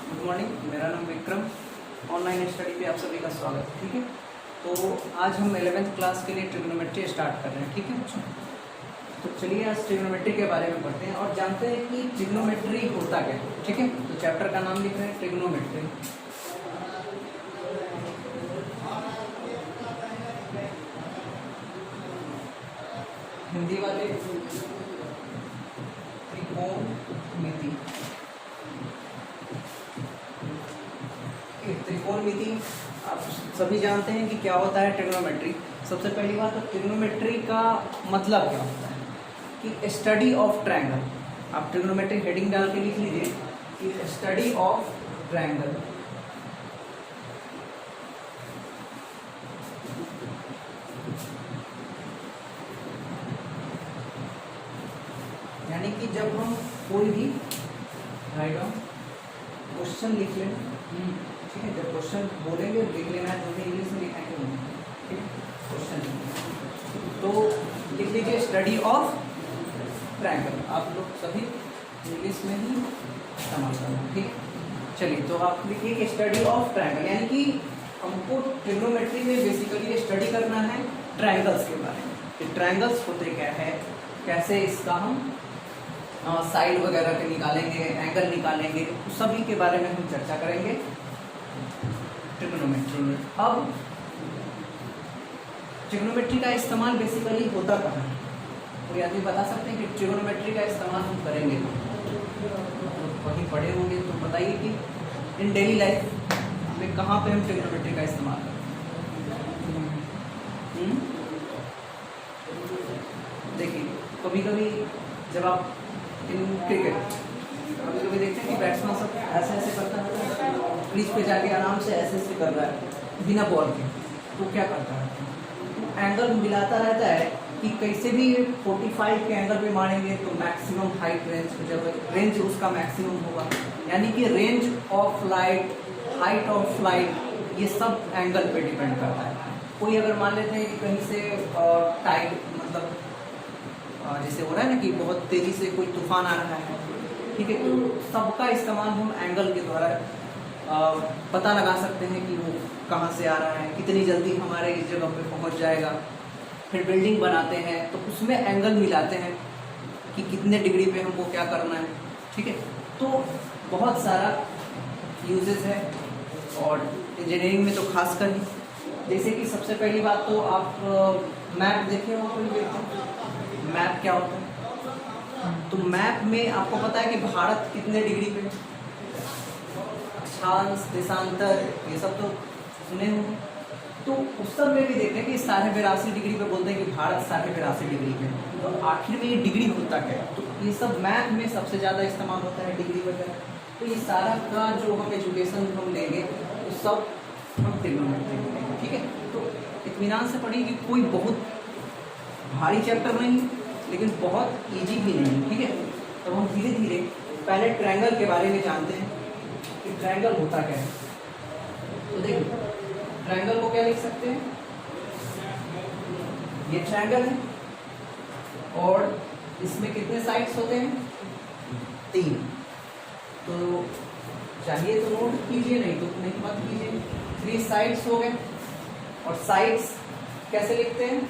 Good morning, मेरा नाम Vikram. Online study पे आप सभी का स्वागत है। ठीक है, तो आज हम 11th क्लास के लिए ट्रिग्नोमेट्री स्टार्ट कर रहे हैं। ठीक है बच्चों, तो चलिए आज ट्रिग्नोमेट्री के बारे में पढ़ते हैं और जानते हैं कि ट्रिग्नोमेट्री होता क्या है। ठीक है, तो चैप्टर का नाम लिख रहे हैं ट्रिग्नोमेट्री। हिंदी वाले त्रिकोणमिति। त्रिकोणमिति आप सभी जानते हैं कि क्या होता है ट्रिग्नोमेट्री। सबसे पहली बात, तो ट्रिग्नोमेट्री का मतलब क्या होता है कि स्टडी ऑफ ट्रायंगल। आप ट्रिग्नोमेट्री हेडिंग डाल के लिख लीजिए कि स्टडी ऑफ ट्रायंगल। यानी कि जब हम कोई भी राइट डाउन क्वेश्चन लिख लें, ठीक है, जब क्वेश्चन बोलेंगे लिख लेना है, जो भी इंग्लिश में लिखाएंगे वो, ठीक है, क्वेश्चन तो लिख लीजिए स्टडी ऑफ ट्रायंगल। आप लोग सभी इंग्लिश में ही इस्तेमाल करना, ठीक है। चलिए, तो आप लिखिए कि स्टडी ऑफ ट्रायंगल, यानी कि हमको ट्रिग्नोमेट्री में बेसिकली स्टडी करना है ट्रायंगल्स के बारे में कि ट्रायंगल्स होते क्या है, कैसे इसका हम साइड वगैरह के निकालेंगे, एंगल निकालेंगे, उस सभी के बारे में हम चर्चा करेंगे ट्रिग्नोमेट्री में। अब ट्रिग्नोमेट्री का इस्तेमाल बेसिकली होता कहाँ है, तो आदमी बता सकते हैं कि ट्रिग्नोमेट्री का इस्तेमाल हम करेंगे वहीं पढ़े होंगे, तो बताइए कि इन डेली लाइफ में कहाँ पे हम ट्रिग्नोमेट्री का इस्तेमाल करें। देखिए, कभी कभी जब आप इन क्रिकेट कभी कभी देखते हैं कि बैट्समैन सब ऐसे ऐसे करता है, क्रीज पे जाके आराम से ऐसे ऐसे कर रहा है बिना बॉल के, तो क्या करता है, तो एंगल मिलाता रहता है कि कैसे भी 45 के एंगल पे मारेंगे तो मैक्सिमम हाइट रेंज, जब रेंज उसका मैक्सिमम होगा, यानी कि range of light, height of flight, ये सब एंगल पे डिपेंड करता है। कोई अगर मान लेते हैं कि कहीं से टाइड, मतलब जैसे हो रहा है ना कि बहुत तेजी से कोई तूफान आ रहा है, ठीक है, तो सबका इस्तेमाल हम एंगल के द्वारा पता लगा सकते हैं कि वो कहाँ से आ रहा है, कितनी जल्दी हमारे इस जगह पे पहुँच जाएगा। फिर बिल्डिंग बनाते हैं तो उसमें एंगल मिलाते हैं कि कितने डिग्री पे हमको क्या करना है, ठीक है। तो बहुत सारा यूजेस है, और इंजीनियरिंग में तो खासकर ही, जैसे कि सबसे पहली बात तो आप मैप देखे हो, मैप क्या होता है, तो मैप में आपको पता है कि भारत कितने डिग्री पे, अक्षांश, देशांतर, ये सब तो सुने होंगे। तो उस सब में भी देखते हैं कि 82.5 डिग्री पे बोलते हैं कि भारत 82.5 डिग्री पे, तो आखिर में ये डिग्री होता क्या है, तो ये सब मैथ में सबसे ज़्यादा इस्तेमाल होता है डिग्री वगैरह। तो ये सारा का जो हम एजुकेशन हम लेंगे वो सब हम ट्रिग्नोमेट्री में लेंगे, ठीक है। तो इत्मीनान से पढ़िए कि कोई बहुत भारी चैप्टर नहीं, लेकिन बहुत इजी भी नहीं, ठीक है। तो हम धीरे धीरे पहले ट्रायंगल के बारे में जानते हैं कि ट्रायंगल होता क्या है। तो देखिए, ट्रायंगल को क्या लिख सकते हैं, ये ट्रायंगल है और इसमें कितने साइड्स होते हैं, 3। तो चाहिए तो नोट कीजिए, नहीं तो नहीं मत कीजिए। 3 साइड्स हो गए, और साइड्स कैसे लिखते हैं,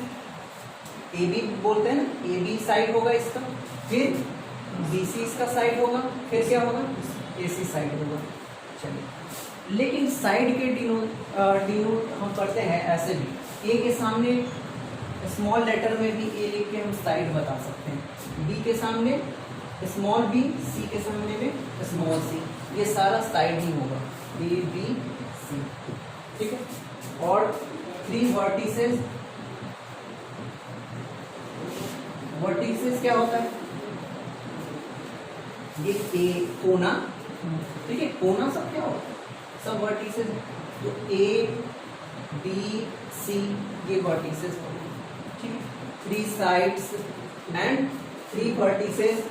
ए बी बोलते हैं ना, ए बी साइड होगा इसका, फिर बी सी इसका साइड होगा, फिर क्या होगा, ए सी साइड होगा। चलिए, लेकिन साइड के डिनोट हम करते हैं ऐसे भी, ए के सामने स्मॉल लेटर में भी ए लिख के हम साइड बता सकते हैं, बी के सामने स्मॉल बी, सी के सामने में स्मॉल सी, ये सारा साइड ही होगा, ए बी सी, ठीक है। और 3 वर्टिसेस, वर्टिसेस क्या होता है, ये ए कोना, ठीक है, कोना सब क्या होता है, सब वर्टिसेस। तो ए बी सी ये वर्टिसेस होते हैं, ठीक है। 3 साइड्स एंड 3 वर्टिसेस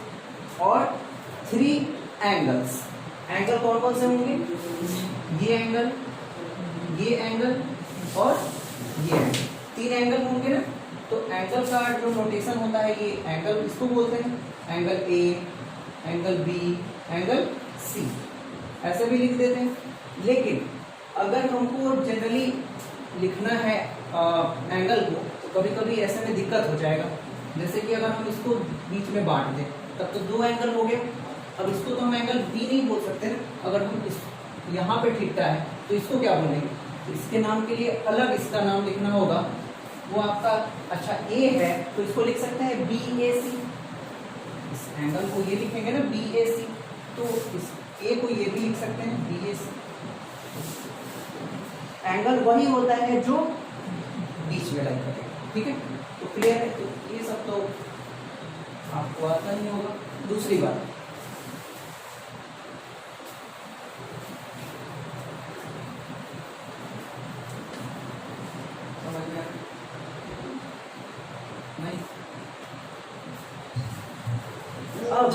और 3 एंगल्स। एंगल कौन कौन से होंगे, ये एंगल, ये एंगल और ये एंगल, 3 एंगल होंगे ना। तो एंगल का जो नोटेशन होता है, ये एंगल इसको बोलते हैं angle A, angle B, angle C, ऐसे भी लिख देते हैं। लेकिन अगर हमको जनरली लिखना है एंगल को, तो कभी कभी ऐसे में दिक्कत हो जाएगा। जैसे कि अगर हम इसको बीच में बांट दें तब तो दो एंगल हो गए। अब इसको तो हम एंगल बी नहीं बोल सकते ना, अगर हम इस यहाँ पे ठीकता है तो इसको क्या बोलेंगे, इसके नाम के लिए अलग इसका नाम लिखना होगा। वो आपका अच्छा ए है तो इसको लिख सकते हैं बी ए सी। इस एंगल को ये लिखेंगे ना बी ए सी, तो इस ए को ये भी लिख सकते हैं बी ए सी। एंगल वही होता है जो बीच में लाइन करेगा, ठीक है। तो क्लियर है, तो ये सब तो आपको आता नहीं होगा। दूसरी बात, समझ में नहीं? अब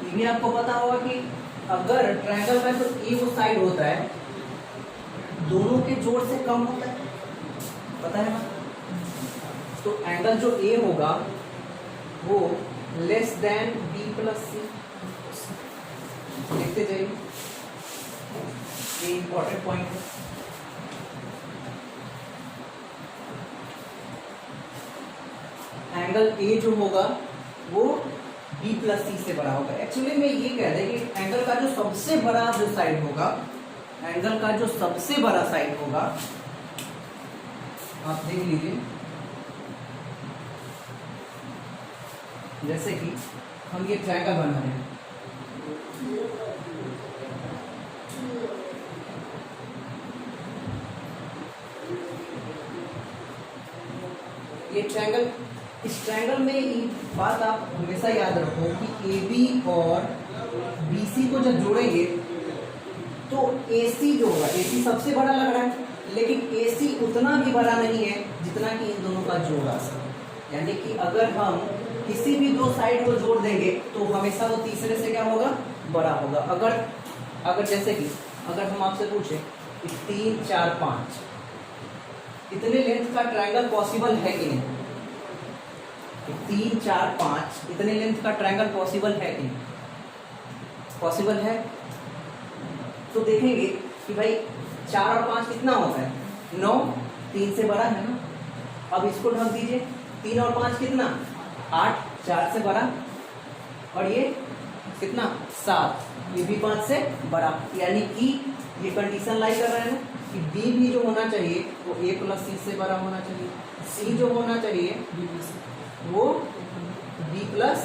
ये भी आपको पता होगा कि अगर ट्रायंगल का जो ए वो साइड होता है दोनों के जोड़ से कम होता है, पता है ना। तो एंगल जो ए होगा वो लेस देन बी प्लस सी। देखते जाइए, ये इंपॉर्टेंट पॉइंट है। एंगल ए जो होगा वो बी प्लस सी से बड़ा होगा। एक्चुअली में ये कह रहे कि एंगल का जो सबसे बड़ा जो साइड होगा, एंगल का जो सबसे बड़ा साइड होगा, आप देख लीजिए, जैसे कि हम ये ट्रायंगल बना रहे हैं, ये ट्रायंगल, इस ट्रायंगल में एक बात आप हमेशा याद रखो कि ए बी और बी सी को जब जोड़ेंगे तो ए सी जो होगा, ए सी सबसे बड़ा लग रहा है, लेकिन ए सी उतना भी बड़ा नहीं है जितना कि इन दोनों का जोड़ आ सके। यानी कि अगर हम किसी भी दो साइड को जोड़ देंगे तो हमेशा वो तीसरे से क्या होगा, बड़ा होगा। अगर जैसे कि अगर हम आपसे पूछे कि 3 4 5 इतने लेंथ का ट्रायंगल पॉसिबल है कि नहीं, 3 4 5 इतने लेंथ का ट्रायंगल पॉसिबल है कि नहीं, पॉसिबल है। तो देखेंगे कि भाई 4 और 5 कितना होता है, 9, 3 से बड़ा है ना। अब इसको ढक दीजिए, 3 और 5 कितना, 8, 4 से बड़ा, और ये कितना 7, ये भी 5 से बड़ा। यानी कि ये कंडीशन लाई कर रहे हैं कि बी भी जो होना चाहिए वो ए प्लस सी से बड़ा होना चाहिए, सी जो होना चाहिए वो बी प्लस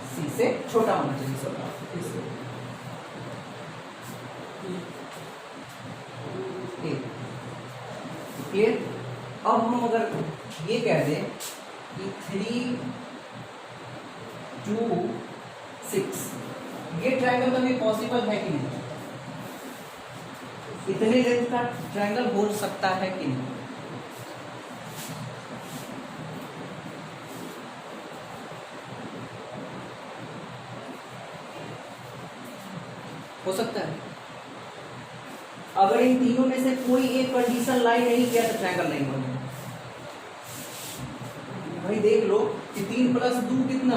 सी से छोटा होना चाहिए। क्लियर। अब हम अगर ये कह दें कि 3 2 6 ये ट्रायंगल कभी पॉसिबल है कि नहीं, इतने लेंथ का ट्रायंगल हो सकता है कि नहीं, हो सकता है। अगर इन तीनों में से कोई एक कंडीशन लाइन नहीं किया तो ट्रायंगल नहीं बनेगा। भाई देख लो कि 3 + 2 कितना,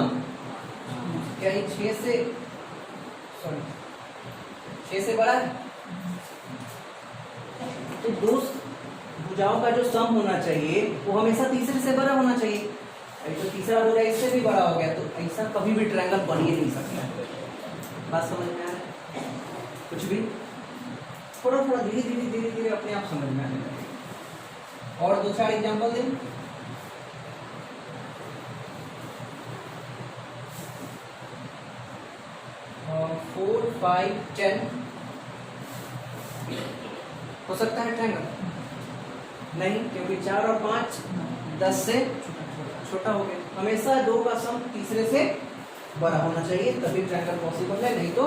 क्या ये 6 से बड़ा है। तो दो भुजाओं का जो सम होना चाहिए वो हमेशा तीसरे से बड़ा होना चाहिए। अभी तो तीसरा भुजा इससे भी बड़ा हो गया, तो ऐसा कभी भी ट्रायंगल बन ही नहीं सकता। बात समझ में आ रहा है? कुछ भी थोड़ा थोड़ा धीरे धीरे अपने आप समझ में आने लगेगा। और 2-4 एग्जाम्पल दें। और 4 5 10 हो सकता है ट्रायंगल? नहीं, क्योंकि 4 और 5 10 से छोटा हो गया। हमेशा 2 का सम तीसरे से बड़ा होना चाहिए तभी ट्रायंगल पॉसिबल है, नहीं तो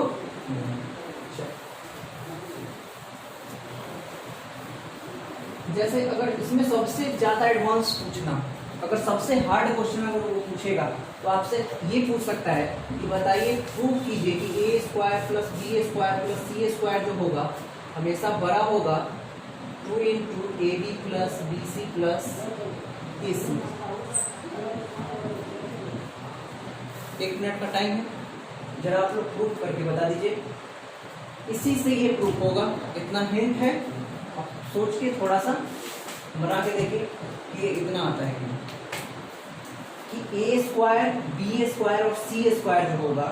जैसे अगर इसमें सबसे ज्यादा एडवांस पूछना, अगर सबसे हार्ड क्वेश्चन अगर वो पूछेगा तो आपसे ये पूछ सकता है कि बताइए प्रूव कीजिए कि a² + b² + c² जो होगा हमेशा बड़ा होगा 2 × ab + bc + ac। 1 मिनट का टाइम है, जरा आप लोग प्रूव करके बता दीजिए। इसी से ये प्रूफ होगा, इतना हिंट है, आप सोच के थोड़ा सा बना के देखिए कि ये इतना आता है कि ए स्क्वायर बी स्क्वायर और सी स्क्वायर जो होगा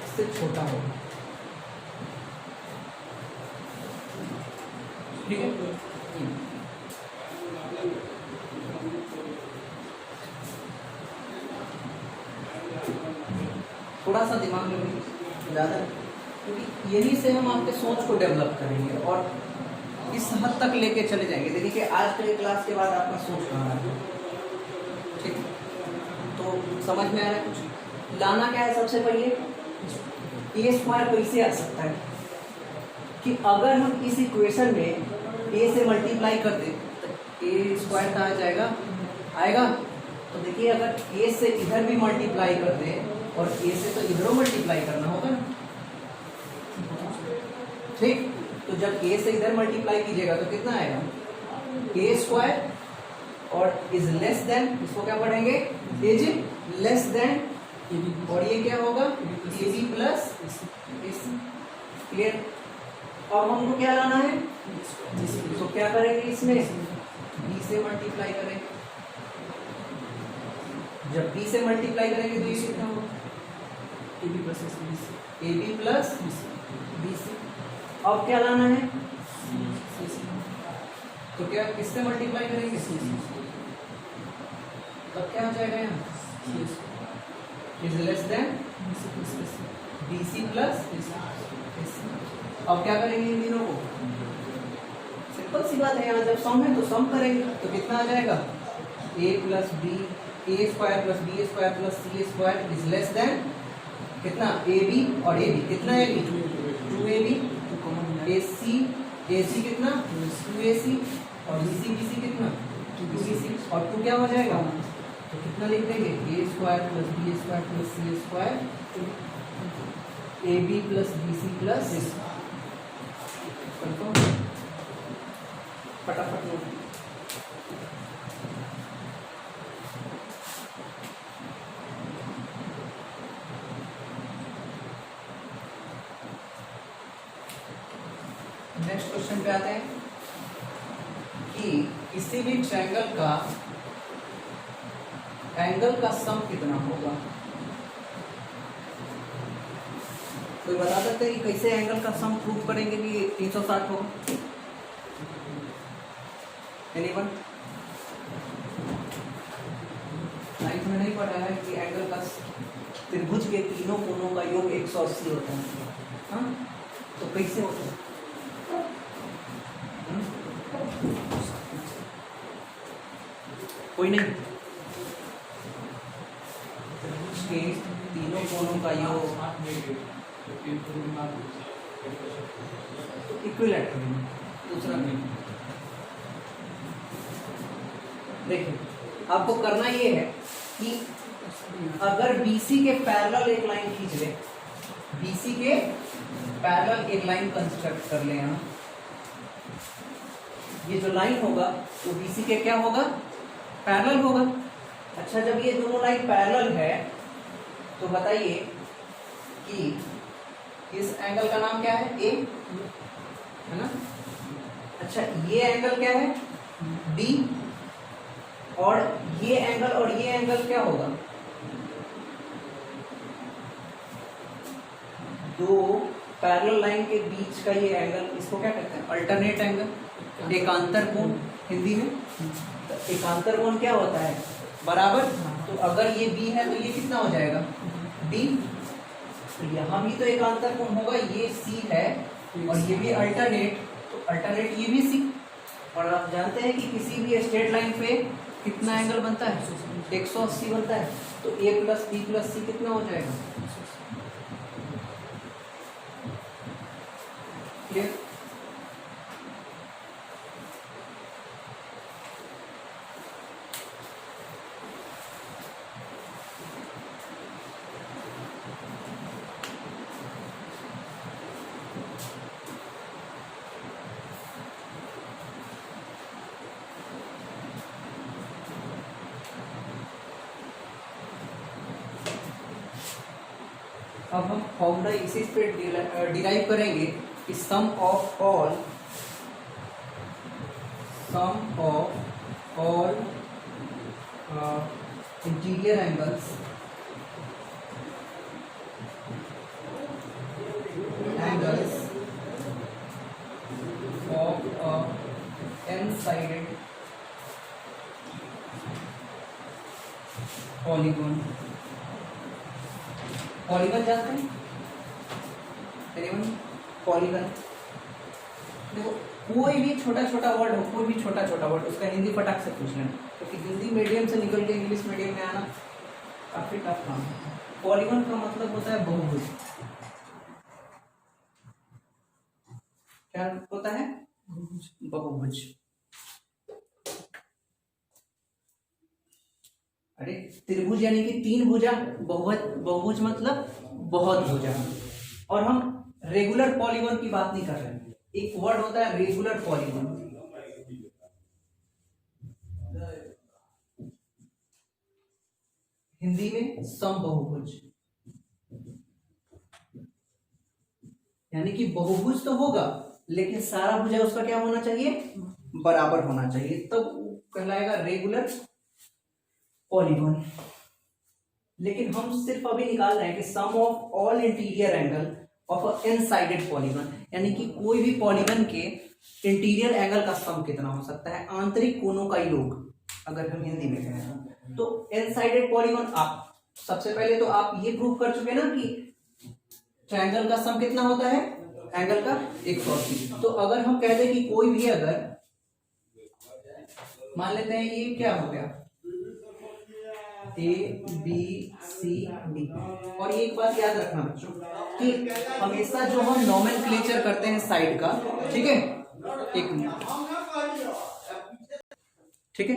इससे छोटा होगा, ठीक है। थोड़ा सा दिमाग में ज़्यादा, क्योंकि यही से हम आपके सोच को डेवलप करेंगे और इस हद तक लेके चले जाएंगे। देखिए कि आज के क्लास के बाद आपका सोच कहाँ है, ठीक, तो समझ में आ रहा है कुछ। लाना क्या है सबसे पहले, ए स्क्वायर कैसे आ सकता है कि अगर हम इस इक्वेशन में ए से मल्टीप्लाई कर दें तो ए स्क्वायर कहाँ जाएगा, आएगा। तो देखिए अगर ए से इधर भी मल्टीप्लाई कर दें और ए से तो इधरों मल्टीप्लाई करना होगा ना, ठीक। तो जब ए से इधर मल्टीप्लाई कीजिएगा तो कितना आएगा, ए स्क्वायर और इज लेस देन, इसको क्या पढ़ेंगे, इज लेस देन, और ये क्या होगा, ए बी प्लस, क्लियर। अब हमको क्या लाना है, तो क्या करेंगे, इसमें बी से मल्टीप्लाई करेंगे। जब बी से मल्टीप्लाई करेंगे तो ये कितना होगा, A B plus B C. अब क्या लाना है, तो क्या किससे मल्टीप्लाई करेंगे, तब क्या हो जाएगा यहाँ, is less than B C plus. अब क्या करेंगे इन तीनों को, सिंपल सी बात है, यहाँ जब सम है तो सम करेंगे तो कितना आ जाएगा, A plus B, A square plus B square plus C square is less than कितना, ए बी और ए बी कितना, ए बी 2ab, ए सी कितना 2ac और बी सी कितना 2bc, और 2 क्या हो जाएगा, तो कितना लिख देंगे, A square plus B square plus C square, A B plus B C plus, फटाफट नोट। नेक्स्ट क्वेश्चन पे आते हैं कि किसी भी ट्रायंगल का एंगल का सम कितना होगा। कोई बता सकते हैं कि कैसे एंगल का सम प्रूव करेंगे कि 360 होगा, एनीवन? नाइन्थ में नहीं पढ़ा है कि एंगल का त्रिभुज के तीनों कोणों का योग 180 होता है, हाँ? तो कैसे होता है, कोई नहीं, त्रिभुज के तीनों कोणों का योग इक्विलैटरल, दूसरा नहीं। देखिए आपको करना ये है कि अगर BC के पैरेलल एक लाइन खींच ले, BC के पैरेलल एक लाइन कंस्ट्रक्ट कर ले, यहाँ ये जो लाइन होगा तो BC के क्या होगा, पैरेलल होगा। अच्छा जब ये दोनों लाइन पैरेलल है तो बताइए कि इस एंगल का नाम क्या है, A है ना। अच्छा ये एंगल क्या है, D, और ये एंगल क्या होगा, दो पैरेलल लाइन के बीच का ये एंगल, इसको क्या कहते हैं, अल्टरनेट एंगल, एकांतर कोण हिंदी में। तो एकांतर कोण क्या होता है, बराबर। तो अगर ये B है तो ये कितना हो जाएगा, D। तो यहाँ भी तो एकांतर कोण होगा, ये C है और ये भी अल्टरनेट, तो अल्टरनेट ये भी C। और आप जानते हैं कि किसी भी स्ट्रेट लाइन पे कितना एंगल बनता है, 180 बनता है। तो A plus B plus C कितना हो जाएगा, क्लियर। अब हम फॉर्मूला इसी पे डिराइव करेंगे कि sum of all interior angles of a n-sided polygon जानते हैं एनीवन? पॉलीगन, देखो कोई भी छोटा छोटा वर्ड हो, कोई भी छोटा छोटा वर्ड उसका हिंदी फटाक से पूछ लेना, क्योंकि हिंदी मीडियम से निकल के इंग्लिश मीडियम में आना काफी टफ काम है। पॉलीगन का मतलब होता है बहुभुज। क्या होता है? बहुभुज। अरे त्रिभुज यानी कि तीन भुजा, बहुभुज मतलब बहुत भुजा। और हम रेगुलर पॉलीगन की बात नहीं कर रहे हैं, एक वर्ड होता है रेगुलर पॉलीगन, हिंदी में समबहुभुज, यानी कि बहुभुज तो होगा लेकिन सारा भुजा उसका क्या होना चाहिए? बराबर होना चाहिए, तब तो कहलाएगा रेगुलर पॉलीगन। लेकिन हम सिर्फ अभी निकाल रहे हैं कि sum of all interior angle of a n sided polygon, यानी कि कोई भी पॉलीगन के इंटीरियर एंगल का सम कितना हो सकता है, आंतरिक कोणों का योग, अगर हम हिंदी में कहें तो एन साइडेड पॉलीगन। आप सबसे पहले तो आप ये प्रूव कर चुके ना कि ट्रायंगल का सम कितना होता है, एंगल का 180। तो अगर हम कह दें कि कोई भी, अगर मान लेते हैं ये क्या हो गया ABCD, और ये एक बात याद रखना बच्चों कि हमेशा जो हम नोमेनक्लेचर करते हैं साइड का, ठीक है, एक मिनट, ठीक है,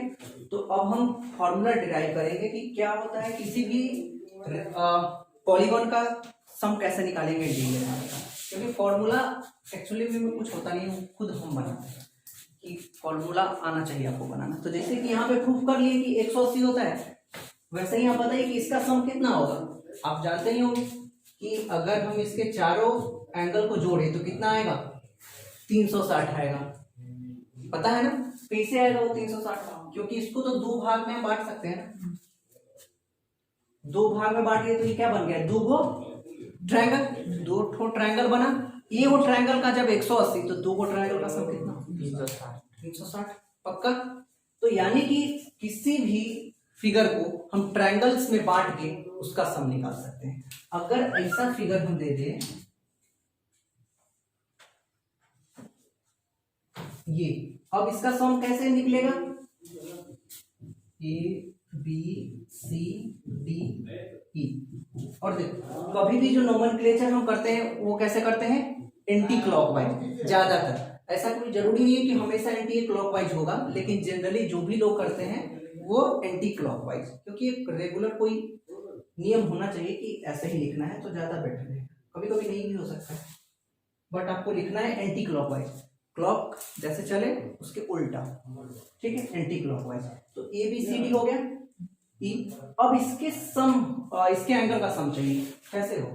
तो अब हम फॉर्मूला डिराइव करेंगे कि क्या होता है किसी भी पॉलीगन का सम कैसे निकालेंगे इंटीरियर एंगल का, क्योंकि फॉर्मूला एक्चुअली में कुछ होता नहीं है, खुद हम बनाते हैं कि फॉर्मूला आना चाहिए आपको बनाना। तो जैसे कि यहाँ पे प्रूफ कर लिए कि 180 होता है, वैसे ही आप बताइए कि इसका सम कितना होगा। आप जानते ही होंगे कि अगर हम इसके चारों एंगल को जोड़े तो कितना आएगा, 360 आएगा, पता है ना कैसे आएगा वो 360, क्योंकि इसको तो दो भाग में बांट सकते हैं ना, दो भाग में बांटिए तो ये क्या बन गया, दो ट्रायंगल, दो ठो ट्रायंगल बना, ये वो ट्रायंगल का जब 180 तो दो को ट्रायंगल का सम कितना, 360 पक्का। तो यानी कि किसी भी फिगर को हम ट्रायंगल्स में बांट के उसका सम निकाल सकते हैं। अगर ऐसा फिगर हम दे दें, ये, अब इसका सम कैसे निकलेगा, ABCDE, और देखो कभी भी जो नोमेनक्लेचर हम करते हैं वो कैसे करते हैं, एंटी क्लॉकवाइज ज्यादातर। ऐसा कोई जरूरी नहीं है कि हमेशा एंटी क्लॉकवाइज होगा, लेकिन जनरली जो भी लोग करते हैं वो एंटी क्लॉकवाइज, क्योंकि एक रेगुलर कोई नियम होना चाहिए कि ऐसे ही लिखना है तो ज्यादा बेटर है। कभी कभी नहीं भी हो सकता है, बट आपको लिखना है एंटी क्लॉकवाइज, क्लॉक जैसे चले उसके उल्टा, ठीक है, एंटी क्लॉकवाइज। तो ABCD हो गया E। अब इसके सम, इसके एंगल का सम चाहिए, कैसे हो,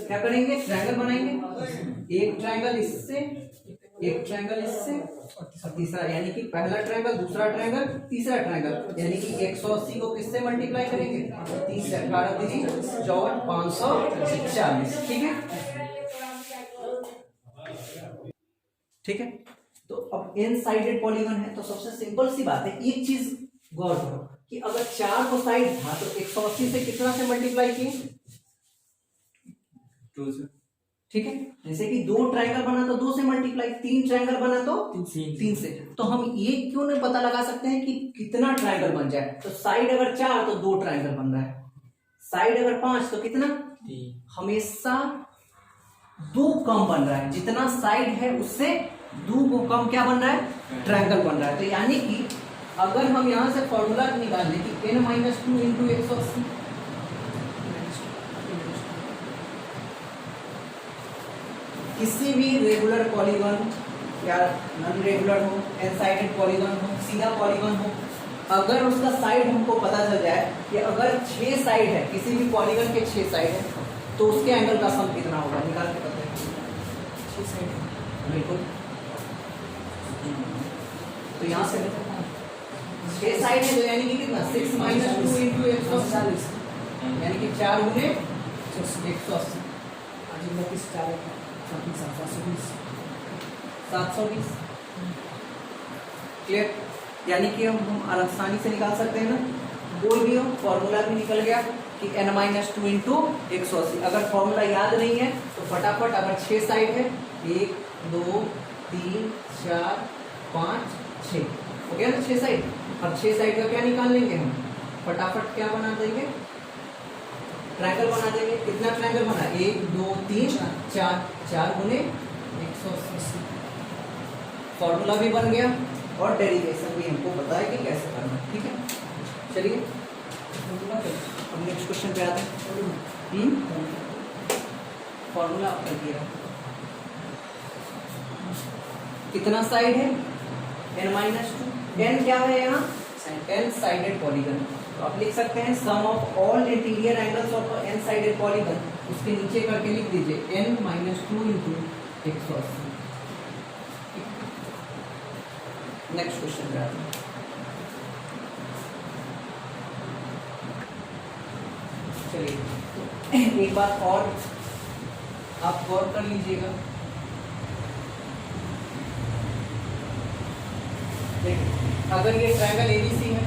क्या करेंगे, ट्रायंगल बनाएंगे, एक ट्रायंगल इससे, एक ट्रायंगल इससे और तीसरा, यानी कि पहला ट्रायंगल, दूसरा ट्रायंगल, तीसरा ट्रायंगल, यानी कि 180 को किससे मल्टीप्लाई करेंगे, 30 से 18 3 54 540, ठीक है, ठीक है। तो अब एन साइडेड पॉलीगन है तो सबसे सिंपल सी बात है, एक चीज गौर करो कि अगर 4 को साइड था तो 180 से कितना से मल्टीप्लाई किए, 2 से, ठीक है। जैसे कि 2 ट्रायंगल बना तो 2 से मल्टीप्लाई, 3 ट्रायंगल बना तो 3 से। तो हम ये क्यों नहीं पता लगा सकते हैं कि कितना ट्रायंगल बन जाए, तो साइड अगर 4 तो 2 ट्रायंगल बन रहा है, साइड अगर 5 तो कितना, हमेशा 2 कम बन रहा है, जितना साइड है उससे 2 को कम क्या बन रहा है, ट्रायंगल बन रहा है। तो यानी कि अगर हम यहां से फॉर्मूला निकाल लें कि n-2 इंटू 180, किसी भी रेगुलर पॉलीगन या नॉन रेगुलर हो, एन साइडेड पॉलीगन हो, सीधा पॉलीगन हो, अगर उसका साइड हमको पता चल जाए कि अगर 6 साइड है, किसी भी पॉलीगन के 6 साइड है, तो उसके एंगल का सम कितना होगा, निकाल के बताइए। 6 साइड है बिल्कुल, तो यहाँ से 6 साइड है तो यानी कि कितना 6 माइनस 2 इंटू 140, यानी कि 4 गुने 180, 720। क्लियर? यानी कि हम आसानी से निकाल सकते हैं ना, कोई भी हो फॉर्मूला भी निकल गया कि n माइनस 2 इंटू 180। अगर फॉर्मूला याद नहीं है तो फटाफट, अगर 6 साइड है 1 2 3 4 5 6 हो गया ना 6 साइड, अब 6 साइड का क्या निकाल लेंगे हम, फटाफट क्या बना देंगे, ट्रायंगल बना देंगे। कितना ट्रायंगल बना, 1 2 3 4, 4 गुने 180। फॉर्मूला भी बन गया और डेरिवेशन भी हमको पता है कि कैसे करना है। ठीक है, चलिए अब नेक्स्ट क्वेश्चन पे आते हैं। फॉर्मूला कर दिया, कितना साइड है, n माइनस 2। n क्या है यहाँ, n साइडेड पॉलीगन, तो आप लिख सकते हैं sum of all interior angles of n sided polygon, उसके नीचे करके लिख दीजिए n minus 2 into 180। Next question पे आते हैं। चलिए एक बात और आप गौर कर लीजिएगा, देखिए अगर ये ट्रायंगल एबीसी है,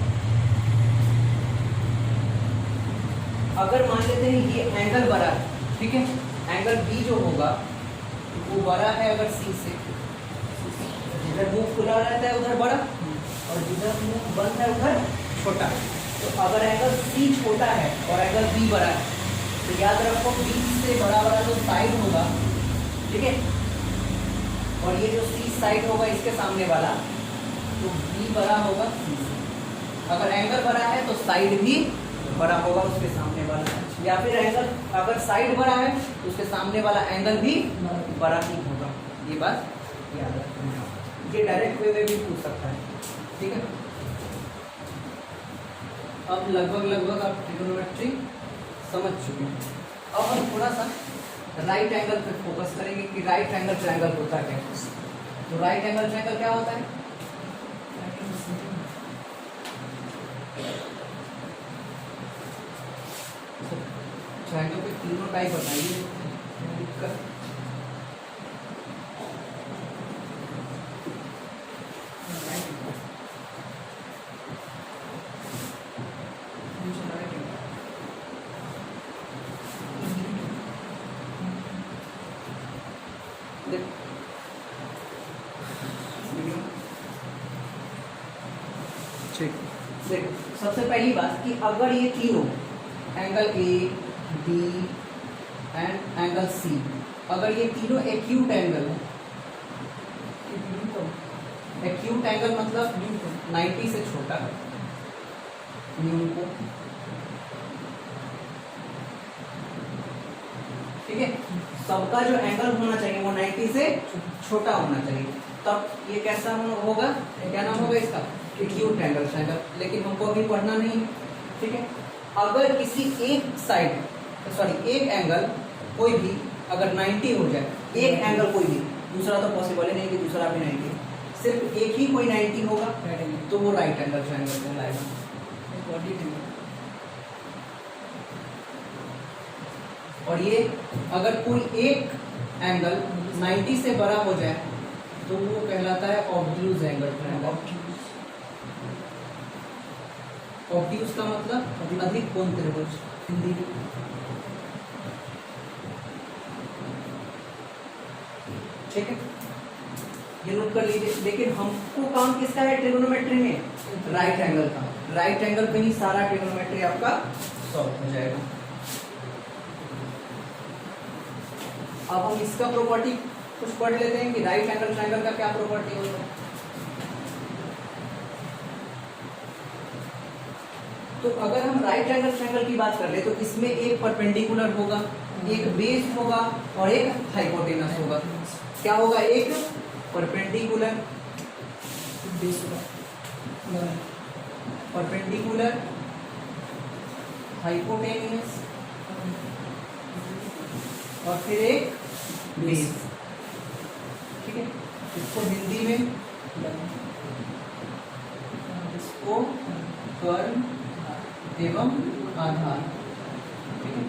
अगर मान लेते हैं ये एंगल बड़ा है, ठीक है, एंगल बी जो होगा वो बड़ा है अगर सी से, जिधर मुंह खुला रहता है उधर बड़ा और जिधर मुंह बंद है उधर छोटा। तो अगर एंगल सी छोटा है और एंगल बी बड़ा है, तो याद रखो बी से बड़ा वाला जो साइड होगा, ठीक है, और ये जो सी साइड होगा इसके सामने वाला, तो बी बड़ा होगा सी से। अगर एंगल बड़ा है तो साइड भी बड़ा होगा उसके सामने वाला, या फिर एंगल अगर साइड बड़ा है तो उसके सामने वाला एंगल भी बड़ा ही होगा। ये बात याद रखना, ये डायरेक्ट वे में भी पूछ सकता है। ठीक है, अब लगभग आप ट्रिगोनोमेट्री समझ चुके हैं। अब हम थोड़ा सा राइट एंगल पे फोकस करेंगे कि राइट एंगल ट्रायंगल होता क्या है। तो राइट एंगल ट्रायंगल क्या होता है, ट्रायंगल के तीनों टाइप बताइए। देखो सबसे पहली बात कि अगर ये तीनों angle A B and angle C, अगर ये तीनों एक्यूट एंगल है, एक्यूट एंगल मतलब 90 से छोटा है, न्यू को, ठीक है, सबका जो एंगल होना चाहिए वो 90 से छोटा होना चाहिए, तब ये कैसा होगा, क्या नाम होगा इसका, एक्यूट एंगल ट्रायंगल। लेकिन हमको अभी पढ़ना नहीं है, ठीक है। अगर किसी एक साइड एक एंगल कोई भी अगर 90 हो जाए, एक एंगल कोई भी, दूसरा तो पॉसिबल ही नहीं कि दूसरा भी 90, सिर्फ एक ही कोई 90 होगा तो वो राइट एंगल ट्रायंगल कहलाएगा। और ये अगर कोई एक एंगल 90 से बड़ा हो जाए तो वो कहलाता है ऑब्ट्यूज एंगल ट्रायंगल। ऑब्ट्यूज का मतलब अधिक कोण त्रिभुज हिंदी में। ठीक है, ये नोट कर लीजिए। लेकिन हमको काम किसका है ट्रिगोनोमेट्री में, राइट एंगल का। राइट एंगल पे ही सारा ट्रिगोनोमेट्री आपका सॉल्व हो जाएगा। अब हम इसका प्रॉपर्टी कुछ पढ़ लेते हैं कि राइट एंगल ट्रायंगल का क्या प्रॉपर्टी होता है। तो अगर हम राइट एंगल ट्रायंगल की बात कर ले तो इसमें एक परपेंडिकुलर होगा, एक बेस होगा और एक हाइपोटेनस होगा। क्या होगा, एक परपेंडिकुलर बेस होगा परपेंडिकुलर हाइपोटेनियस और फिर एक बेस। ठीक है, इसको हिंदी में इसको कर्ण एवं आधार। ठीक है,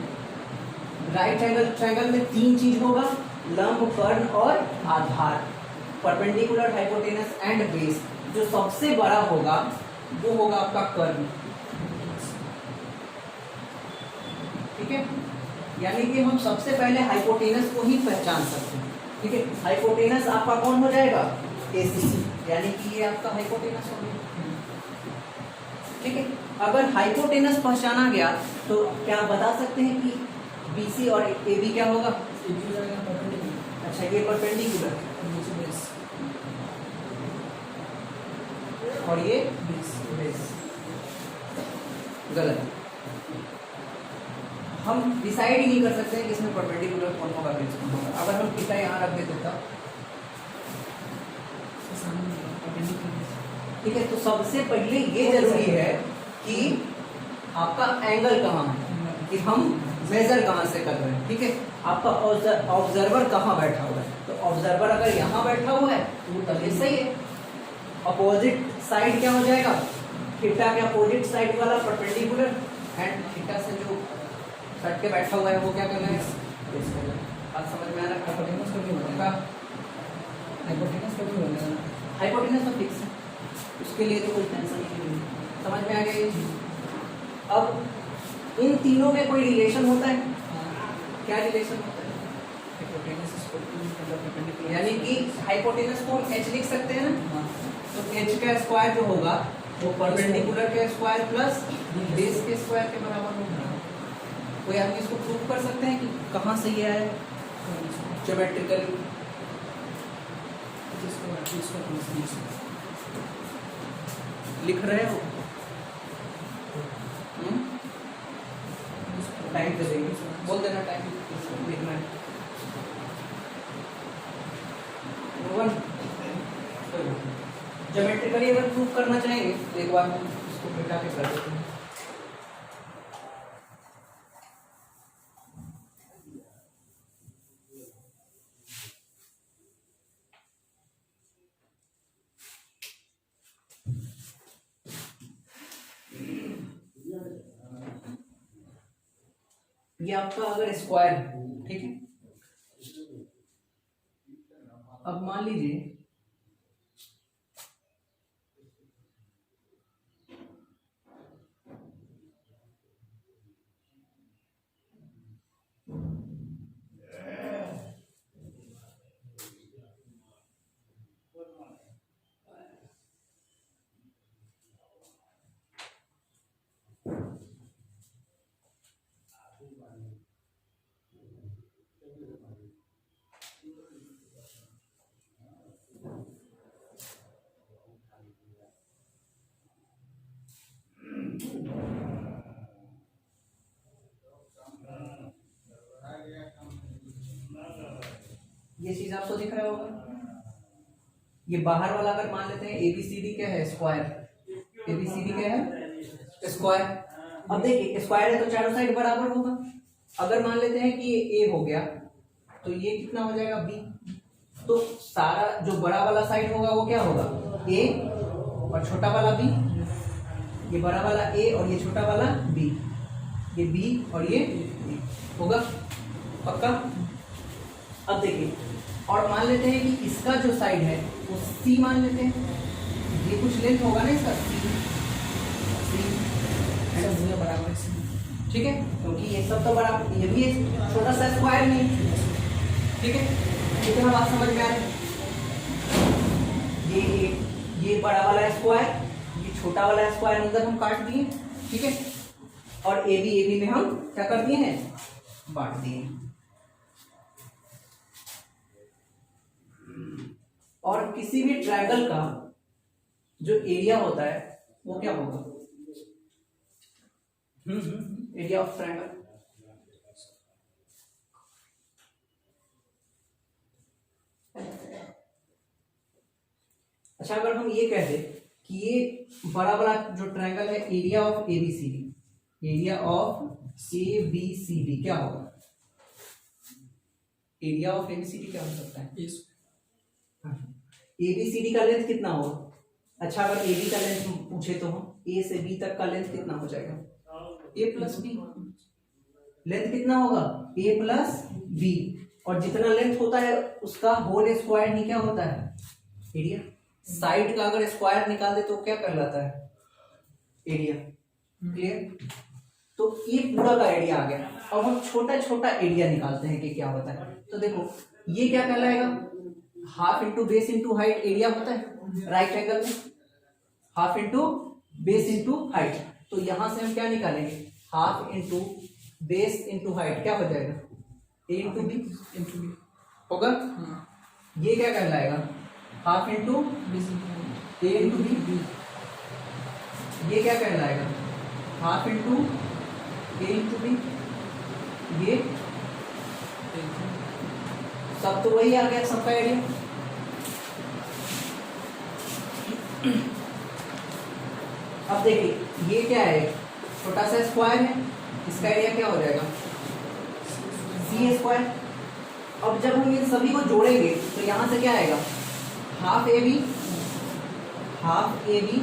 राइट एंगल ट्रायंगल में तीन चीज होगा, लंब, कर्ण और आधार। Perpendicular, hypotenuse and base. जो सबसे बड़ा होगा वो होगा आपका कर्ण। ठीक है, यानी कि हम सबसे पहले हाइपोटेनस को ही पहचान सकते हैं। ठीक है, हाइपोटेनस आपका कौन हो जाएगा? एसीसी, यानी कि ये आपका हाइपोटेनस हो गया। ठीक है, अगर हाइपोटेनस पहचाना गया तो क्या आप बता सकते हैं कि बीसी और एबी क्या होगा? अच्छा, ये परपेंडिकुलर और ये बेस। गलत। हम डिसाइड ही नहीं कर सकते हैं कि इसमें परपेंडिकुलर कौन होगा, बेस कौन होगा। अगर हम थीटा यहाँ रख देते तब। ठीक है, तो सबसे पहले ये जरूरी है कि आपका एंगल कहाँ है, कि हम मेजर कहाँ से कर रहे हैं। ठीक है, आपका ऑब्जर्वर कहाँ बैठा हुआ है, तो ऑब्जर्वर अगर यहाँ बैठा हुआ है तो तब ये सही है। अपोजिट साइड क्या हो जाएगा? थीटा के अपोजिट साइड वाला परपेंडिकुलर, एंड थीटा से जो सट के बैठा हुआ है वो क्या करना है? बात समझ में आ रहा है? हाइपोटेनस कभी होगा, हाइपोटेनस तो फिक्स है, उसके लिए तो कोई टेंशन नहीं है। समझ में आ गया ये चीज? अब इन तीनों में कोई रिलेशन होता है? क्या रिलेशन होता है? यानी कि हाइपोटेनस को हम h लिख सकते हैं ना, तो h का स्क्वायर जो होगा वो परपेंडिकुलर के स्क्वायर प्लस बेस के स्क्वायर के बराबर होगा। कोई आदमी इसको प्रूव कर सकते हैं कि कहाँ से ये आया ज्योमेट्रिकली? लिख रहे हो? टाइम दे देंगे, बोल देना टाइम लिखना है। ज्योमेट्रिकली अगर प्रूव करना चाहेंगे तो एक बार हम इसको मिटा के कर देते हैं। ये आपका अगर स्क्वायर है, ठीक है, अब मान लीजिए ये चीज आपको दिख रहा होगा। ये बाहर वाला अगर मान लेते हैं एबीसीडी क्या है? स्क्वायर। एबीसीडी क्या है? स्क्वायर। अब देखिए स्क्वायर है तो चारों साइड बराबर होगा। अगर मान लेते हैं कि ये ए हो गया तो ये कितना हो जाएगा? बी। तो सारा जो बड़ा वाला साइड होगा वो क्या होगा? ए, और छोटा वाला बी। ये बड़ा वाला ए और ये छोटा वाला बी। ये बी और ये बी होगा, पक्का? अब देखिए, और मान लेते हैं कि इसका जो साइड है वो सी मान लेते हैं। ये कुछ लेंथ होगा ना इसका, सी बराबर है। ठीक है, क्योंकि ये सब तो बराबर, ये भी छोटा सा स्क्वायर नहीं। ठीक है, कितना बात समझ में आ रही है? ये बड़ा वाला स्क्वायर, ये छोटा वाला स्क्वायर अंदर हम काट दिए। ठीक है, और ए बी में हम क्या कर दिए हैं? बांट दिए। और किसी भी ट्रायंगल का जो एरिया होता है वो क्या होगा? Area of triangle. अच्छा, अगर हम ये कह दें कि ये बड़ा बड़ा जो ट्रायंगल है, area of ABCD, area of ABCD क्या होगा? एरिया ऑफ एबीसीडी क्या हो सकता है? एबीसीडी का लेंथ कितना होगा? अच्छा, अगर एबी का लेंथ पूछे तो हम ए से बी तक का लेंथ कितना हो जाएगा? A plus B. लेंथ कितना होगा? ए प्लस बी। और जितना लेंथ होता है उसका होल स्क्वायर ही क्या होता है? एरिया। साइड का अगर स्क्वायर निकाल दे तो क्या कहलाता है? एरिया। क्लियर? तो ये पूरा का एरिया आ गया। अब हम छोटा छोटा एरिया निकालते हैं कि क्या होता है। तो देखो ये क्या कहलाएगा? Half into base into height area होता है राइट एंगल में, half into base into height. तो यहां से हम क्या निकालेंगे? Half into base into height क्या हो जाएगा? ए इंटू बी होगा। ये क्या कहलाएगा? हाफ इंटू ए इंटू बी। ये क्या कहलाएगा? हाफ इंटू ए इंटू बी। ये सब तो वही आ गया, सबका एरिया। अब देखिए ये क्या है? छोटा सा स्क्वायर है, इसका एरिया क्या हो जाएगा? सी स्क्वायर। अब जब हम इन सभी को जोड़ेंगे तो यहां से क्या आएगा? Half A B, half A B,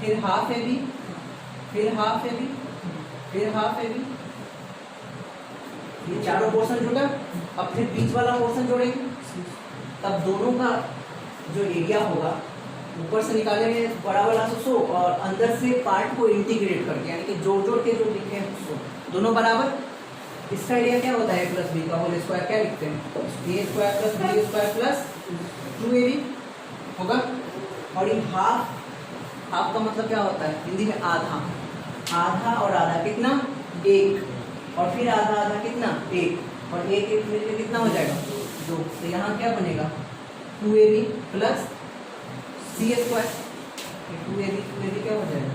फिर हाफ ए बी, फिर हाफ ए बी, फिर हाफ ए बी। ये चारों पोर्शन जुड़ा। अब फिर बीच वाला पोर्शन जोड़ेंगे, तब दोनों का जो एरिया होगा ऊपर से निकालेंगे बड़ा वाला 100 और अंदर से पार्ट को इंटीग्रेट करके, यानी कि जोड़ जोड़ के जो लिखे हैं 100 दोनों बराबर। इसका एरिया क्या होता है? ए प्लस बी का होल स्क्वायर क्या लिखते हैं? A square plus B square plus 2ab होगा। और ये हाफ, हाफ का मतलब क्या होता है हिंदी में? आधा। आधा और आधा कितना? 1। और फिर आधा आधा कितना? 1। और एक एक मिलकर कितना हो जाएगा? 2। तो यहाँ क्या बनेगा? 2ab plus C square. 2ab क्या हो जाएगा?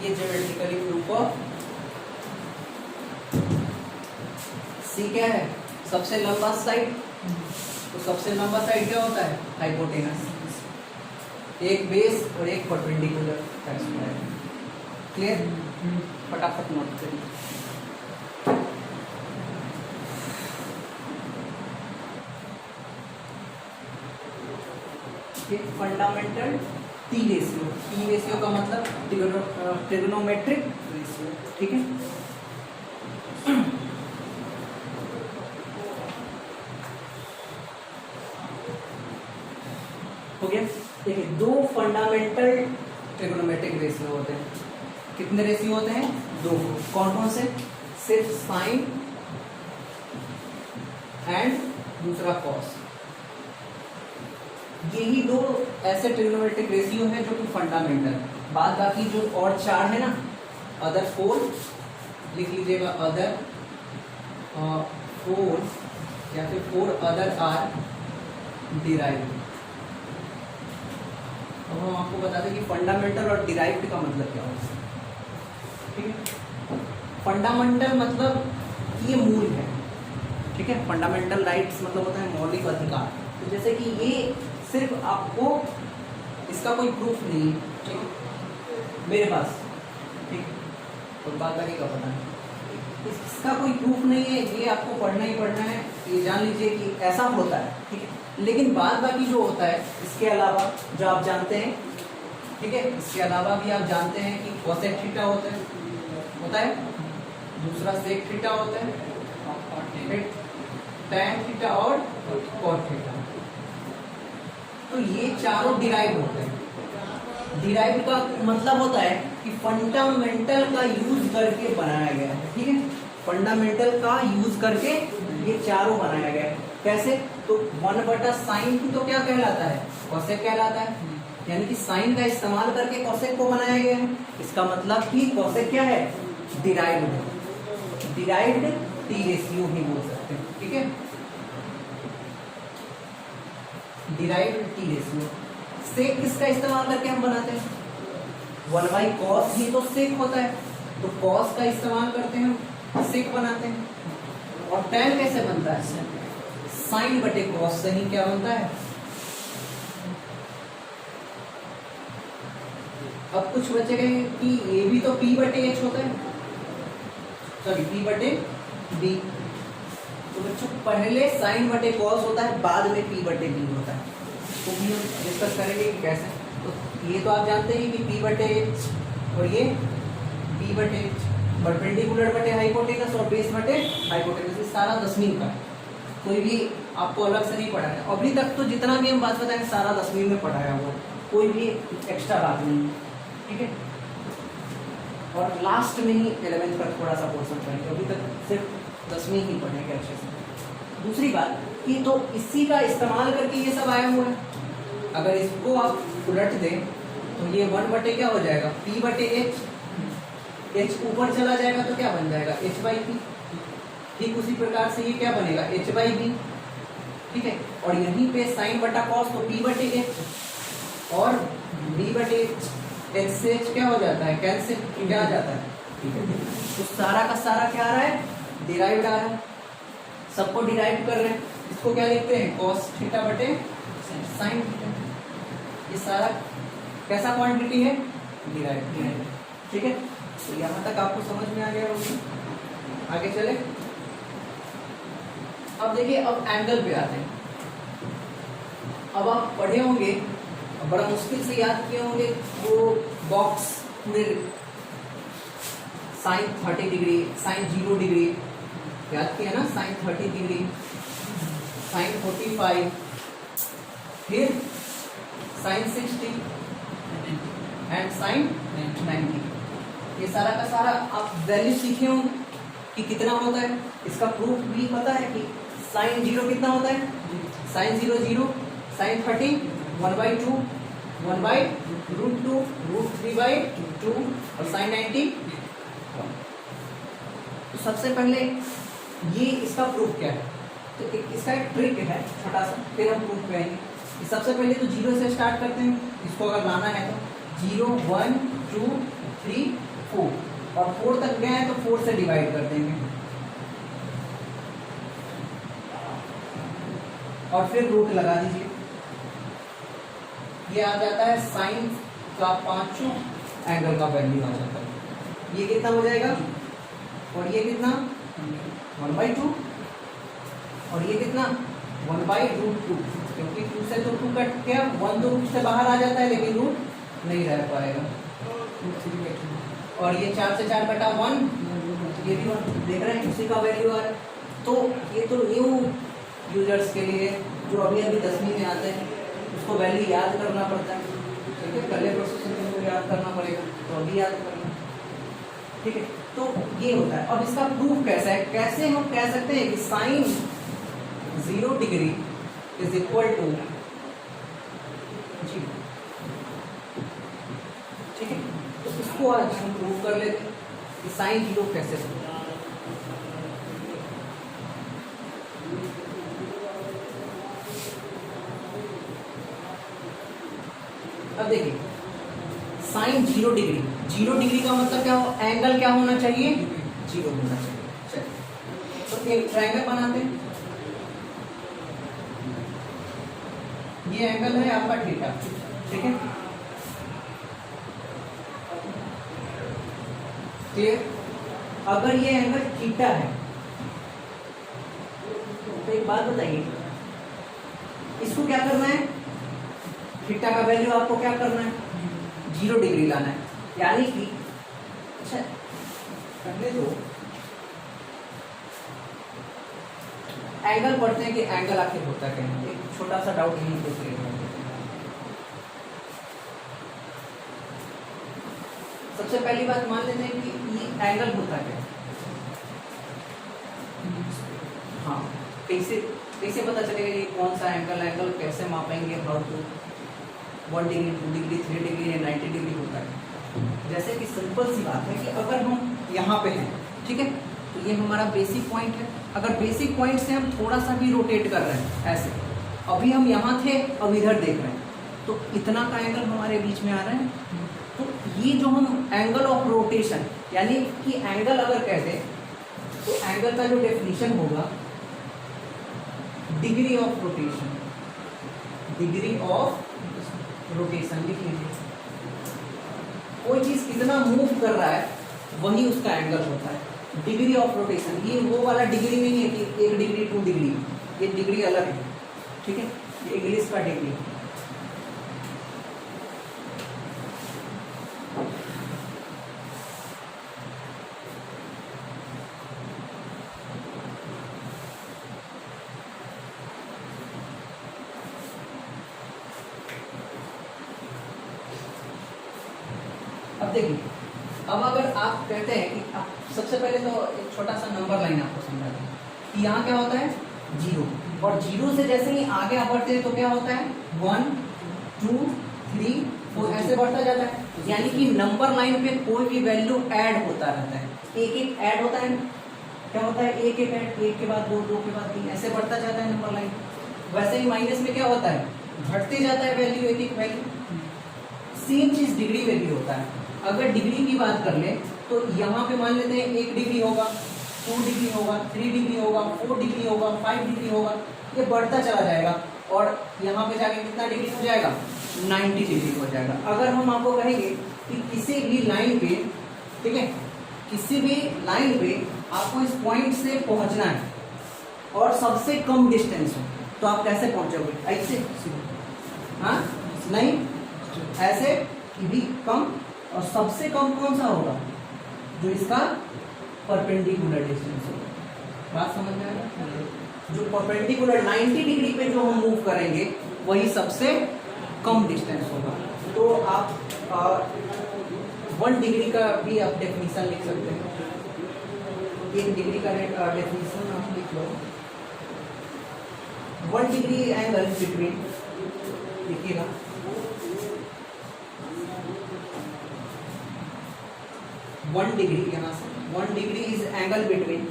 ये ज्योमेट्रिकली प्रूफ ऑफ सी क्या है? सबसे लंबा साइड। तो सबसे लंबा साइड क्या होता है? हाइपोटेनस। एक बेस और एक परपेंडिकुलर। क्लियर? फटाफट नोट करिए। Fundamental T ratio. T ratio का मतलब ट्रिग्नोमेट्रिक रेशियो। ठीक है? हो गया। देखिए दो फंडामेंटल ट्रिग्नोमेट्रिक रेशियो होते हैं। कितने रेशियो होते हैं? 2। कौन कौन से? सिर्फ साइन एंड दूसरा कॉस। यही 2 ऐसे ट्रिग्नोमेट्रिक रेशियो है जो कि फंडामेंटल। बाद बाकी जो और 4 है ना, अदर 4 लिख लीजिएगा। अदर 4 या फिर 4 अदर आर डिराइव्ड। अब हम आपको बता दें कि फंडामेंटल और डिराइव्ड का मतलब क्या होता है। ठीक है? फंडामेंटल मतलब ये मूल है। ठीक है? फंडामेंटल राइट्स मतलब होता है मौलिक अधिकार। तो जैसे कि ये सिर्फ आपको इसका कोई प्रूफ नहीं है, ठीक है, मेरे पास, ठीक है, और बात आगे का पता है, इसका कोई प्रूफ नहीं है, ये आपको पढ़ना ही पढ़ना है, ये जान लीजिए कि ऐसा होता है। ठीक है? लेकिन बाद बाकी जो होता है इसके अलावा जो आप जानते हैं, ठीक है, इसके अलावा भी आप जानते हैं कि कोसेक थीटा होता है, दूसरा सेक थीटा होता है, टैन थीटा और कॉट थीटा। तो ये चारों डिराइव होते हैं। डिराइव का मतलब होता है कि फंडामेंटल का यूज करके बनाया गया है। ठीक है? फंडामेंटल का यूज करके ये चारों बनाया गया है। कैसे? तो 1/sin तो क्या कहलाता है? कोसेक कहलाता है। यानी कि साइन का इस्तेमाल करके कोसेक को बनाया गया है। इसका मतलब कि कोसेक क्या है? डिराइव्ड है। डिराइव्ड टी रेशियो ही बोल सकते हैं। ठीक है? Derived T ratio. सेक किसका इस्तेमाल करके हम बनाते हैं? 1/cos ही तो सेक होता है, तो cos का इस्तेमाल करते हैं, सेक बनाते हैं। और tan कैसे बनता है? साइन बटे कॉस से ही क्या बनता है? अब कुछ बचेगा कि ये भी तो P बटे H होता है, सॉरी P बटे B। तो बच्चों पहले साइन बटे कॉस होता है, बाद में P बटे B होता है। तो भी हम डिस्कस करेंगे कि कैसे। तो ये तो आप जानते हैं कि P बटे H और ये B बटे H, परपेंडिकुलर बटे हाइपोटेनस और बेस बटे हाइपोटेनस, ये सारा 10वीं का है। कोई भी आपको अलग से नहीं पढ़ाया। अभी तक तो जितना भी हम बात बताएंगे सारा 10वीं में पढ़ाया हुआ, कोई भी एक्स्ट्रा बात नहीं, ठीक है। और लास्ट में ही 11th का थोड़ा सा पोर्शन पढ़ेंगे, अभी तक सिर्फ 10वीं ही पढ़ेंगे अच्छे से। दूसरी बात कि तो इसी का इस्तेमाल करके ये सब आया हुआ है। अगर इसको आप उलट दें तो ये 1 बटे क्या हो जाएगा? P बटे H, H ऊपर चला जाएगा तो क्या बन जाएगा? H by P। ठीक उसी प्रकार से ये क्या बनेगा? H बाई B, ठीक है। और यहीं पे साइन बटा कॉस तो P बटे H और B बटे H से H क्या हो जाता है? कैंसिल, क्या आ जाता है? ठीक है। तो सारा का सारा क्या आ रहा है? डिराइव्ड आ रहा है, सबको डिराइव कर रहे हैं। इसको क्या लिखते हैं? कॉस थीटा बटे साइन थीटा। ये सारा कैसा क्वांटिटी है? डिराइव, ठीक है। तो यहाँ तक आपको समझ में आ गया होगा। आगे चले। अब देखिए, अब एंगल पे आते हैं। अब आप पढ़े होंगे, बड़ा मुश्किल से याद किए होंगे वो बॉक्स पूरे साइन 30 डिग्री, साइन 0 डिग्री याद किया ना, साइन 30 डिग्री, साइन 45, फिर साइन 60 एंड साइन 90। ये सारा का सारा आप वैल्यू सीखे होंगे कि कितना होता है। इसका प्रूफ भी पता है कि साइन 0 कितना होता है? साइन 0 0, साइन 30 1/2, 1/√2, √3/2 और साइन 90 1। तो सबसे पहले ये इसका प्रूफ क्या है? तो इसका एक ट्रिक है छोटा सा, फिर हम प्रूफ पे आएंगे। सबसे पहले तो 0 से स्टार्ट करते हैं। इसको अगर लाना है तो 0 1 2 3 4 और 4 तक गए हैं तो 4 से डिवाइड कर देंगे और फिर रूट लगा दीजिए। ये आ जाता है साइन का 5 एंगल का वैल्यू आ जाता है। ये कितना हो जाएगा? और ये कितना? 1/2 और ये कितना? 1/√2, क्योंकि 2 से तो 2 कट गया, 1 तो रूट से बाहर आ जाता है लेकिन रूट नहीं रह पाएगा। और ये 4 से 4 कटा 1, ये भी 1 देख रहे हैं, उसी का वैल्यू आ रहा है। तो ये तो न्यू यूजर्स के लिए जो अभी 10वीं में आते हैं उसको वैल्यू याद करना पड़ता है, ठीक है। पहले प्रोसेस को याद करना पड़ेगा, तो अभी याद करना, ठीक है। तो ये होता है। अब इसका प्रूफ कैसा है? कैसे हम कह सकते हैं कि sine 0 degree is equal to 0, ठीक है। तो इसको आज हम प्रूव कर लेते हैं कि साइन 0 कैसे होगा। अब देखिए, साइन 0 डिग्री, 0 डिग्री का मतलब क्या हो? एंगल क्या होना चाहिए? 0 होना चाहिए। चलिए तो एक ट्रायंगल बनाते हैं। ये एंगल है आपका थीटा, ठीक है, क्लियर। अगर ये एंगल थीटा है तो एक बात बताइए, इसको क्या करना है? थीटा का वैल्यू आपको क्या करना है? 0 डिग्री लाना है। यानी कि अच्छा पहले तो एंगल पढ़ते हैं कि एंगल आखिर होता क्या है। एक छोटा सा डाउट यहीं पे क्लियर हो। सबसे पहली बात मान लेते हैं कि ये एंगल होता क्या है। हाँ, कैसे कैसे पता चलेगा ये कौन सा एंगल? एंगल कैसे मापेंगे? How to? 1 degree, 2 degree, 3 degree या 90 डिग्री होता है। जैसे कि सिंपल सी बात है कि अगर हम यहाँ पे हैं, ठीक है, तो ये हमारा बेसिक पॉइंट है। अगर बेसिक पॉइंट से हम थोड़ा सा भी रोटेट कर रहे हैं ऐसे, अभी हम यहाँ थे अब इधर देख रहे हैं, तो इतना का एंगल हमारे बीच में आ रहा है। तो ये जो हम एंगल ऑफ रोटेशन यानी कि एंगल अगर कहते तो एंगल का जो डेफिनेशन होगा, degree of rotation, degree of rotation लिख लीजिए। कोई चीज कितना मूव कर रहा है वही उसका एंगल होता है। डिग्री ऑफ रोटेशन, ये वो वाला डिग्री नहीं है कि 1 डिग्री 2 डिग्री, ये डिग्री अलग है, ठीक है, ये इंग्लिश का डिग्री। अब देखिए, अब अगर आप कहते हैं कि आप सबसे पहले तो एक छोटा सा नंबर लाइन आपको समझा दें कि यहाँ क्या होता है 0, और 0 से जैसे ही आगे आप बढ़ते हैं तो क्या होता है 1 2 3 4 ऐसे बढ़ता जाता है। यानी कि नंबर लाइन पे कोई भी वैल्यू ऐड होता रहता है, एक एक ऐड होता है। क्या होता है एक एक ऐड, एक के बाद 2 2 के बाद 3 ऐसे बढ़ता जाता है नंबर लाइन। वैसे ही माइनस में क्या होता है घटते जाता है वैल्यू, एक एक वैल्यू। सेम चीज डिग्री में भी होता है। अगर डिग्री की बात कर ले तो यहाँ पे मान लेते हैं 1 डिग्री होगा, 2 डिग्री होगा, 3 डिग्री होगा, 4 डिग्री होगा, 5 डिग्री होगा, ये बढ़ता चला जाएगा और यहाँ पे जाके कितना डिग्री हो जाएगा 90 डिग्री हो जाएगा। अगर हम आपको कहेंगे कि किसी भी लाइन पे, ठीक है, किसी भी लाइन पे आपको इस पॉइंट से पहुंचना है और सबसे कम डिस्टेंस हो तो आप कैसे पहुंचोगे? ऐसे? हाँ नहीं, ऐसे भी कम। और सबसे कम कौन सा होगा? जो इसका परपेंडिकुलर डिस्टेंस होगा। बात समझ में आएगा? जो परपेंडिकुलर 90 डिग्री पे जो हम मूव करेंगे वही सबसे कम डिस्टेंस होगा। तो आप 1 डिग्री का भी आप डेफिनेशन लिख सकते हैं। 1 डिग्री का डेफिनेशन आप लिख लो। 1 डिग्री एंगल बिटवीन, देखिएगा 1 डिग्री, यहाँ से 1 degree is angle between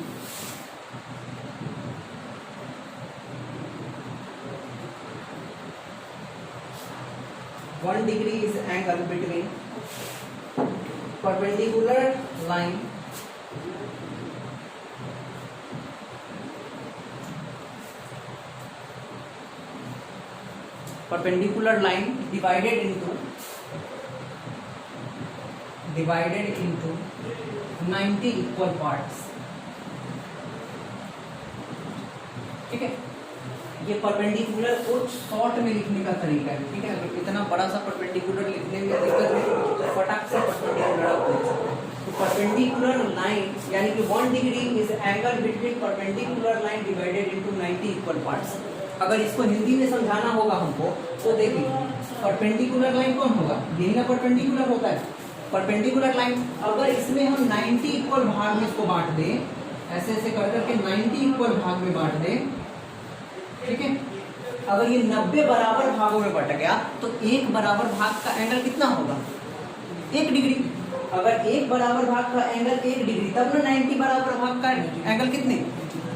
1 degree is angle between perpendicular line divided into 90 equal parts। ठीक है, ये परपेंडिकुलर को शॉर्ट में लिखने का तरीका है। ठीक है, अगर इतना बड़ा सा परपेंडिकुलर लिखने में दिक्कत है तो फटाक से परपेंडिकुलर आप लिख सकते हैं। तो परपेंडिकुलर लाइन यानी कि 1 degree is angle between perpendicular line divided into 90 equal parts. अगर इसको हिंदी में समझाना होगा हमको तो देखिए, परपेंडिकुलर लाइन कौन होगा? यही ना परपेंडिकुलर होता है। परपेंडिकुलर लाइन अगर इसमें हम 90 इक्वल भाग में इसको बांट दें, ऐसे ऐसे कर करके 90 इक्वल भाग में बांट दें, ठीक है, अगर ये 90 बराबर भागों में बट गया तो एक बराबर भाग का एंगल कितना होगा? 1 डिग्री। अगर एक बराबर भाग का एंगल 1 डिग्री तब ना 90 बराबर भाग का एंगल कितने?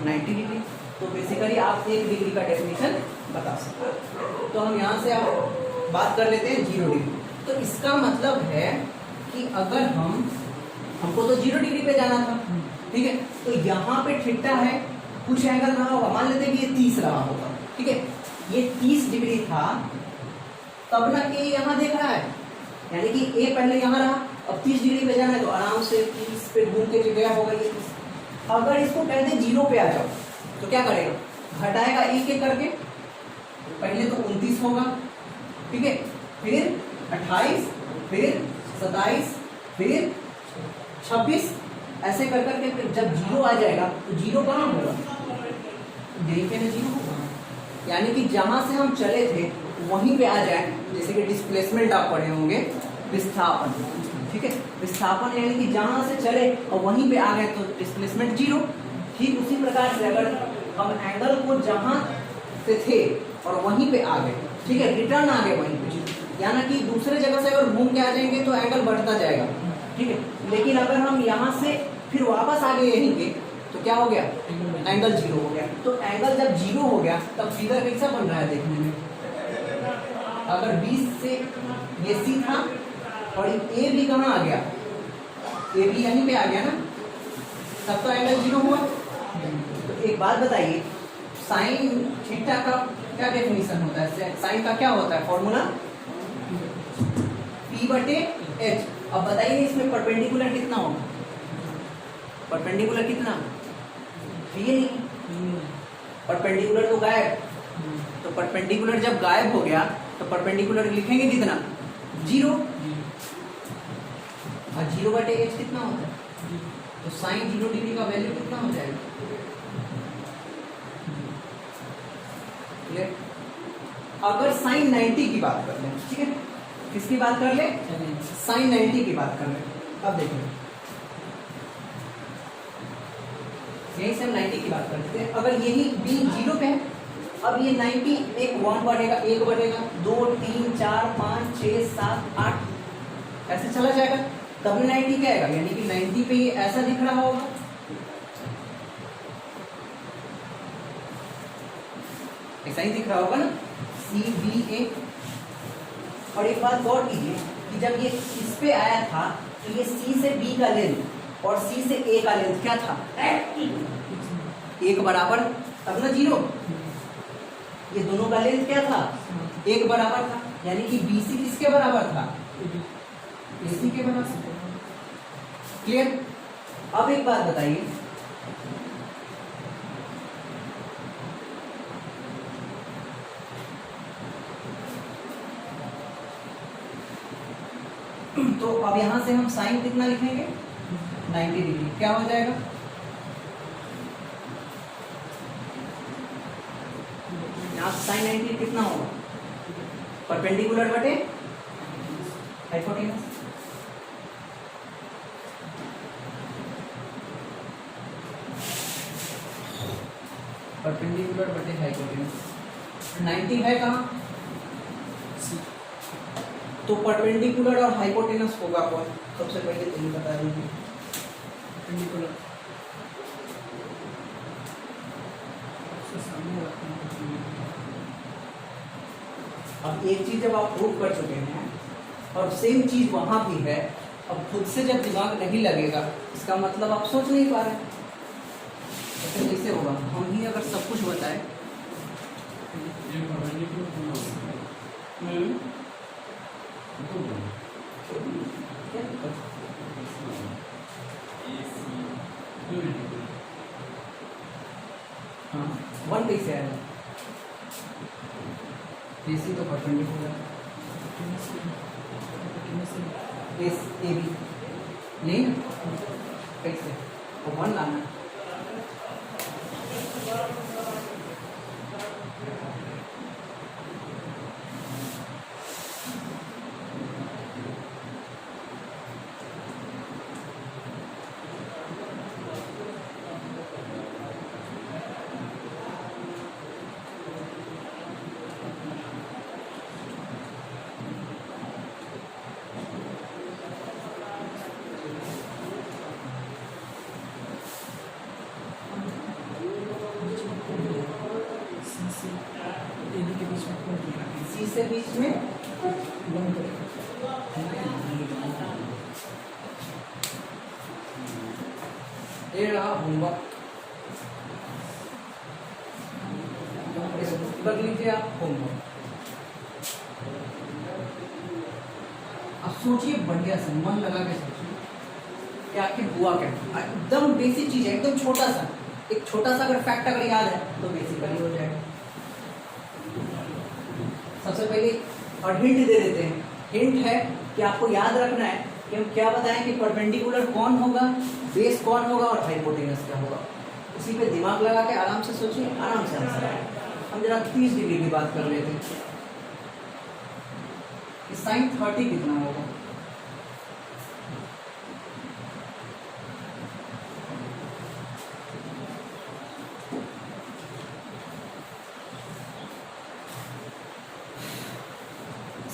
90 डिग्री। तो बेसिकली आप 1 डिग्री का डेफिनेशन बता सकते हैं। तो हम यहाँ से अब बात कर लेते हैं 0 डिग्री। तो इसका मतलब है कि अगर हमको तो 0 डिग्री पे जाना था, ठीक है, तो यहाँ पे थीटा है, कुछ एंगल रहा होगा, मान लेते हैं कि ये 30 रहा होगा, ठीक है, ये 30 डिग्री था, तब ना ए यहाँ देख रहा है, यानी कि ए पहले यहाँ रहा, अब 30 डिग्री पे जाना है तो आराम से 30 पे घूम के गया होगा ये 30। अगर इसको कहते 0 पे आ जाओ तो क्या करेगा? घटाएगा एक एक करके, पहले तो 29 होगा, ठीक है, फिर 28, फिर 27, फिर 26, ऐसे कर करके फिर जब 0 आ जाएगा तो 0 कहाँ होगा? यहीं पे ना 0 होगा। यानी कि जहां से हम चले थे वहीं पे आ जाए। जैसे कि डिस्प्लेसमेंट आप पढ़े होंगे, विस्थापन, ठीक है, विस्थापन यानी कि जहां से चले और वहीं पे आ गए तो डिस्प्लेसमेंट 0। ठीक उसी प्रकार से अगर हम एंगल को जहां से थे और वहीं पे आ गए, ठीक है, रिटर्न आ गए वहीं पे, यानी कि दूसरे जगह से अगर घूम के आ जाएंगे तो एंगल बढ़ता जाएगा, ठीक है, लेकिन अगर हम यहाँ से फिर वापस आ गए यहीं पे तो क्या हो गया? एंगल 0 हो गया। तो एंगल जब 0 हो गया तब फिगर कैसा बन रहा है देखने में? अगर 20 से ये सी था और ए भी कहाँ आ गया? ए भी यहीं पे आ गया ना, तब तो एंगल 0 हुआ। तो एक बात बताइए, साइन थीटा का क्या डेफिनेशन होता है? साइन का क्या होता है फॉर्मूला? P/H। अब बताइए इसमें परपेंडिकुलर कितना होगा? परपेंडिकुलर कितना? ये नहीं, परपेंडिकुलर तो गायब। तो परपेंडिकुलर जब गायब हो गया तो परपेंडिकुलर लिखेंगे कितना? 0। और 0/H कितना होता है? तो साइन 0 डिग्री का वैल्यू कितना हो जाएगा? अगर साइन 90 की बात कर लें, ठीक है, किसकी बात कर ले? साइन 90 की बात कर ले। अब देखिए यही से हम 90 की बात करते हैं। अगर यही b 0 पे है, अब ये 90 एक 1 बढ़ेगा, 1 बढ़ेगा, 2 3 4 5 6 7 8 ऐसे चला जाएगा, तब 90 क्या आएगा? यानी कि 90 पे ये ऐसा दिख रहा होगा, ऐसा ही दिख रहा होगा ना, CBA। और एक बात गौर कीजिए कि जब ये इस पे आया था तो ये C से B का लेंथ और C से A का लेंथ क्या था? एक बराबर, तब ना 0। ये दोनों का लेंथ क्या था? एक बराबर था, यानी कि BC किसके बराबर था? AC के बराबर। क्लियर? अब एक बात बताइए, तो अब यहां से हम साइन कितना लिखेंगे? 90 डिग्री। क्या हो जाएगा? यहाँ साइन 90 कितना होगा? परपेंडिकुलर बटे हाइपोटेनस। परपेंडिकुलर बटे हाइपोटेनस। 90 है कहाँ? तो परपेंडिकुलर और हाइपोटेनस होगा कौन? सबसे पहले तो ये बता दीजिए। परपेंडिकुलर अब एक चीज जब आप प्रूव कर चुके हैं और सेम चीज वहां भी है, अब खुद से जब दिमाग नहीं लगेगा इसका मतलब आप सोच नहीं पा रहे। तो कैसे होगा? हम ही अगर सब कुछ बताए हाँ, 1 कैसे आएगा? AC तो परपेंडिकुलर AB नहीं ना, कैसे? तो 1 लाना। C से बीच में ये रहा होमवर्क, कर लीजिए आप होमवर्क। अब सोचिए बढ़िया से, मन लगा के सोचिए कि आखिर हुआ क्या। एकदम बेसिक चीज है, एकदम छोटा सा, एक छोटा सा अगर फैक्ट अगर याद है तो बेसिकली हो जाएगा। सबसे पहले और हिंट दे देते हैं। हिंट है कि आपको याद रखना है कि हम क्या बताएं कि परपेंडिकुलर कौन होगा, बेस कौन होगा और हाइपोटेनस क्या होगा। उसी पे दिमाग लगा के आराम से सोचिए, आराम से आंसर आएगा। हम जरा 30 डिग्री की बात कर लेते हैं कि साइन 30 कितना होगा।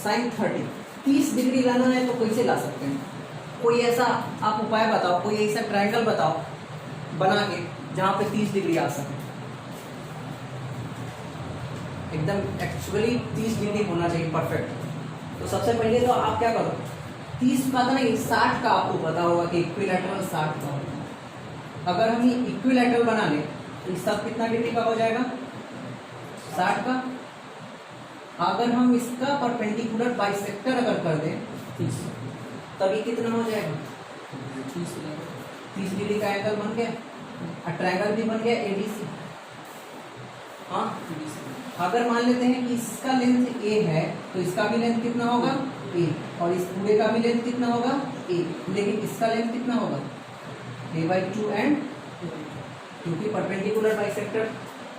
साइन 30 डिग्री लाना है तो कैसे ला सकते हैं? कोई ऐसा आप उपाय बताओ, कोई ऐसा ट्रायंगल बताओ बना के जहां पे 30 डिग्री आ सके। एकदम एक्चुअली 30 डिग्री होना चाहिए परफेक्ट। तो सबसे पहले तो आप क्या करो, 30 का तो नहीं 60 का आपको पता होगा कि इक्विलैटरल 60 का होगा। अगर हम ये इक्विलैटरल बना लें तो इसका कितना डिग्री का हो जाएगा, 60 का। अगर हम इसका परपेंडिकुलर बाइसेक्टर अगर कर दें 30 तभी कितना हो जाएगा, 30 डिग्री का एंगल बन गया और ट्रायंगल भी बन गया एडीसी। हाँ, अगर मान लेते हैं कि इसका लेंथ ए है तो इसका भी लेंथ कितना होगा ए, और इस पूरे का भी लेंथ कितना होगा ए, लेकिन इसका लेंथ कितना होगा a/2 एंड, क्योंकि परपेंडिकुलर बाइसेक्टर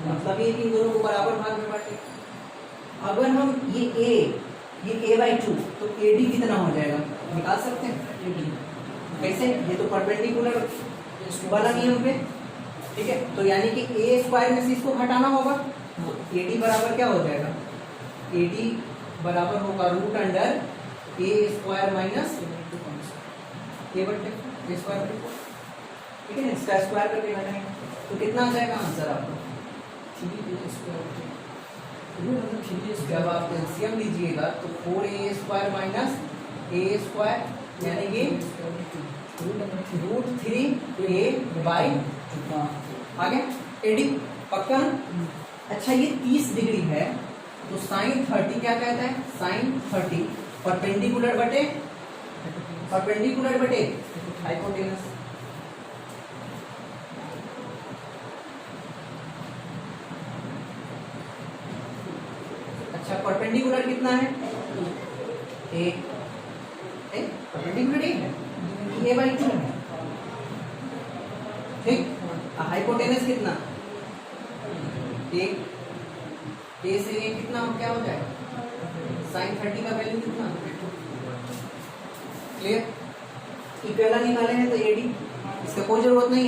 मतलब ये कि इन दोनों को बराबर भाग में बांटे। अगर हम ये a/2 तो AD कितना हो जाएगा निकाल सकते हैं, कैसे, ये तो परपेंडिकुलर वाला नियम पे, ठीक है। तो यानी कि ए स्क्वायर में से इसको घटाना होगा, तो AD बराबर क्या हो जाएगा, AD बराबर होगा रूट अंडर ए स्क्वायर माइनस ए बटे ए स्क्वायर, ठीक है। इसका स्क्वायर करके घटाएंगे तो कितना आ जाएगा आंसर आपको, जब आप एलसीएम लीजिएगा तो 4a² माइनस ए स्क्वायर यानी कि √3a/2 आ गया। एडी पक्का ना? अच्छा, ये 30 डिग्री है तो साइन 30 क्या कहता है, साइन 30 परपेंडिकुलर बटे हाइपोटेनस। अच्छा, परपेंडिकुलर कितना है, ए परपेंडिकुलर है, a/2 है, ठीक। हाइपोटेनस कितना, ए से ए कितना क्या हो जाएगा, साइन 30 का वैल्यू कितना, क्लियर। इक्वेला निकाले हैं तो एडी, इसका कोई जरूरत नहीं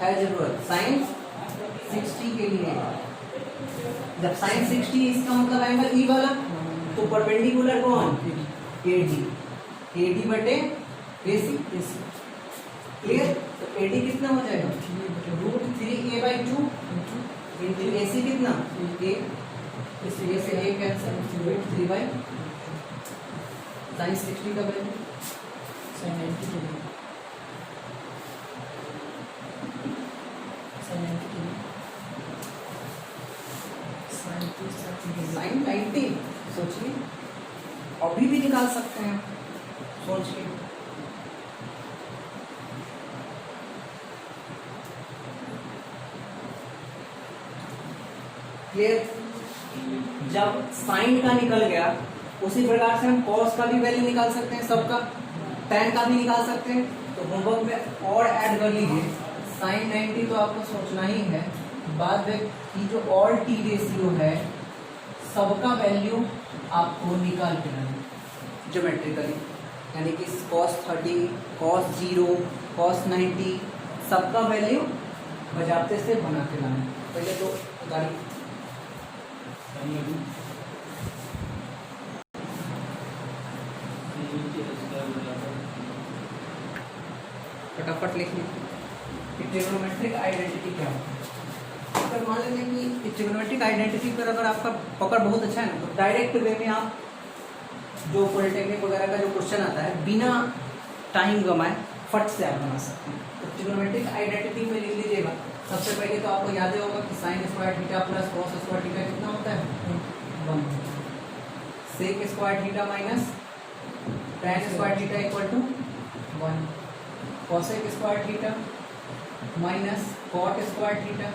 है जरूरत साइन 60 के लिए। जब साइन 60 इसका मतलब एंगल ई वाला, तो परपेंडिकुलर कौन, AD बटे AC, क्लियर। तो AD कितना हो जाएगा, √3a/2 इंटू AC कितना, a, इसलिए से a कैंसिल, √3 साइन 60 का वैल्यू साइन 90, सोचिए, अभी भी निकाल सकते हैं सोच के। क्लियर। जब साइन का निकल गया उसी प्रकार से हम कॉस का भी वैल्यू निकाल सकते हैं, सबका, टैन का भी निकाल सकते हैं। तो होमवर्क में और ऐड कर लीजिए, साइन 90 तो आपको सोचना ही है, बाद में कि जो ऑल टी रेशियो है सबका वैल्यू आपको निकाल के लाना ज्योमेट्रिकली, यानी कि cos 30, cos 0, cos 90 सबका वैल्यू बजाते से बना के लाना। पहले तो गाड़ी फटाफट लिख लीजिए। ट्रिग्नोमेट्रिक आइडेंटिटी क्या होता है, अगर मान लेते हैं कि ट्रिग्नोमेट्रिक आइडेंटिटी पर अगर आपका पकड़ बहुत अच्छा है ना, तो डायरेक्ट वे में आप जो पॉलिटेक्निक वगैरह का जो क्वेश्चन आता है बिना टाइम गंवाए फट से आप बना सकते हैं। तो ट्रिग्नोमेट्रिक आइडेंटिटी में लिख लीजिएगा। सबसे पहले तो आपको याद ही होगा कि sine square theta plus cos square theta कितना होता है, 1। Sec square theta minus tan square theta equal to 1। Cosec square theta minus cot square theta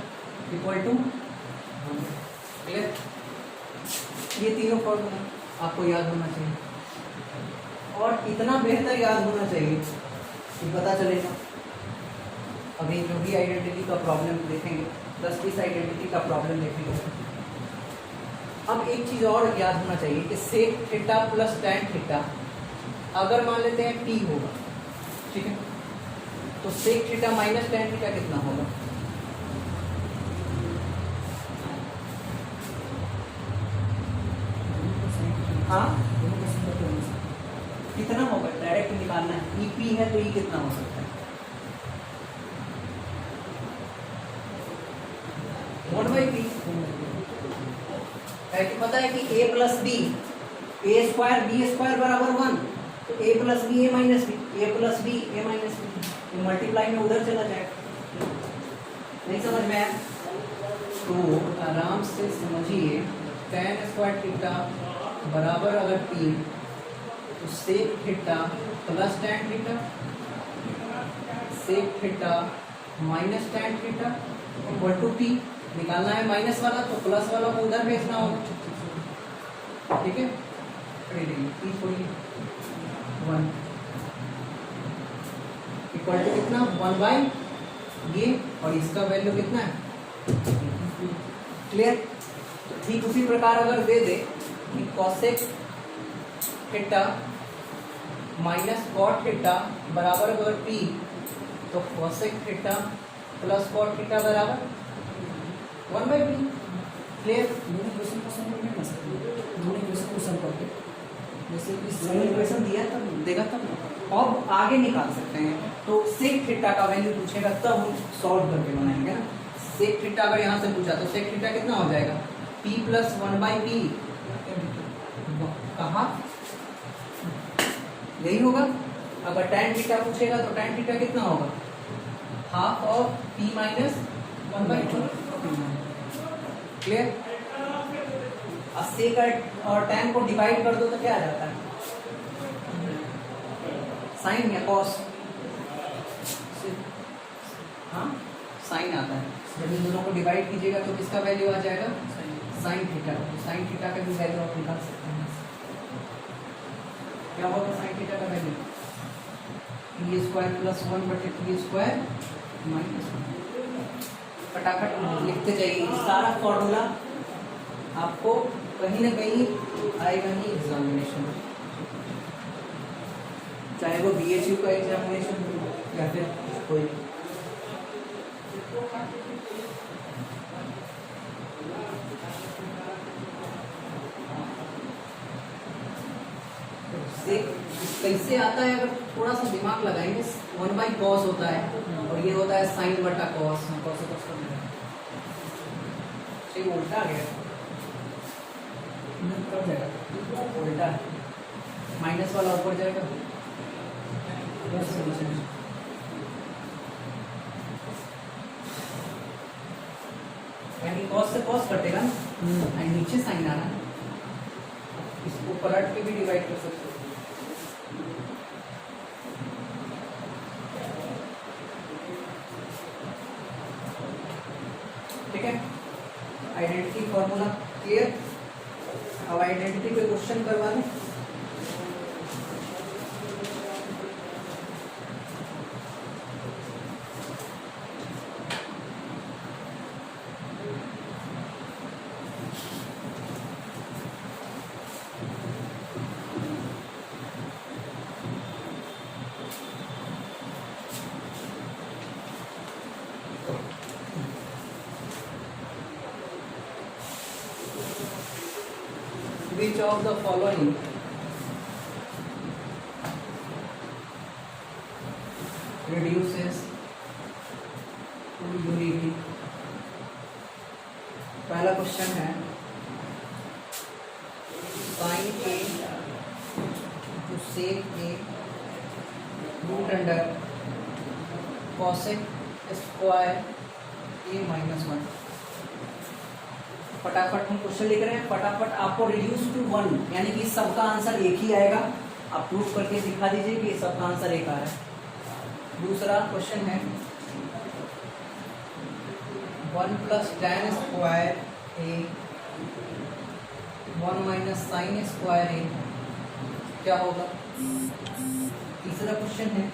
equal to 1। Clear. ये तीनों फॉर्मूला आपको याद होना चाहिए, और इतना बेहतर याद होना चाहिए कि पता चलेगा। अभी जो भी आइडेंटिटी का प्रॉब्लम देखेंगे, 10-20 आइडेंटिटी का प्रॉब्लम देखेंगे। अब एक चीज़ और याद होना चाहिए कि sec theta plus tan theta अगर मान लेते हैं टी होगा, ठीक है, तो sec theta minus tan theta कितना होगा, हाँ कितना होगा, डायरेक्ट निकालना है। ई पी है तो ई कितना हो सकता है, 1/p है कि पता है कि a plus B, A square B square बराबर 1, तो a plus B A minus B, A plus B A minus B, ये मल्टीप्लाई में उधर चला जाएगा, नहीं समझ में आया तो आराम से समझिए। tan स्क्वायर थीटा बराबर अगर 3 तो sec theta plus tan theta, sec theta minus tan theta equal to p। निकालना है माइनस वाला तो प्लस वाला को उधर भेजना होगा, ठीक है। p थोड़ी 1 इक्वल टू कितना 1 बाई ये, और इसका वैल्यू कितना है, क्लियर। तो ठीक उसी प्रकार अगर दे दे कि cosec theta minus cot theta बराबर अगर p, तो cosec theta plus cot theta बराबर 1 बाई p, क्लियर। क्वेश्चन को सॉल्व नहीं कर सकते, क्वेश्चन को सॉल्व करके जैसे कि इक्वेशन दिया तब देगा तब अब आगे निकाल सकते हैं। तो सेक थीटा का वैल्यू पूछेगा तब हम सॉल्व करके बनाएंगे ना। सेक थीटा अगर यहाँ से पूछा तो सेक थीटा कितना हो जाएगा, p प्लस 1 बाई p, कहाँ यही होगा। अगर tan थीटा पूछेगा तो tan थीटा कितना होगा, half of p minus 1 by 2, clear. Sec और tan को डिवाइड कर दो तो क्या आ जाता है, साइन या कॉस, हाँ साइन आता है। जब इन दोनों को डिवाइड कीजिएगा तो किसका वैल्यू आ जाएगा, साइन थीटा। तो साइन थीटा का भी वैल्यू आप निकाल सकते हैं। क्या होगा साइन थीटा का वैल्यू, p स्क्वायर प्लस 1 बटे p स्क्वायर माइनस 1। फटाफट लिखते जाइए, सारा फॉर्मूला आपको कहीं ना कहीं आएगा ही एग्जामिनेशन में, चाहे वो BHU का एग्जामिनेशन हो या फिर कोई। कैसे आता है, अगर थोड़ा सा दिमाग लगाएंगे, 1 बाई कॉस होता है और ये होता है साइन बटा कॉस, ठीक उल्टा आ गया, कब जाएगा उल्टा माइनस वाला ऊपर जाएगा, यानी कॉस से कॉस कटेगा ना, एंड नीचे साइन आ रहा है, इसको पलट के भी डिवाइड कर सकते हो। ठीक है, आइडेंटिटी फॉर्मूला क्लियर। अब आइडेंटिटी पे क्वेश्चन करवा दें। Which of the following reduces to unity? पहला क्वेश्चन है sin a to sec a root under cosec square a minus 1। फटाफट हम क्वेश्चन लिख रहे हैं, फटाफट आपको रिड्यूस टू 1 यानी कि सबका आंसर एक ही आएगा। आप प्रूफ करके दिखा दीजिए कि सबका आंसर एक आ रहा है। दूसरा क्वेश्चन है 1 plus tan square a 1 minus sine square a क्या होगा। तीसरा क्वेश्चन है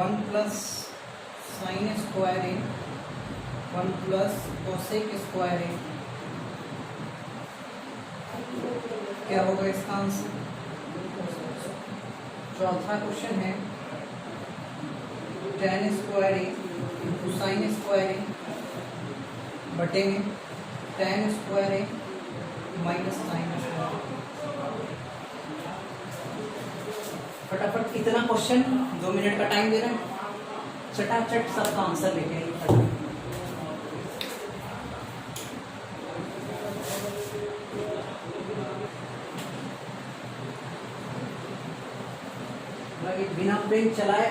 1 plus sine square a 1 plus cosec square है क्या होगा इसका आंसर। चौथा क्वेश्चन है tan स्क्वायर है इंटू साइन स्क्वायर है बटे में tan स्क्वायर है माइनस साइन स्क्वायर। फटाफट इतना क्वेश्चन 2 मिनट का टाइम दे रहे हैं, चटाचट सबका आंसर लेके आइए। बिना पेन चलाए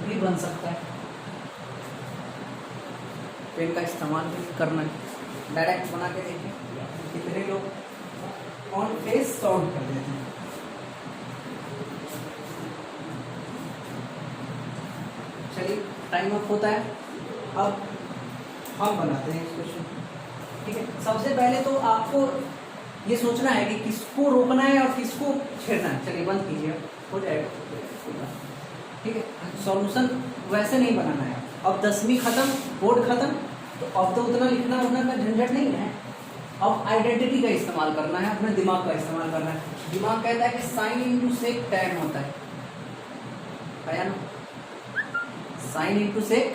भी बन सकता है। पेन का इस्तेमाल भी करना है। डायरेक्ट बना के देखिए कितने लोग ऑन फेस सॉल्व कर देते हैं। चलिए टाइम अप होता है, अब हम बनाते हैं इस क्वेश्चन। ठीक है, सबसे पहले तो आपको ये सोचना है कि किसको रोकना है और किसको छेड़ना है। चलिए बंद कीजिए, हो जाएगा। ठीक है, सॉल्यूशन वैसे नहीं बनाना है। अब 10वीं खत्म, बोर्ड खत्म, तो अब तो उतना लिखना उतना का झंझट नहीं है। अब आइडेंटिटी का इस्तेमाल करना है, अपने दिमाग का इस्तेमाल करना है। दिमाग कहता है कि साइन इंटू सेक टैन होता है, आया ना? साइन इंटू सेक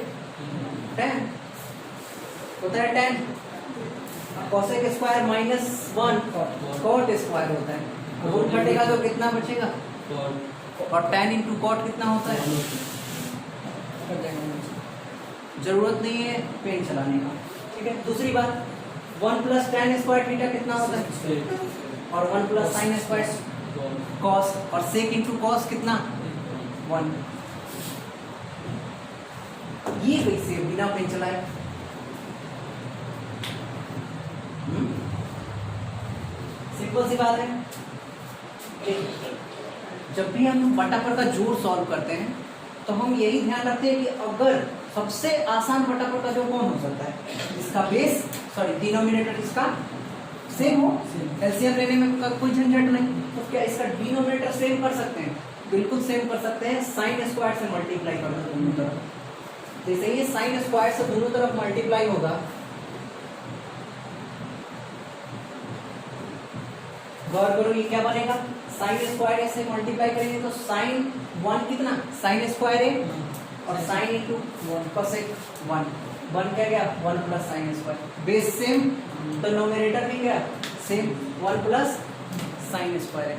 टैन होता है tan. Cosec square -1 cot square होता है। रूट घटेगा तो कितना बचेगा? और टैन इंटू कॉट कितना होता है? जरूरत नहीं है पेन चलाने का। ठीक है, दूसरी बात 1 प्लस टैन स्क्वायर थीटा कितना होता है? और 1 प्लस साइन स्क्वायर कॉस, और सेक इंटू कॉस कितना? 1। ये कैसे बिना पेन चलाए? सिंपल सी बात है। जब भी हम बटापर का जोड़ सॉल्व करते हैं तो हम यही ध्यान रखते हैं कि अगर सबसे आसान बटापर का जोड़ कौन हो सकता है? इसका बेस डिनोमिनेटर इसका सेम हो, एलसीएम लेने में कोई झंझट नहीं। तो क्या इसका डिनोमिनेटर सेम कर सकते हैं? बिल्कुल सेम कर सकते हैं। साइन स्क्वायर से मल्टीप्लाई कर दो दोनों तरफ। जैसे ये साइन स्क्वायर से दोनों तरफ मल्टीप्लाई होगा, गौर करो ये क्या बनेगा? साइन स्क्वायर से मल्टीप्लाई करेंगे तो साइन 1 कितना? साइन स्क्वायर है, और साइन इंटू कोसेक 1 बन क्या गया? 1 plus sine square. Base same तो नोमिनेटर भी क्या? सेम, 1 प्लस साइन स्क्वायर है।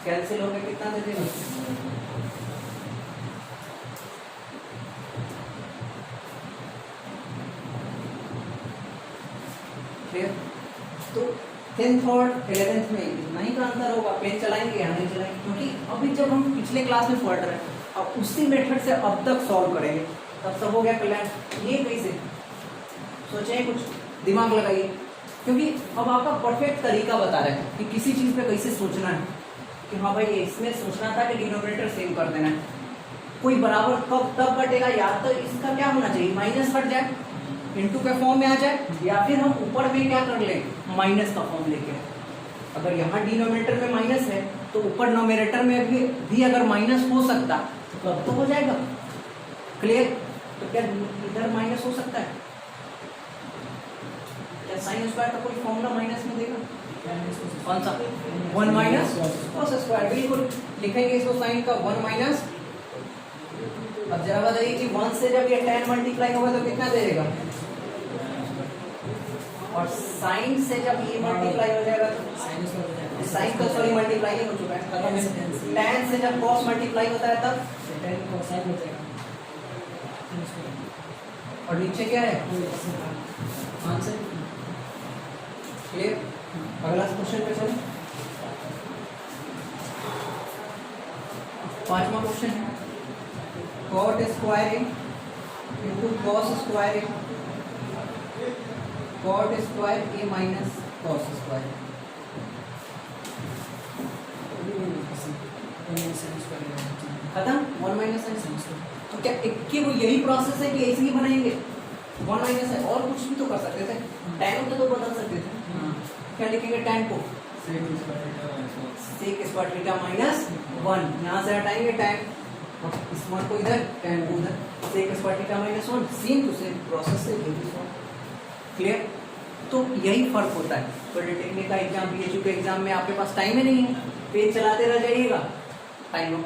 कैंसिल हो गया, कितना दे देगा? क्लियर? तो 10th और 11th में इतना ही का अंतर होगा। पेन चलाएंगे या नहीं चलाएंगे, क्योंकि अभी जब हम पिछले क्लास में पढ़ रहे हैं अब उसी मेथड से अब तक सॉल्व करेंगे, तब सब हो गया कल्याण। ये कैसे सोचें, कुछ दिमाग लगाइए, क्योंकि अब आपका परफेक्ट तरीका बता रहे हैं कि किसी चीज़ पे कैसे सोचना है। कि हाँ भाई इसमें सोचना था कि डिनोमिनेटर सेम कर देना है। कोई बराबर कब तब घटेगा, या तो इसका क्या होना चाहिए? माइनस हट जाए, इंटू के फॉर्म में आ जाए, या फिर हम ऊपर में क्या कर लें? माइनस का फॉर्म लेके। अगर यहाँ डिनोमिनेटर में माइनस है तो ऊपर नोमिनेटर में भी अगर माइनस हो सकता तो अब तो हो जाएगा। क्लियर? तो क्या इधर माइनस हो सकता है? क्या साइन स्क्वायर का कोई फॉर्मूला माइनस में देगा? कौन सा? 1 माइनस कॉस स्क्वायर। बिल्कुल लिखेंगे इसको, साइन का 1 माइनस। अब जरा बताइए कि 1 से जब ये tan मल्टीप्लाई होगा तो कितना देगा? और साइन से जब ये मल्टीप्लाई हो जाएगा तो साइन तो सॉरी मल्टीप्लाई हो चुका है। tan से जब cos मल्टीप्लाई होता है तब और नीचे क्या है? आंसर। क्लियर? अगला क्वेश्चन पे चलो। 5वां क्वेश्चन है cot square into cos square cot square a minus cos square. खत्म? 1 माइनस है। तो क्या एक वो यही प्रोसेस है कि ऐसे ही बनाएंगे? 1 माइनस है, और कुछ भी तो कर सकते थे। tan होता तो बदल सकते थे। क्या लिखेंगे tan को? sec square theta minus 1। यहाँ से हटाएंगे tan, इस वन को इधर, tan को उधर। sec square theta minus 1, same to same process से भी। क्लियर? तो यही फर्क होता है। पॉलिटेक्निक का एग्जाम, बीएचयू के एग्जाम में आपके पास टाइम ही नहीं है, पेज चलाते रह जाइएगा, टाइम हो।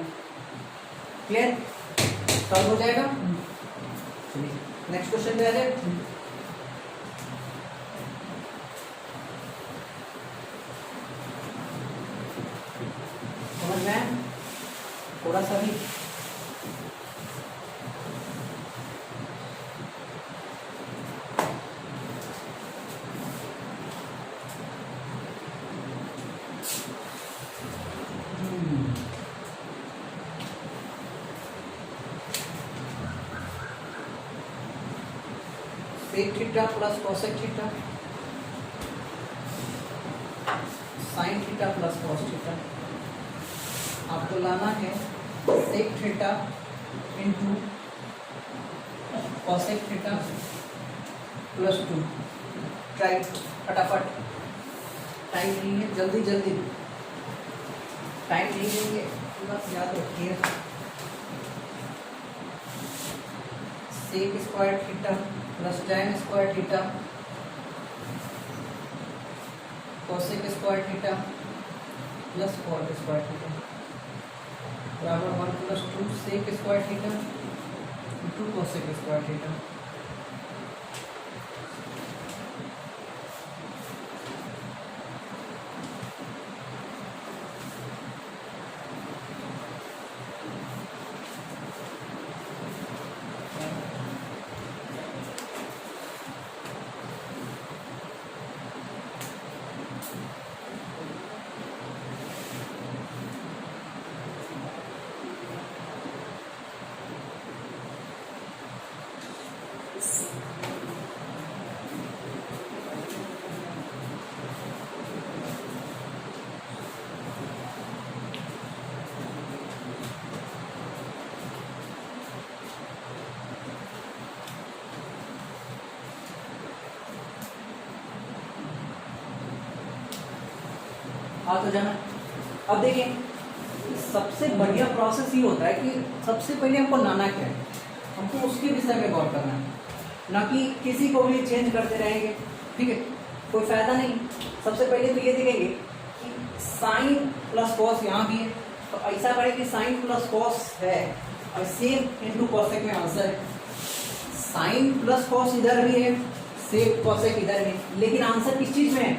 क्लियर? सॉल्व हो जाएगा। चलिए नेक्स्ट क्वेश्चन पे आ जाए। समझ में आया? थोड़ा सा भी sec theta plus cosec theta sine theta plus cos theta. आपको लाना है sec theta into cosec theta plus 2। Try फटाफट, टाइम नहीं है, जल्दी जल्दी, टाइम नहीं देंगे, बस याद रखिए। Sec square theta plus tan square theta cosec square theta plus cot square theta बराबर 1 plus 2 sec square theta into cosec square theta. आ तो जाना। अब देखिए, सबसे बढ़िया प्रोसेस ये होता है कि सबसे पहले हमको लाना क्या है, हमको उसके विषय में गौर करना है, ना कि किसी को भी चेंज करते रहेंगे। ठीक है, कोई फायदा नहीं। सबसे पहले तो ये देखेंगे कि साइन प्लस कॉस यहाँ भी है, तो ऐसा करें कि साइन प्लस कॉस है और सेक इंटू कॉसेक में आंसर है। साइन प्लस कॉस इधर भी है, सेक कॉसेक इधर है, लेकिन आंसर किस चीज में है?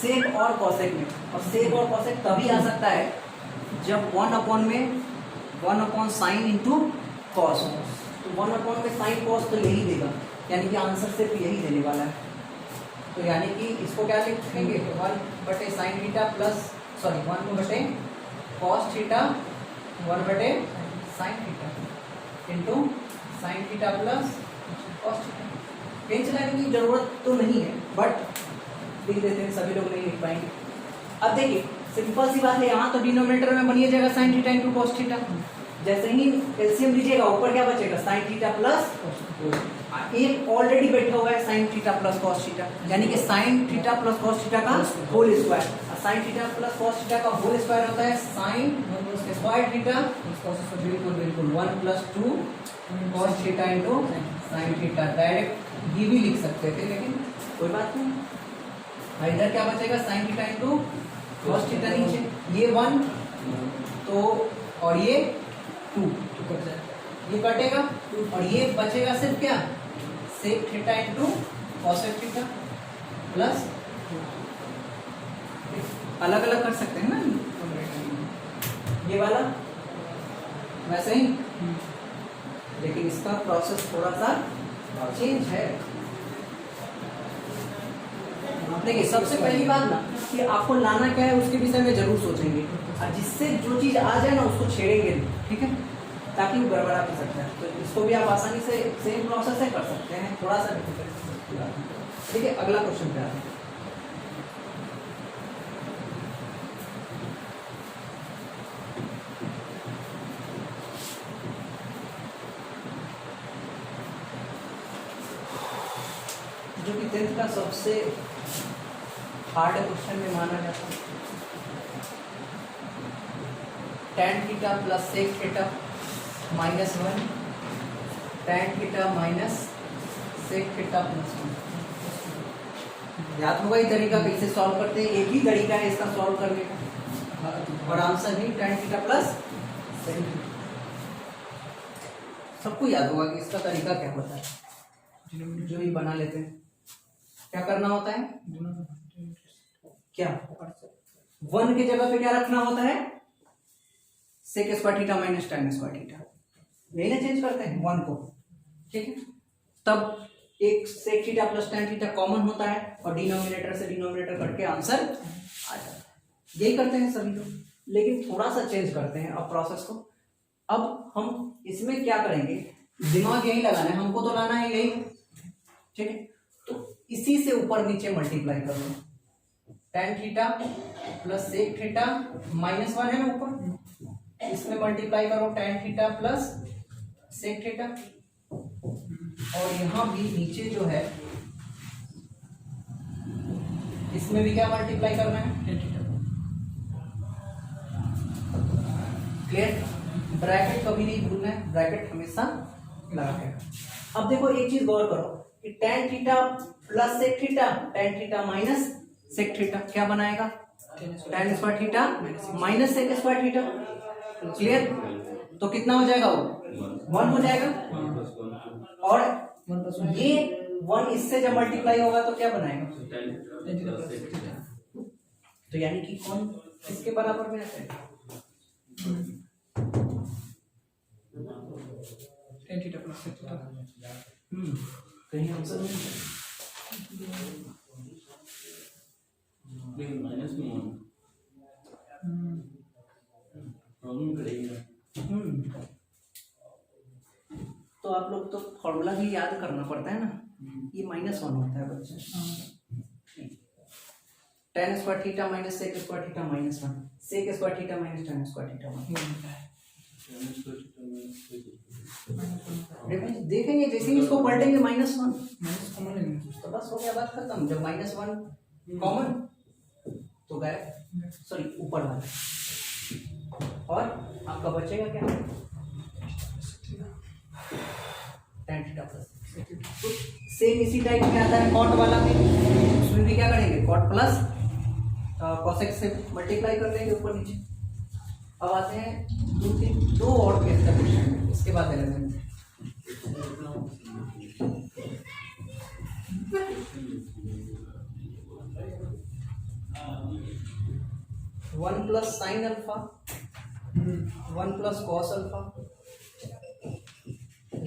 सेक और कॉसेक में। और सेक और कॉसेक तभी आ सकता है जब 1 अपॉन साइन इंटू कॉस। तो 1 अपॉन में साइन कॉस तो यही देगा, यानी कि आंसर सिर्फ यही देने वाला है। तो यानी कि इसको क्या लिखेंगे? 1/साइन थीटा प्लस 1/कॉस थीटा 1/साइन theta into sine theta plus cos theta. Pen चलाने की जरूरत तो नहीं है, बट लिख देते हैं, सभी लोग नहीं लिख पाएंगे। अब देखिए, सिंपल सी बात है, यहाँ तो डिनोमिनेटर में बनिए जाएगा sine theta into cos theta. जैसे ही एलसीएम लीजिएगा, ऊपर क्या बचेगा? साइन थीटा प्लस एक ऑलरेडी बैठा हुआ है sine theta plus cos theta, यानी कि sine theta plus cos theta का whole square. Sine theta plus cos theta का होल स्क्वायर होता है साइन स्क्वायर थीटा, बिल्कुल बिल्कुल 1 plus 2 cos theta into sine theta. Direct ये भी लिख सकते थे, लेकिन कोई बात नहीं। इधर क्या बचेगा? Sine theta into cos theta, नीचे ये 1 तो और ये 2 ये कटेगा, और ये बचेगा सिर्फ क्या? Sec theta into cosec theta plus, अलग अलग कर सकते हैं ना ये वाला वैसे ही, लेकिन इसका प्रोसेस थोड़ा सा चेंज है। देखिए, सबसे पहली बात ना कि आपको लाना क्या है उसके विषय में जरूर सोचेंगे, और जिससे जो चीज आ जाए ना उसको छेड़ेंगे, ठीक है, ताकि वो गड़बड़ा भी सकता है। तो इसको भी आप आसानी से सेम प्रोसेस से कर सकते हैं, थोड़ा सा डिफिकल्ट। देखिए, अगला क्वेश्चन क्या है? जो कि 10th का सबसे हार्ड क्वेश्चन में माना जाता है। tan theta plus sec theta -1 tan theta minus sec theta plus 1। याद होगा ये तरीका कैसे सॉल्व करते हैं, एक ही तरीका है इसका सॉल्व करने का, और आंसर भी tan theta plus sec theta. सबको याद होगा कि इसका तरीका क्या होता है, जो भी बना लेते हैं। क्या करना होता है? क्या 1 की जगह पे क्या रखना होता है? Sec square theta minus tan square theta, यही ना चेंज करते हैं 1 को, ठीक है। तब एक sec theta plus tan theta common होता है, और डिनोमिनेटर से डिनोमिनेटर कट के आंसर आ जाता है। यही करते हैं सभी लोग, लेकिन थोड़ा सा चेंज करते हैं अब प्रोसेस को। अब हम इसमें क्या करेंगे? दिमाग यही लगाना है, हमको तो लाना है यही, ठीक है। इसी से ऊपर नीचे मल्टीप्लाई कर लो, tan theta plus sec theta -1 है ना ऊपर, इसमें मल्टीप्लाई करो tan theta plus sec theta, और यहां भी नीचे जो है इसमें भी क्या मल्टीप्लाई करना है, क्लियर। ब्रैकेट कभी नहीं भूलना है, ब्रैकेट हमेशा लगा के। अब देखो एक चीज गौर करो कि tan theta plus sec theta, tan theta minus sec theta क्या बनाएगा, tan square theta minus sec square theta, clear. तो कितना हो जाएगा वो 1 हो जाएगा, और ये 1 इससे जब मल्टीप्लाई होगा तो क्या बनाएगा, तो यानी कि कौन किसके बराबर में आता है, कहीं आंसर लेकिन माइनस में प्रॉब्लम करेगा। तो आप लोग तो फॉर्मूला भी याद करना पड़ता है ना, ये -1 होता है बच्चे, tan square theta minus sec square theta -1, sec square theta minus tan square theta 1। देखेंगे जैसे ही इसको पलटेंगे -1 तो बस हो गया, बात खत्म। जब -1 कॉमन तो गए, सॉरी ऊपर वाला, और आपका बचेगा क्या, tan थीटा प्लस। तो सेम इसी टाइप में आता है कॉट वाला में, उसमें भी क्या करेंगे, कॉट प्लस कोसेक से मल्टीप्लाई कर देंगे ऊपर नीचे। अब आते हैं दो और केस का क्वेश्चन, इसके बाद 11 1 plus sine alpha, 1 plus cos alpha,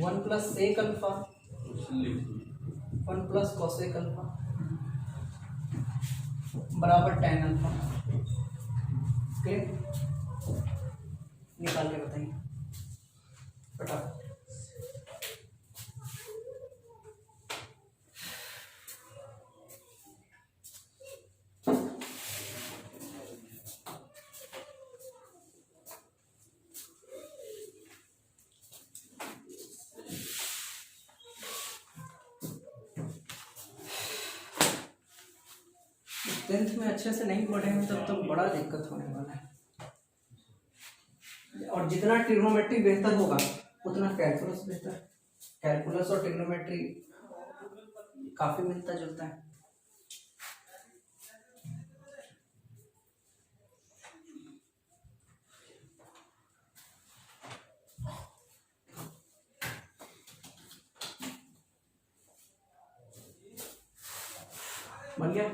1 plus sec alpha, 1 plus cosec alpha बराबर tan अल्फा। ओके, निकाल के बताइए फटाफट। टेंथ में अच्छे से नहीं पढ़ेंगे तब तो बड़ा दिक्कत होने वाला है, और जितना ट्रिग्नोमेट्री बेहतर होगा उतना कैलकुलस बेहतर। कैलकुलस और ट्रिग्नोमेट्री काफी मिलता जुलता है। बन गया,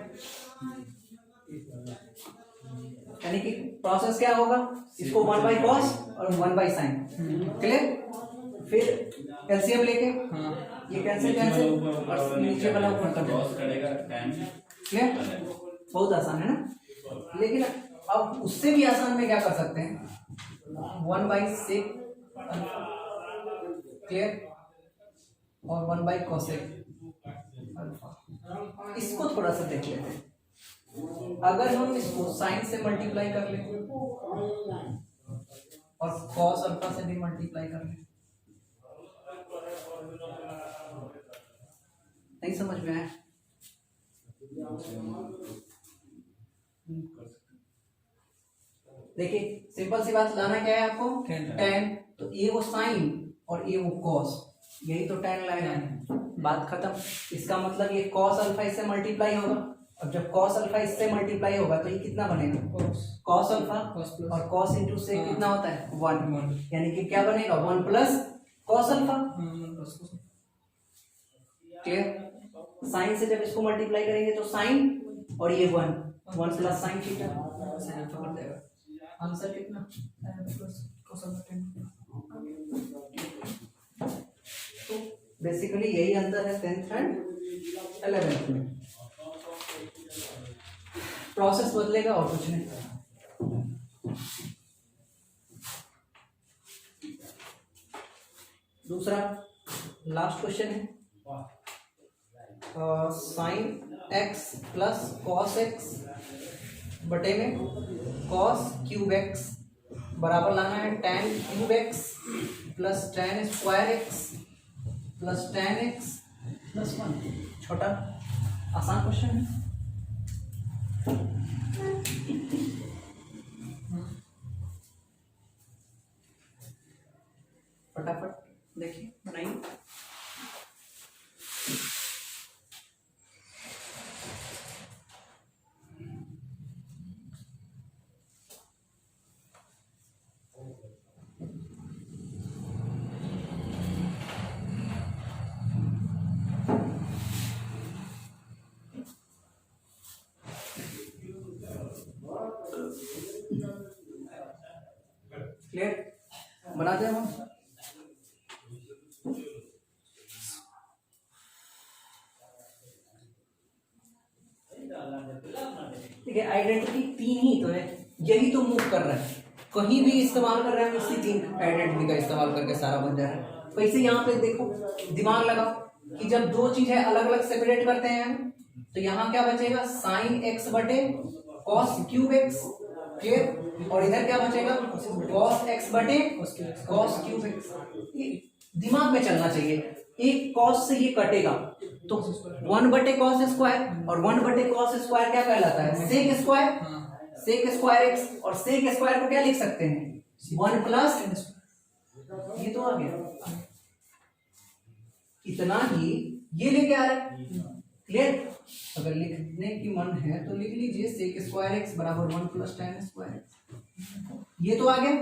यानी कि प्रोसेस क्या होगा, इसको 1 बाई कॉस और 1 बाई साइन, क्लियर। फिर एलसीएम लेके ये कैंसिल और नीचे वाला ऊपर कर देंगे, क्लियर। बहुत आसान है ना, लेकिन अब उससे भी आसान में क्या कर सकते हैं, 1 बाई सेक क्लियर और 1 बाई कॉसेक अल्फा। इसको थोड़ा सा देख लेते हैं, अगर हम इसको साइन से मल्टीप्लाई कर लें और कॉस अल्फा से भी मल्टीप्लाई कर लें, नहीं समझ में आया, देखिए सिंपल सी बात, लाना क्या है आपको, tan, तो ये वो साइन और ये वो कॉस, यही तो tan लाना है, बात खत्म। इसका मतलब ये कॉस अल्फा इससे मल्टीप्लाई होगा, अब जब कॉस अल्फा इससे मल्टीप्लाई होगा तो ये कितना बनेगा, कॉस अल्फा, और कॉस इंटू से कितना होता है 1, यानी कि क्या बनेगा 1 plus cos alpha, clear. Sine से जब इसको मल्टीप्लाई करेंगे तो साइन और ये 1 प्लस साइन थीटा, आंसर कितना, तो बेसिकली यही अंतर है 10th एंड 11th में, प्रोसेस बदलेगा और कुछ नहीं। दूसरा लास्ट क्वेश्चन है, sine x plus cos x बटे में कॉस क्यूब एक्स बराबर लाना है ten cube x plus ten square x plus ten x plus 1। छोटा आसान क्वेश्चन है। फटाफट देखिए बनाइए। क्लियर बनाते हैं हम। ठीक है, आइडेंटिटी तीन ही तो है, यही तो मूव कर रहा है, कहीं भी इस्तेमाल कर रहे हैं हम इसी तीन आइडेंटिटी का इस्तेमाल करके सारा बन जा रहा है। वैसे यहाँ पे देखो दिमाग लगाओ कि जब दो चीजें अलग अलग सेपरेट करते हैं हम, तो यहाँ क्या बचेगा साइन एक्स बटे कॉस क्यूब एक्स। क्लियर। और इधर क्या बचेगा कॉस एक्स बटे कॉस क्यूब एक्स। दिमाग में चलना चाहिए, एक कॉस से ये कटेगा तो 1 बटे कॉस स्क्वायर, और 1 बटे कॉस स्क्वायर क्या कहलाता है sec square. Sec square x, और सेक स्क्वायर को क्या लिख सकते हैं 1 प्लस, ये तो आ गया। इतना ही ये लेके आ रहा है। क्लियर। अगर लिखने की मन है तो लिख लीजिए सेक स्क्वायर एक्स बराबर 1 प्लस टेन स्क्वायर एक्स। ये तो आ गया।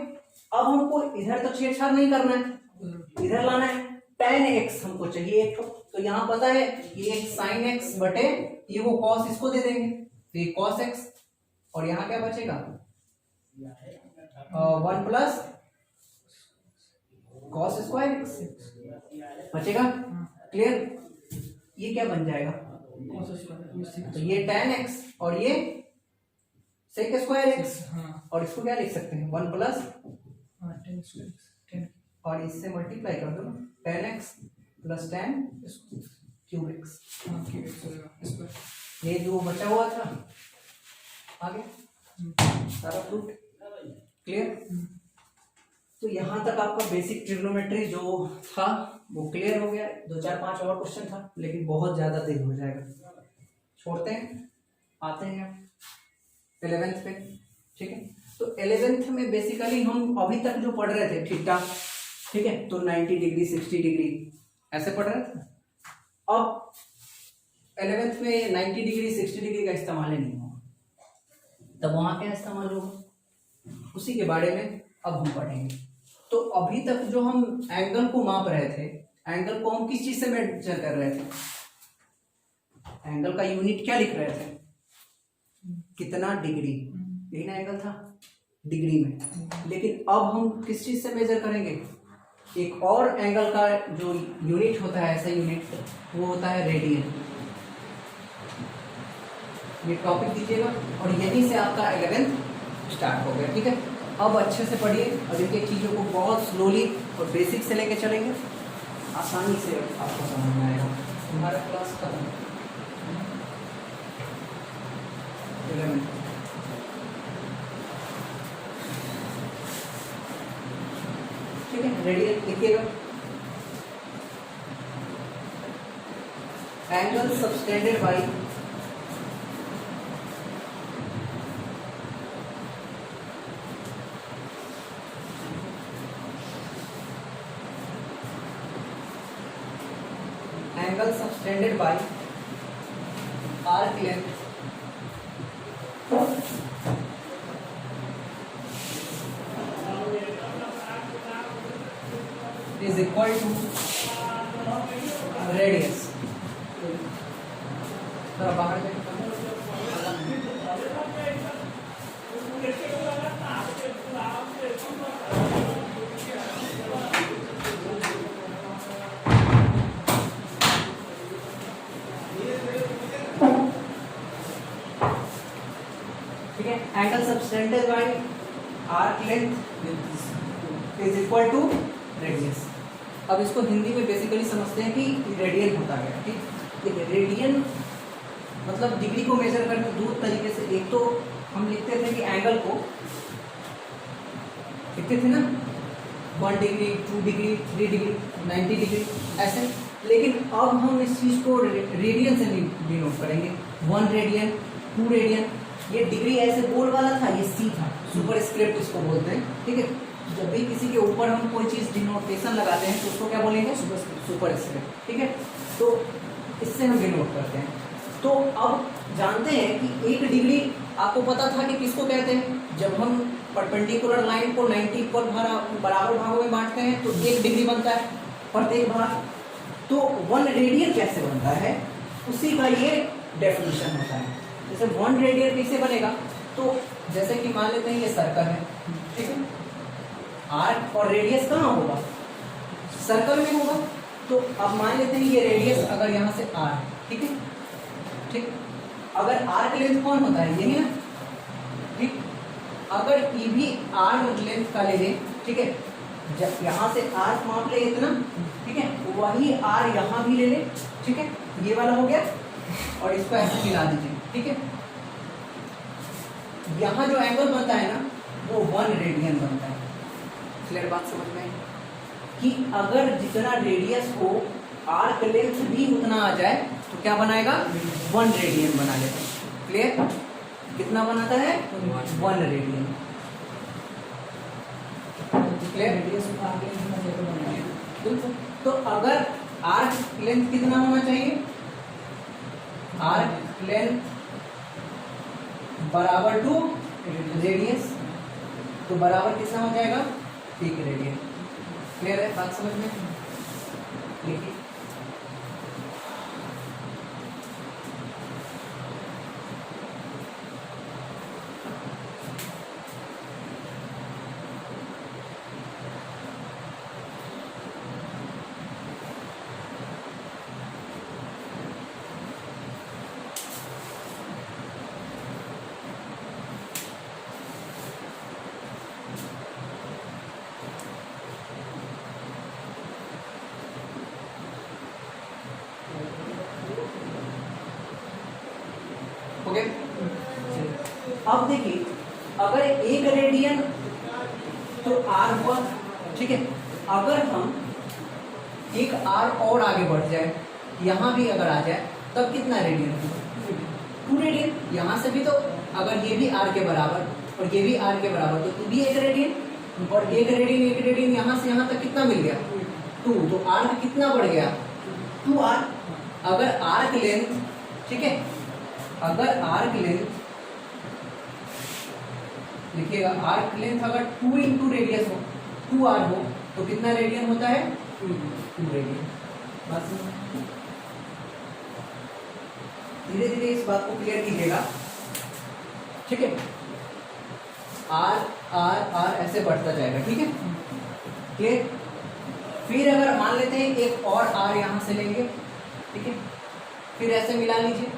अब हमको इधर तो छेड़छाड़ नहीं करना है, इधर लाना है टेन एक्स हमको चाहिए एक तो यहाँ पता है ये एक साइन एक्स बटे ये वो कॉस, इसको दे देंगे तो ये कॉस एक्स, और यहाँ क्या बचेगा 1 प्लस कॉस स्क्वायर एक्स बचेगा। क्लियर। ये क्या बन जाएगा तो ये टेन एक्स और ये सेक स्क्वायर एक्स, और इसको क्या लिख सकते हैं 1 प्लस और इससे मल्टीप्लाई कर दो ten x plus ten cube x. ये जो बचा हुआ था आगे सारा प्रूफ। क्लियर। तो यहाँ तक आपका बेसिक ट्रिग्नोमेट्री जो था वो क्लियर हो गया। 2 4 5 और क्वेश्चन था लेकिन बहुत ज्यादा देर हो जाएगा, छोड़ते हैं। आते हैं 11th पे। ठीक है, तो 11th में बेसिकली हम अभी तक जो पढ़ रहे थे थीटा, ठीक है, तो 90 डिग्री 60 डिग्री ऐसे पढ़ रहे थे। अब 11th में 90 डिग्री 60 डिग्री का इस्तेमाल ही नहीं होगा, तब वहां क्या इस्तेमाल होगा उसी के बारे में अब हम पढ़ेंगे। तो अभी तक जो हम एंगल को माप रहे थे, एंगल को हम किस चीज से मेजर कर रहे थे, एंगल का यूनिट क्या लिख रहे थे कितना डिग्री, यही ना एंगल था डिग्री में। लेकिन अब हम किस चीज से मेजर करेंगे, एक और एंगल का जो यूनिट होता है ऐसा यूनिट वो होता है रेडियन। ये टॉपिक दीजिएगा और यहीं से आपका 11th स्टार्ट हो गया। ठीक है, अब अच्छे से पढ़िए और एक एक चीज़ों को बहुत स्लोली और बेसिक से लेके चलेंगे, आसानी से आपको समझ में आएगा। हमारा क्लास खत्म। 11th ठीक है, रेडियन लिखिएगा। Angle subtended by angle subtended by arc length is equal to radius। थोड़ा बाहर ठीक है, angle subtended by arc length is equal to radius. अब इसको हिंदी में बेसिकली समझते हैं कि रेडियन होता है। ठीक, देखिए रेडियन मतलब डिग्री को मेजर करते दो तरीके से। एक तो हम लिखते थे कि एंगल को लिखते थे ना 1 डिग्री 2 डिग्री 3 डिग्री 90 डिग्री ऐसे, लेकिन अब हम इस चीज़ को रेडियन से डिनोट करेंगे। 1 रेडियन 2 रेडियन, ये डिग्री ऐसे बोल वाला था, ये सी था, सुपर स्क्रिप्ट इसको बोलते हैं, ठीक है। जब भी किसी के ऊपर हम कोई चीज़ डिनोटेशन लगाते हैं तो उसको क्या बोलेंगे, सुपर स्क्रिप्ट, ठीक है। तो इससे हम डिनोट करते हैं। तो अब जानते हैं कि 1 डिग्री आपको पता था कि किसको कहते हैं, जब हम परपेंडिकुलर लाइन को 90 पर बराबर भागों में बांटते हैं तो 1 डिग्री बनता है प्रत्येक भाग। तो 1 रेडियन कैसे बनता है उसी का ये डेफिनेशन होता है। जैसे 1 रेडियन कैसे बनेगा, तो जैसे कि मान लेते हैं ये सर्कल है, ठीक है, आर्क और रेडियस कहाँ होगा, सर्कल में होगा। तो अब मान लेते हैं ये रेडियस अगर यहाँ से आर, ठीक है, ठीक, अगर आर्क लेंथ कौन होता है, यही ना, ठीक। अगर ये भी आर्क लेंथ का ले लें, ठीक है, जब यहाँ से आर्क माप ले इतना, ठीक है, वही आर यहाँ भी ले ले, ठीक है, ये वाला हो गया और इसको ऐसे मिला दीजिए, ठीक है। यहाँ जो एंगल बनता है ना वो 1 रेडियन बनता है। क्लियर बात समझ में आई? कि अगर जितना रेडियस हो आर्क लेंथ भी उतना आ जाए तो क्या बनाएगा, 1 रेडियन बना लेता है। क्लियर? कितना बनाता है, 1 रेडियन। क्लियर? बिल्कुल। तो अगर आर्क लेंथ कितना होना चाहिए, आर्क लेंथ बराबर टू रेडियस, तो बराबर कितना हो जाएगा, 1 रेडियन। क्लियर है बात समझ में? देखिए ओके। अब देखिए अगर 1 रेडियन तो आर हुआ, ठीक है। अगर हम एक आर और आगे बढ़ जाए, यहाँ भी अगर आ जाए तब कितना रेडियन होगा, 2 रेडियन। यहाँ से भी तो अगर ये भी आर के बराबर और ये भी आर के बराबर तो भी 1 रेडियन और 1 रेडियन यहाँ से यहाँ तक कितना मिल गया, 2। तो आर्क कितना बढ़ गया, 2 आर। अगर आर्क लेंथ, ठीक है, अगर आर्क लेंथ लिखिएगा, आर्क लेंथ अगर 2 इंटू रेडियस हो, 2 आर हो तो कितना रेडियन होता है, 2 रेडियन। बस धीरे धीरे इस बात को क्लियर कीजिएगा, ठीक है। आर आर आर ऐसे बढ़ता जाएगा, ठीक है, क्लियर। फिर अगर मान लेते हैं एक और आर यहाँ से लेंगे, ठीक है, फिर ऐसे मिला लीजिए।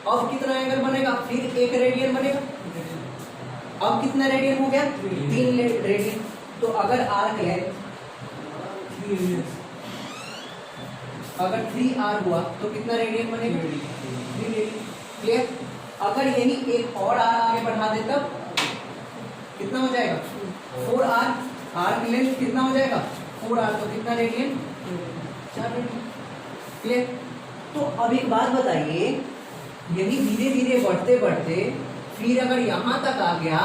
अब कितना एंगल बनेगा, फिर 1 रेडियन बनेगा। अब कितना रेडियन हो गया, 3 रेडियन। तो अगर आर्क लेंथ अगर 3 आर हुआ तो कितना रेडियन बनेगा, 3 रेडियन। क्लियर? अगर यही एक और आर आगे बढ़ा दे तब कितना हो जाएगा, 4 आर। आर्क लेंथ कितना हो जाएगा, 4 आर, तो कितना रेडियन, 4 रेडियन। क्लियर? तो अब एक बात बताइए, यही धीरे धीरे बढ़ते बढ़ते फिर अगर यहाँ तक आ गया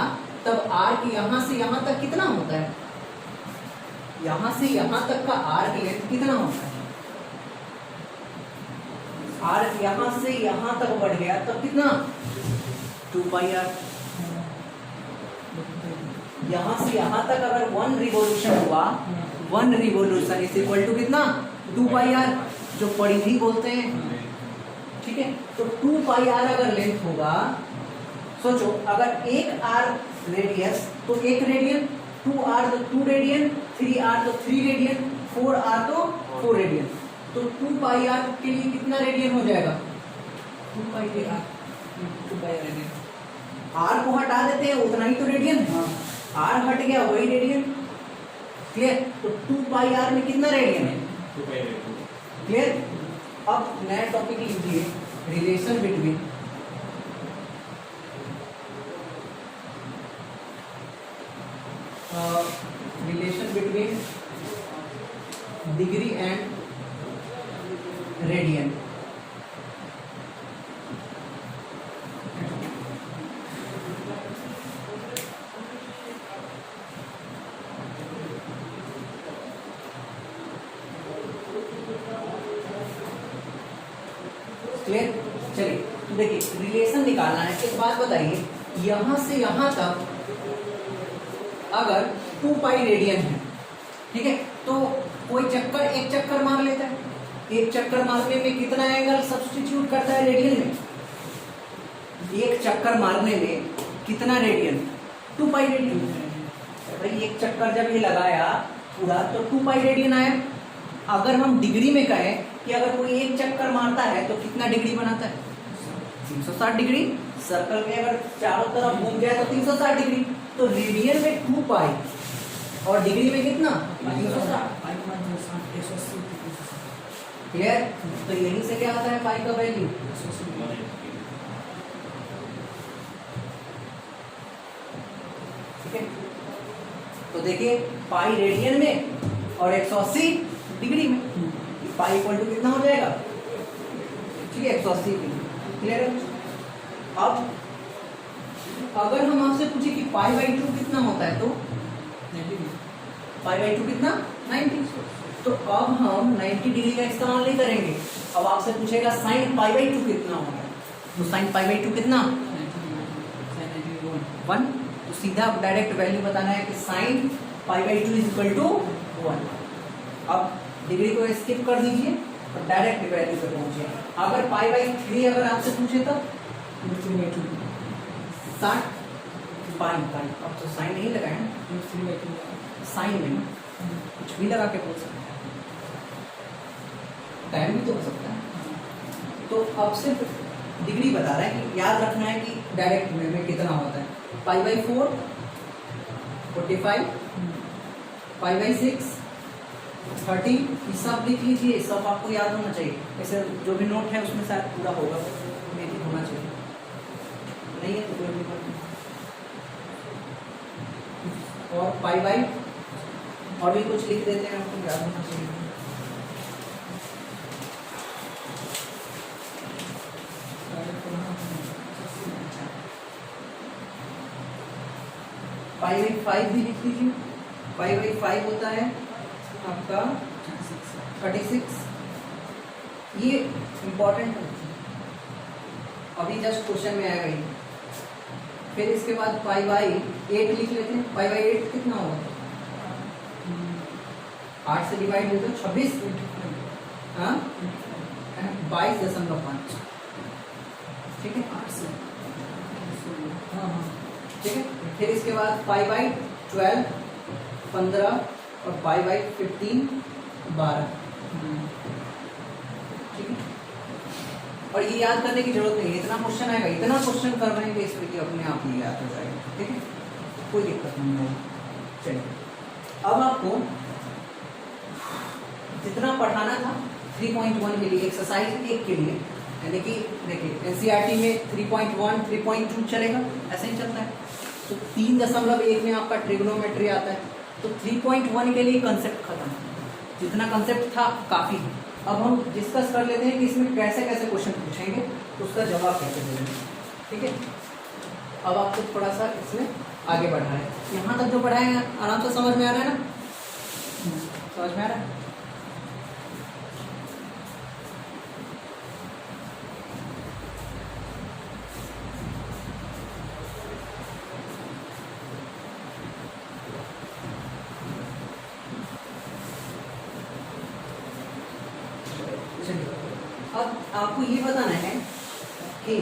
तब आर्क यहाँ से यहाँ तक कितना होता है, यहाँ से यहाँ तक का आर्क लेंथ कितना होता है, आर्क यहाँ से यहाँ तक बढ़ गया तब कितना, 2 पाई आर। यहाँ से यहाँ तक अगर 1 रिवॉल्यूशन हुआ, 1 रिवॉल्यूशन इज इक्वल टू कितना, 2 पाई आर, जो परिधि बोलते हैं, ठीक है। तो 2 पाई आर अगर लेंथ होगा, सोचो अगर 1 आर रेडियस तो 1 रेडियन, 2 आर तो 2 रेडियन, 3 आर तो 3 रेडियन, 4 आर तो 4 रेडियन। तो 2 पाई आर के लिए कितना रेडियन हो जाएगा, 2 pi R, 2 pi R radian. R को हटा देते हैं उतना ही तो रेडियन, आर हट गया वही रेडियन। क्लियर? तो 2 पाई आर में कितना रेडियन है, 2 पाई रेडियन। क्लियर? अब नया टॉपिक लीजिए, relation between degree and radian. Clear? चलिए देखिए, रिलेशन निकालना है। एक बात बताइए, यहां से यहां तक अगर 2 पाई रेडियन है, ठीक है, तो कोई चक्कर एक चक्कर मार लेता है। एक चक्कर मारने में कितना एंगल सब्स्टिट्यूट करता है रेडियन में? एक चक्कर मारने में कितना रेडियन? 2 pi radian. भाई एक चक्कर जब ये लगाया पूरा तो 2 पाई रेडियन आया। अगर हम डिग्री में कहें कि अगर कोई एक चक्कर मारता है तो कितना डिग्री बनाता है? 360 डिग्री। सर्कल में अगर चारों तरफ घूम गया तो 360 डिग्री। तो रेडियन में 2 पाई और डिग्री में कितना? 360। क्लियर? तो यहीं से क्या आता है पाई का वैल्यू? ठीक है, तो देखिए पाई रेडियन में और 180 डिग्री में, पाई इक्वल टू कितना हो जाएगा? ठीक है, 180 डिग्री। क्लियर है? अब अगर हम आपसे पूछे कि पाई बाई 2 कितना होता है, तो पाई बाई 2 कितना? 90। तो अब हम 90 डिग्री का इस्तेमाल नहीं करेंगे। अब आपसे पूछेगा साइन पाई बाई 2 कितना होगा, तो साइन पाई बाई 2 कितना? 1। तो सीधा डायरेक्ट वैल्यू बताना है कि sine pi by 2 is equal to 1। अब डिग्री को स्किप कर दीजिए और डायरेक्ट वैल्यू पे पहुंचिए। अगर पाई बाई 3 अगर आपसे पूछे तो 60 पाई पाई। अब तो साइन नहीं लगाए, साइन में कुछ भी लगा के बोल सकते हैं, टाइम भी तो हो सकता है। तो अब सिर्फ डिग्री बता रहा है कि याद रखना है कि डायरेक्ट में कितना होता है। Pi by 4 45, pi by 6 30। ये सब लिख लीजिए, सब आपको याद होना चाहिए। ऐसे जो भी नोट है उसमें शायद पूरा होगा, मे भी होना चाहिए, नहीं है तो कोई भी बात नहीं। और पाई बाई और भी कुछ लिख देते हैं, आपको याद होना चाहिए। पाई बाई 5 भी लिख लीजिए। पाई बाई 5 होता है आपका 36। ये इंपॉर्टेंट है, अभी जस्ट क्वेश्चन में आएगा ये। फिर इसके बाद पाई बाई 8 लिख लेते हैं। पाई बाई 8 कितना होगा? 8 से डिवाइड होता है 26, 22.5। ठीक है, 8 से, हाँ, ठीक है। फिर इसके बाद पाई बाई 12 15 और पाई बाई 15 12। ठीक है, और ये याद करने की जरूरत नहीं है, इतना क्वेश्चन आएगा, इतना क्वेश्चन कर रहे हैं कि इसमें कि अपने आप ही याद हो जाएगा। ठीक है, कोई दिक्कत नहीं होगी। चलिए, अब आपको जितना पढ़ाना था 3.1 के लिए, एक्सरसाइज 1 के लिए, यानी कि देखिए एनसीईआरटी में 3.1 3.2 चलेगा, ऐसे ही चलता है। तो 3.1 में आपका ट्रिग्नोमेट्री आता है, तो 3.1 के लिए कंसेप्ट खत्म। जितना कंसेप्ट था काफ़ी। अब हम डिस्कस कर लेते हैं कि इसमें कैसे कैसे क्वेश्चन पूछेंगे, तो उसका जवाब कैसे देंगे। ठीक है, अब आपको थोड़ा सा इसमें आगे बढ़ा है। यहाँ तक जो पढ़ाए हैं आराम से समझ में आ रहा है ना? समझ में आ रहा है? अब आपको ये बताना है कि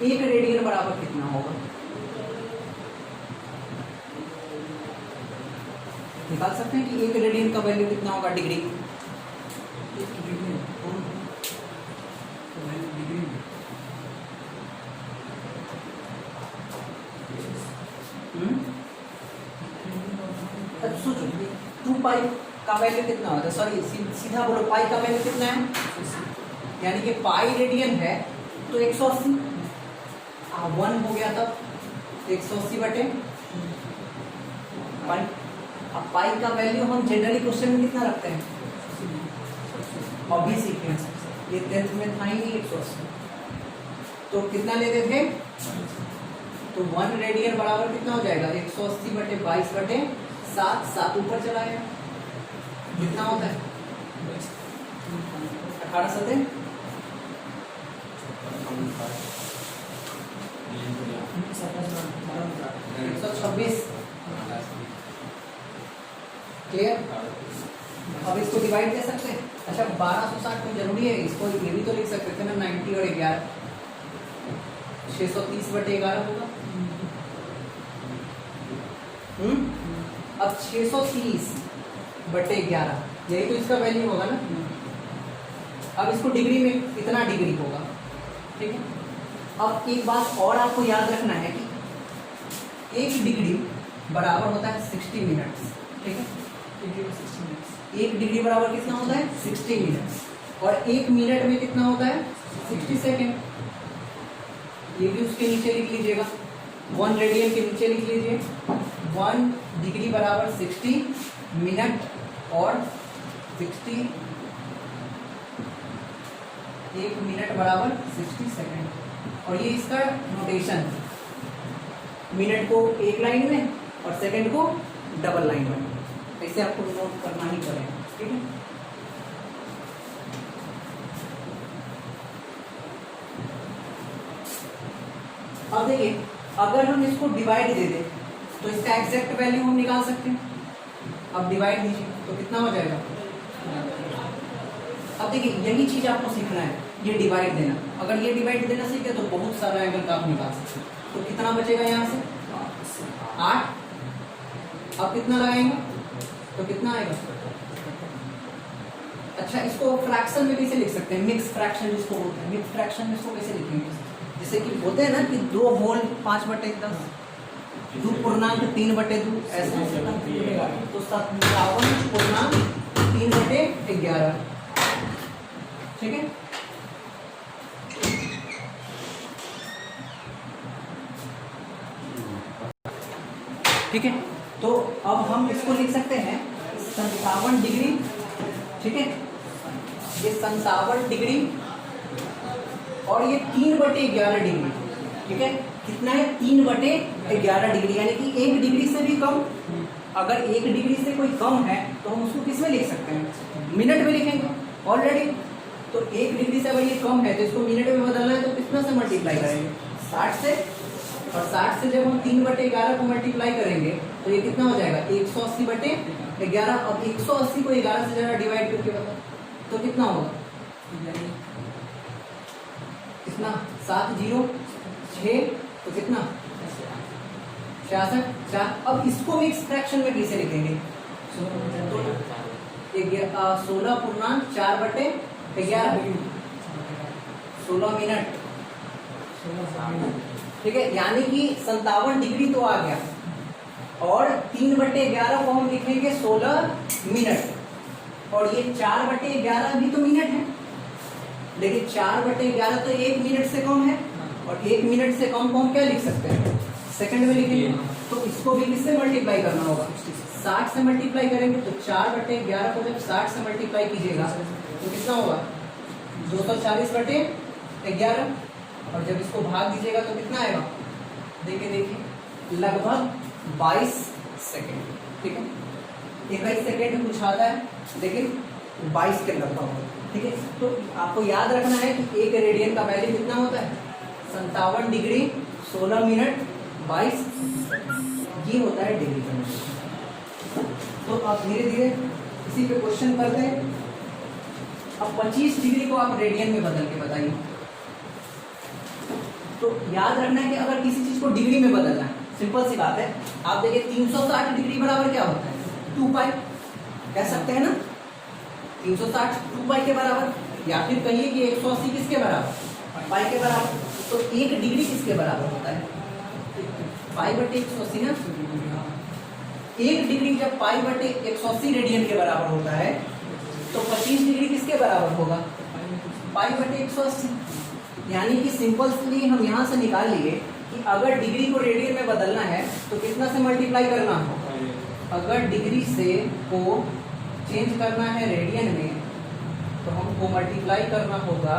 1 रेडियन बराबर कितना होगा। निकाल सकते हैं कि 1 रेडियन का वैल्यू कितना होगा डिग्री? अब सोचो 2 पाई का वैल्यू कितना होता है, सॉरी सीधा बोलो, पाई का वैल्यू कितना है, यानी कि पाई रेडियन है तो 180, 1 हो गया तब 180 बटे पाई। अब पाई का वैल्यू हम जनरली क्वेश्चन में कितना रखते हैं, और भी सीखे हैं, ये 10th में था ही नहीं 180, तो कितना लेते थे, तो 1 रेडियन बराबर कितना हो जाएगा 180 बटे 22 बटे 7, 7 ऊपर चला गया, कितना होता है 18 सते 126, क्लियर। अब इसको डिवाइड दे सकते हैं, अच्छा 1260 में जरूरी है, इसको ये भी तो लिख सकते थे ना 90 और 11, 630 बटे 11 होगा। अब 630 बटे 11 यही तो इसका वैल्यू होगा ना। अब इसको डिग्री में इतना डिग्री होगा, ठीक है। अब एक बात और आपको याद रखना है कि 1 डिग्री बराबर होता है 60 मिनट्स, ठीक है। 1 डिग्री बराबर कितना होता है 60 मिनट्स, और 1 मिनट में कितना होता है 60 सेकेंड। ये भी उसके नीचे लिख लीजिएगा, 1 रेडियन के नीचे लिख लीजिए, 1 डिग्री बराबर 60 मिनट और 60, 1 मिनट बराबर 60 सेकेंड। और ये इसका नोटेशन, मिनट को एक लाइन में और सेकंड को डबल लाइन में, ऐसे आपको नोट करना ही पड़ेगा, ठीक है। अब देखिए, अगर हम इसको डिवाइड दे दें तो इसका एग्जैक्ट वैल्यू हम निकाल सकते हैं। अब डिवाइड दीजिए तो कितना हो जाएगा, अब देखिए यही चीज आपको सीखना है, ये डिवाइड देना। अगर ये डिवाइड देना सीखे तो बहुत सारा एंगल का आप निकाल सकते हैं। तो कितना बचेगा यहाँ से 8, अब कितना लगाएंगे तो कितना आएगा। अच्छा, इसको फ्रैक्शन में कैसे लिख सकते हैं, मिक्स फ्रैक्शन जिसको बोलते हैं, मिक्स फ्रैक्शन में इसको कैसे लिखेंगे, जैसे कि होते हैं ना कि 2 होल 5 बटे 10, 2 पूर्णांक 3 बटे 2, ऐसा तो 57 पूर्णांक 3 बटे 11, ठीक है। ठीक है, तो अब हम इसको लिख सकते हैं 57 डिग्री, ठीक है। ये 57 डिग्री और ये 3 बटे 11 डिग्री, ठीक है। कितना है 3 बटे 11 डिग्री, यानी कि 1 डिग्री से भी कम। अगर 1 डिग्री से कोई कम है तो हम उसको किस में लिख सकते हैं, मिनट में लिखेंगे ऑलरेडी। तो 1 डिग्री से अगर ये कम है तो इसको मिनट में बदलना है तो कितना से मल्टीप्लाई करेंगे 60 से, और 60 से जब हम 3 बटे 11 को मल्टीप्लाई करेंगे तो ये कितना हो जाएगा 180 बटे 11। अब 180 को 11 से जरा डिवाइड करके बताओ तो कितना होगा, कितना 7 0 6 तो कितना 66। अब इसको मिक्स फ्रैक्शन में कैसे लिखेंगे, 16 पूर्णांक 4 बटे 11, 16 मिनट, ठीक है। यानी कि 57 डिग्री तो आ गया, और 3 बटे 11 को हम लिखेंगे 16 मिनट, और ये 4 बटे 11 भी तो मिनट है, लेकिन 4 बटे 11 तो 1 मिनट से कम है, और 1 मिनट से कम को हम क्या लिख सकते हैं सेकंड में लिखेंगे। तो इसको भी किससे मल्टीप्लाई करना होगा, 60 से मल्टीप्लाई करेंगे। तो 4 बटे 11 को जब 60 से मल्टीप्लाई कीजिएगा तो कितना होगा 240 बटे 11, और जब इसको भाग दीजिएगा तो कितना आएगा, देखिए लगभग 22 सेकेंड, ठीक है। 21 सेकेंड कुछ आता है लेकिन 22 के लगभग, ठीक है। तो आपको याद रखना है कि 1 रेडियन का वैल्यू कितना होता है 57 डिग्री 16 मिनट 22, ये होता है डिग्री का वैल्यू। तो आप धीरे धीरे इसी पे क्वेश्चन करते हैं। अब 25 डिग्री को आप रेडियन में बदल के बताइए। तो याद रखना है कि अगर किसी चीज को डिग्री में बदलना है, सिंपल सी बात है। आप देखिए 360 डिग्री बराबर क्या होता है 2 पाई, कह सकते हैं ना 360 2 पाई के बराबर, या फिर कहिए कि 180 किसके बराबर पाई के बराबर। तो 1 डिग्री किसके बराबर होता है पाई बटे 180 ना। 1 डिग्री जब पाई बटे 180 रेडियन के बराबर होता है तो 25 डिग्री किसके बराबर होगा? पाई बटे 180। यानी कि सिंपली हम यहाँ से निकाल लिए कि अगर डिग्री को रेडियन में बदलना है तो कितना से मल्टीप्लाई करना होगा? अगर डिग्री से को चेंज करना है रेडियन में तो हमको मल्टीप्लाई करना होगा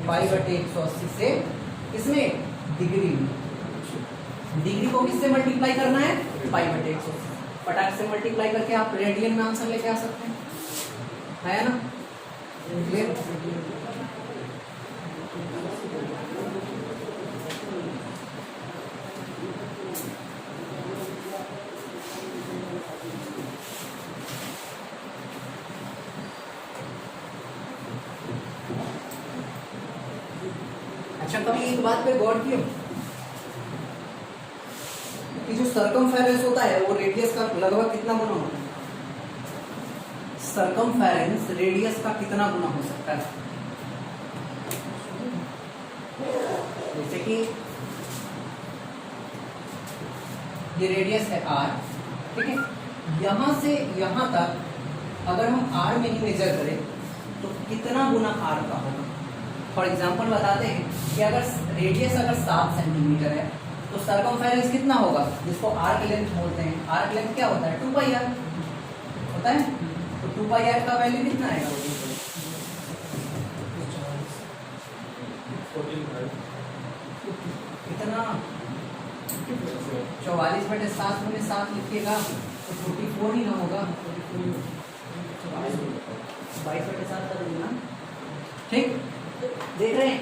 पाई बटे 180 से, इसमें डिग्री में। डिग्री को किससे मल्टीप्लाई करना है? पाई बटे 180। फटाक से मल्टीप्लाई करके आप रेडियन में आंसर लेके आ सकते हैं, है ना? क्लियर? अच्छा, कभी एक बात पे गौर किया कि जो सर्कमफेरेंस होता है वो रेडियस का लगभग कितना गुना होता है? सर्कमफेरेंस रेडियस का कितना गुना हो सकता है? जैसे कि ये रेडियस है r, ठीक है? यहां से यहां तक अगर हम r में ही मेजर करें तो कितना गुना r का होगा? फॉर एग्जाम्पल बताते हैं कि अगर रेडियस अगर 7 सेंटीमीटर है तो सर्कमफेरेंस कितना होगा, जिसको r की लेंथ बोलते हैं? r की लेंथ क्या होता है? 2 पाई r होता है। तो 2 पाई r का वैल्यू कितना आएगा? कितना? 44 बटे 7 में 7 लिखिएगा तो 44 ही ना होगा? 22 बटे 7 कर देना, ठीक? देख रहे हैं,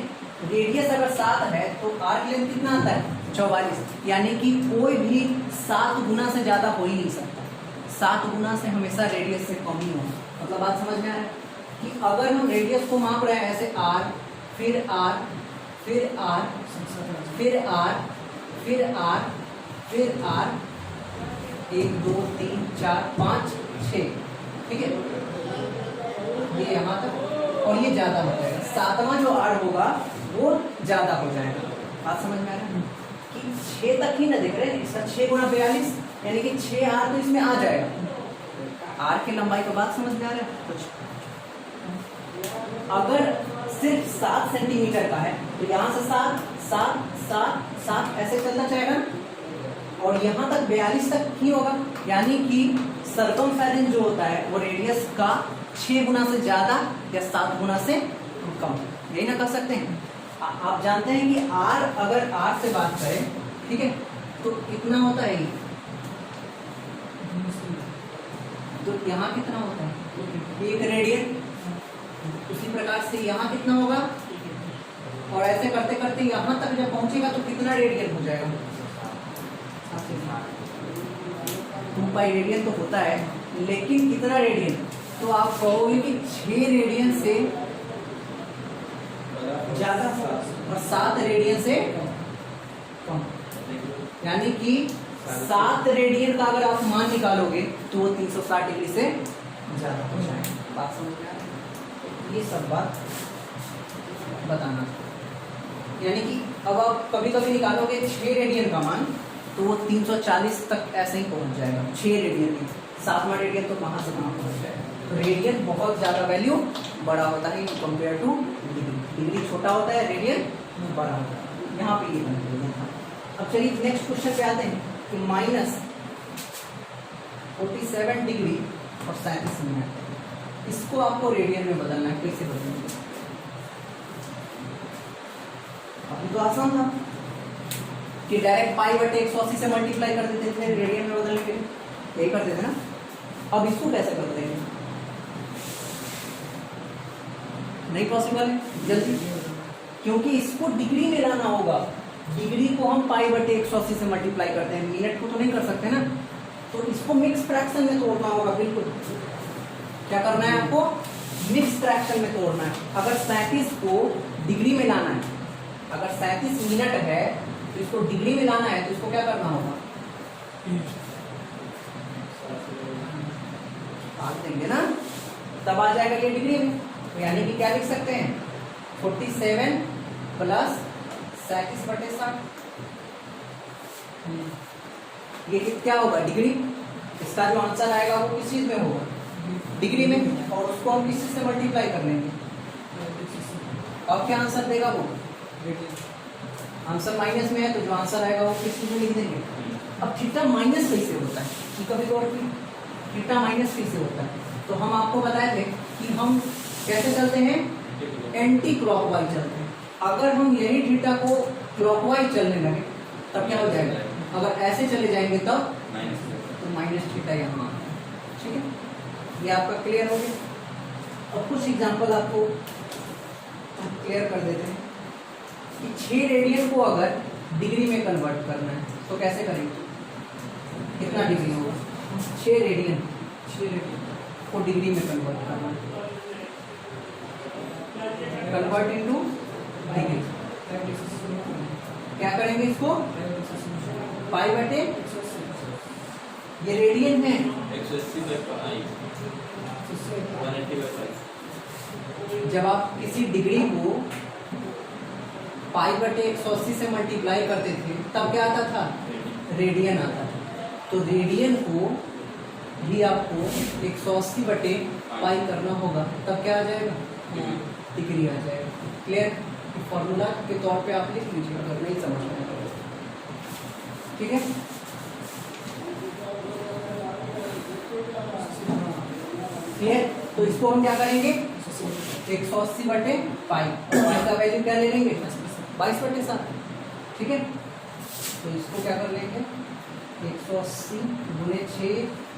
रेडियस अगर 7 है तो r की लेंथ कितना आता है? 44। यानी कि कोई भी 7 गुना से ज्यादा हो ही नहीं सकता। 7 गुना से हमेशा रेडियस से कम ही होगा। मतलब बात समझ में आ रहा है कि अगर हम रेडियस को माप रहे हैं ऐसे r, फिर r, फिर r, फिर r, फिर r, फिर r, 1 2 3 4 5 6, ठीक है? ये यहाँ तक और ये ज्यादा हो जाएगा। 7वां जो r होगा वो ज्यादा हो जाएगा। बात समझ में आ रहा है कि 6 तक ही ना देख रहे हैं, इसका 6 गुना 42 यानी कि 6r तो इसमें आ जाएगा। r की लंबाई का बात समझ में आ रहा है कुछ? अगर सिर्फ 7 सेंटीमीटर का है तो यहाँ से 7 7 7 7 ऐसे चलना चाहेगा और यहाँ तक 42 तक ही होगा। यानी कि सर्कमफेरेंस जो होता है वो रेडियस का 6 गुना से ज्यादा या 7 गुना से कम, यही ना कर सकते हैं। आप जानते हैं कि r अगर r से बात करें, ठीक है, तो कितना होता है ये? तो यहाँ कितना होता है? 1 रेडियन। उसी प्रकार से यहाँ कितना होगा? और ऐसे करते करते यहाँ तक जब पहुंचेगा तो कितना रेडियन हो जाएगा? 2 पाई रेडियन तो होता है, लेकिन कितना रेडियन? तो आप कहोगे कि 6 रेडियन से ज्यादा और 7 रेडियन से कम। यानी कि 7 रेडियन का अगर आप मान निकालोगे तो वो 360 डिग्री से ज्यादा हो जाएगा। बात समझ में आ रही है? ये सब बात बताना। यानी कि अब आप कभी कभी निकालोगे 6 रेडियन का मान तो वो 340 तक ऐसे ही पहुंच जाएगा। 6 रेडियन की 7वां रेडियन तो कहाँ से कहाँ पहुंच जाएगा? तो रेडियन बहुत ज़्यादा वैल्यू बड़ा होता है कंपेयर टू डिग्री। डिग्री छोटा होता है, रेडियन बड़ा होता है। यहाँ पे ये कंक्लूजन था। अब चलिए नेक्स्ट क्वेश्चन पे आते हैं कि -47 डिग्री और 37 मिनट, इसको आपको रेडियन में बदलना है। कैसे बदलेंगे? अभी तो आसान था कि डायरेक्ट पाई बटे 180 से मल्टीप्लाई कर देते थे रेडियन में बदलने के लिए, यही करते थे ना। अब इसको कैसे बदलेंगे? नहीं पॉसिबल है जल्दी, क्योंकि इसको डिग्री में लाना होगा। डिग्री को हम पाई बटे 180 से मल्टीप्लाई करते हैं, मिनट को तो नहीं कर सकते ना। तो इसको मिक्स फ्रैक्शन में तोड़ना होगा। बिल्कुल, क्या करना है आपको? मिक्स फ्रैक्शन में तोड़ना है। अगर 37 को डिग्री में लाना है, अगर 37 मिनट है तो इसको डिग्री में लाना है तो इसको क्या करना होगा? काट देंगे ना, तब आ जाएगा ये डिग्री में। तो यानी कि क्या लिख सकते हैं? 47 प्लस 37 बटे 60। ये क्या होगा? डिग्री। इसका जो आंसर आएगा वो किस चीज में होगा, डिग्री में, और उसको हम किस चीज से मल्टीप्लाई कर लेंगे। अब क्या आंसर देगा वो, आंसर माइनस में है तो जो आंसर आएगा वो किस चीज में लिख देंगे। अब थीटा माइनस कैसे होता है, कि कभी गौर की थीटा माइनस कैसे होता है, तो हम आपको बताए थे कि हम कैसे चलते हैं, एंटी क्लॉकवाइज चलते हैं। अगर हम यही थीटा को क्लॉकवाइज चलने लगे तब क्या हो जाएगा, अगर ऐसे चले जाएंगे तब तो माइनस थीटा यहाँ आता है। ठीक है, ये आपका क्लियर हो गया। अब कुछ एग्जांपल आपको क्लियर कर देते हैं कि 6 रेडियन को अगर डिग्री में कन्वर्ट करना है तो कैसे करेंगे, कितना डिग्री होगा, 6 रेडियन को डिग्री में कन्वर्ट करना है, कन्वर्ट इनटू डिग्री। क्या करेंगे इसको, पाई बटे, ये रेडियन है, 180/5 जब आप किसी डिग्री को पाई बटे 180 से मल्टीप्लाई करते थे तब क्या आता था, रेडियन आता था। तो रेडियन को भी आपको 180 बटे पाई करना होगा तब क्या आ जाएगा, डिग्री आ जाएगा। क्लियर, फॉर्मूला के तौर पे आप लिख लीजिए अगर नहीं समझ में आएगा। ठीक है, क्लियर। तो इसको हम क्या करेंगे, 180 बटे पाई, पाई का वैल्यू क्या ले लेंगे, 22 बटे 7। ठीक है, तो इसको क्या कर लेंगे, 180 गुणे 6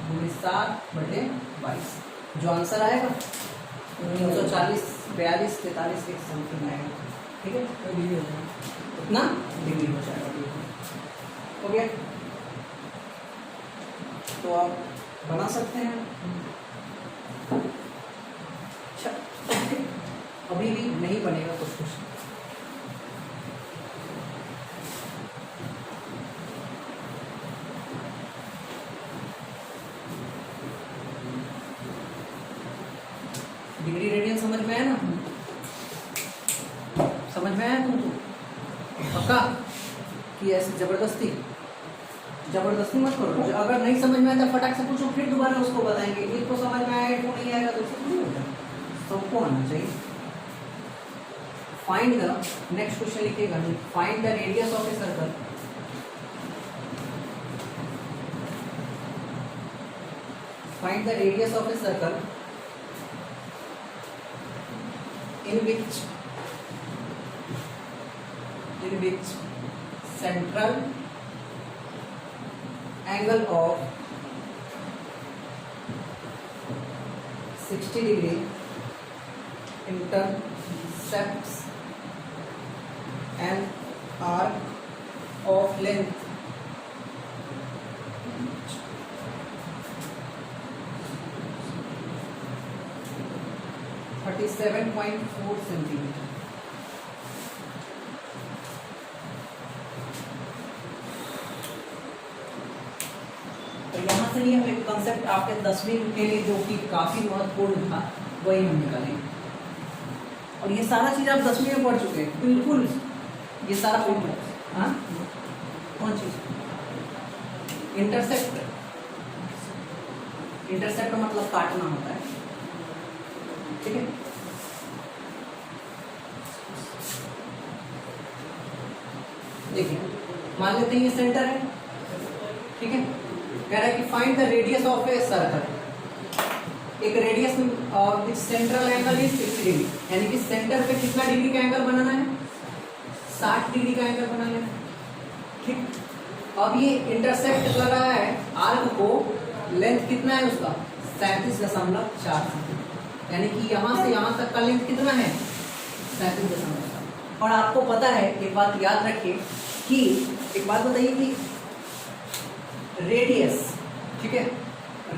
गुणे 7 बटे 22। जो आंसर आएगा 340, 42, 43 के समथिंग आएगा। ठीक है, इतना डिग्री हो जाएगा। हो गया, तो आप बना सकते हैं। अच्छा, अभी भी नहीं बनेगा कुछ कुछ। डिग्री रेडियन समझ में आया ना, समझ में आया तुमको पक्का, कि ऐसे जबरदस्ती मत करो। अगर नहीं समझ में आता फटाक से पूछो, फिर दोबारा उसको बताएंगे। एक को समझ में आएगा, एक को नहीं आएगा, तो उसको नहीं होता, सबको आना चाहिए। फाइंड द, नेक्स्ट क्वेश्चन लिखिएगा, find the radius of a circle, find the radius of a circle in which central angle of 60 degree intercepts an arc of length 37.4 centimetre. तो यहाँ से ही हम एक कंसेप्ट आपके 10वीं के लिए जो कि काफी महत्वपूर्ण था वही हम निकालेंगे। और ये सारा चीज आप 10वीं में पढ़ चुके हैं बिल्कुल, ये सारा फॉर्मूला। हाँ, कौन चीज, इंटरसेप्ट, इंटरसेप्ट मतलब काटना होता है। ठीक है, देखिए मान लेते हैं ये सेंटर है। ठीक है, कह रहा है कि find the radius of a circle. एक radius which central angle is 60 degree, यानी कि सेंटर पे कितना डिग्री का एंगल बनाना है, 60 डिग्री का एंगल बनाना है। ठीक, अब ये इंटरसेक्ट कर रहा है आर्क को, लेंथ कितना है उसका 37.4, यानी कि यहाँ से यहाँ तक का लेंथ कितना है 37.4। और आपको पता है, एक बात याद रखिए कि, एक बात बताइए कि रेडियस, ठीक है,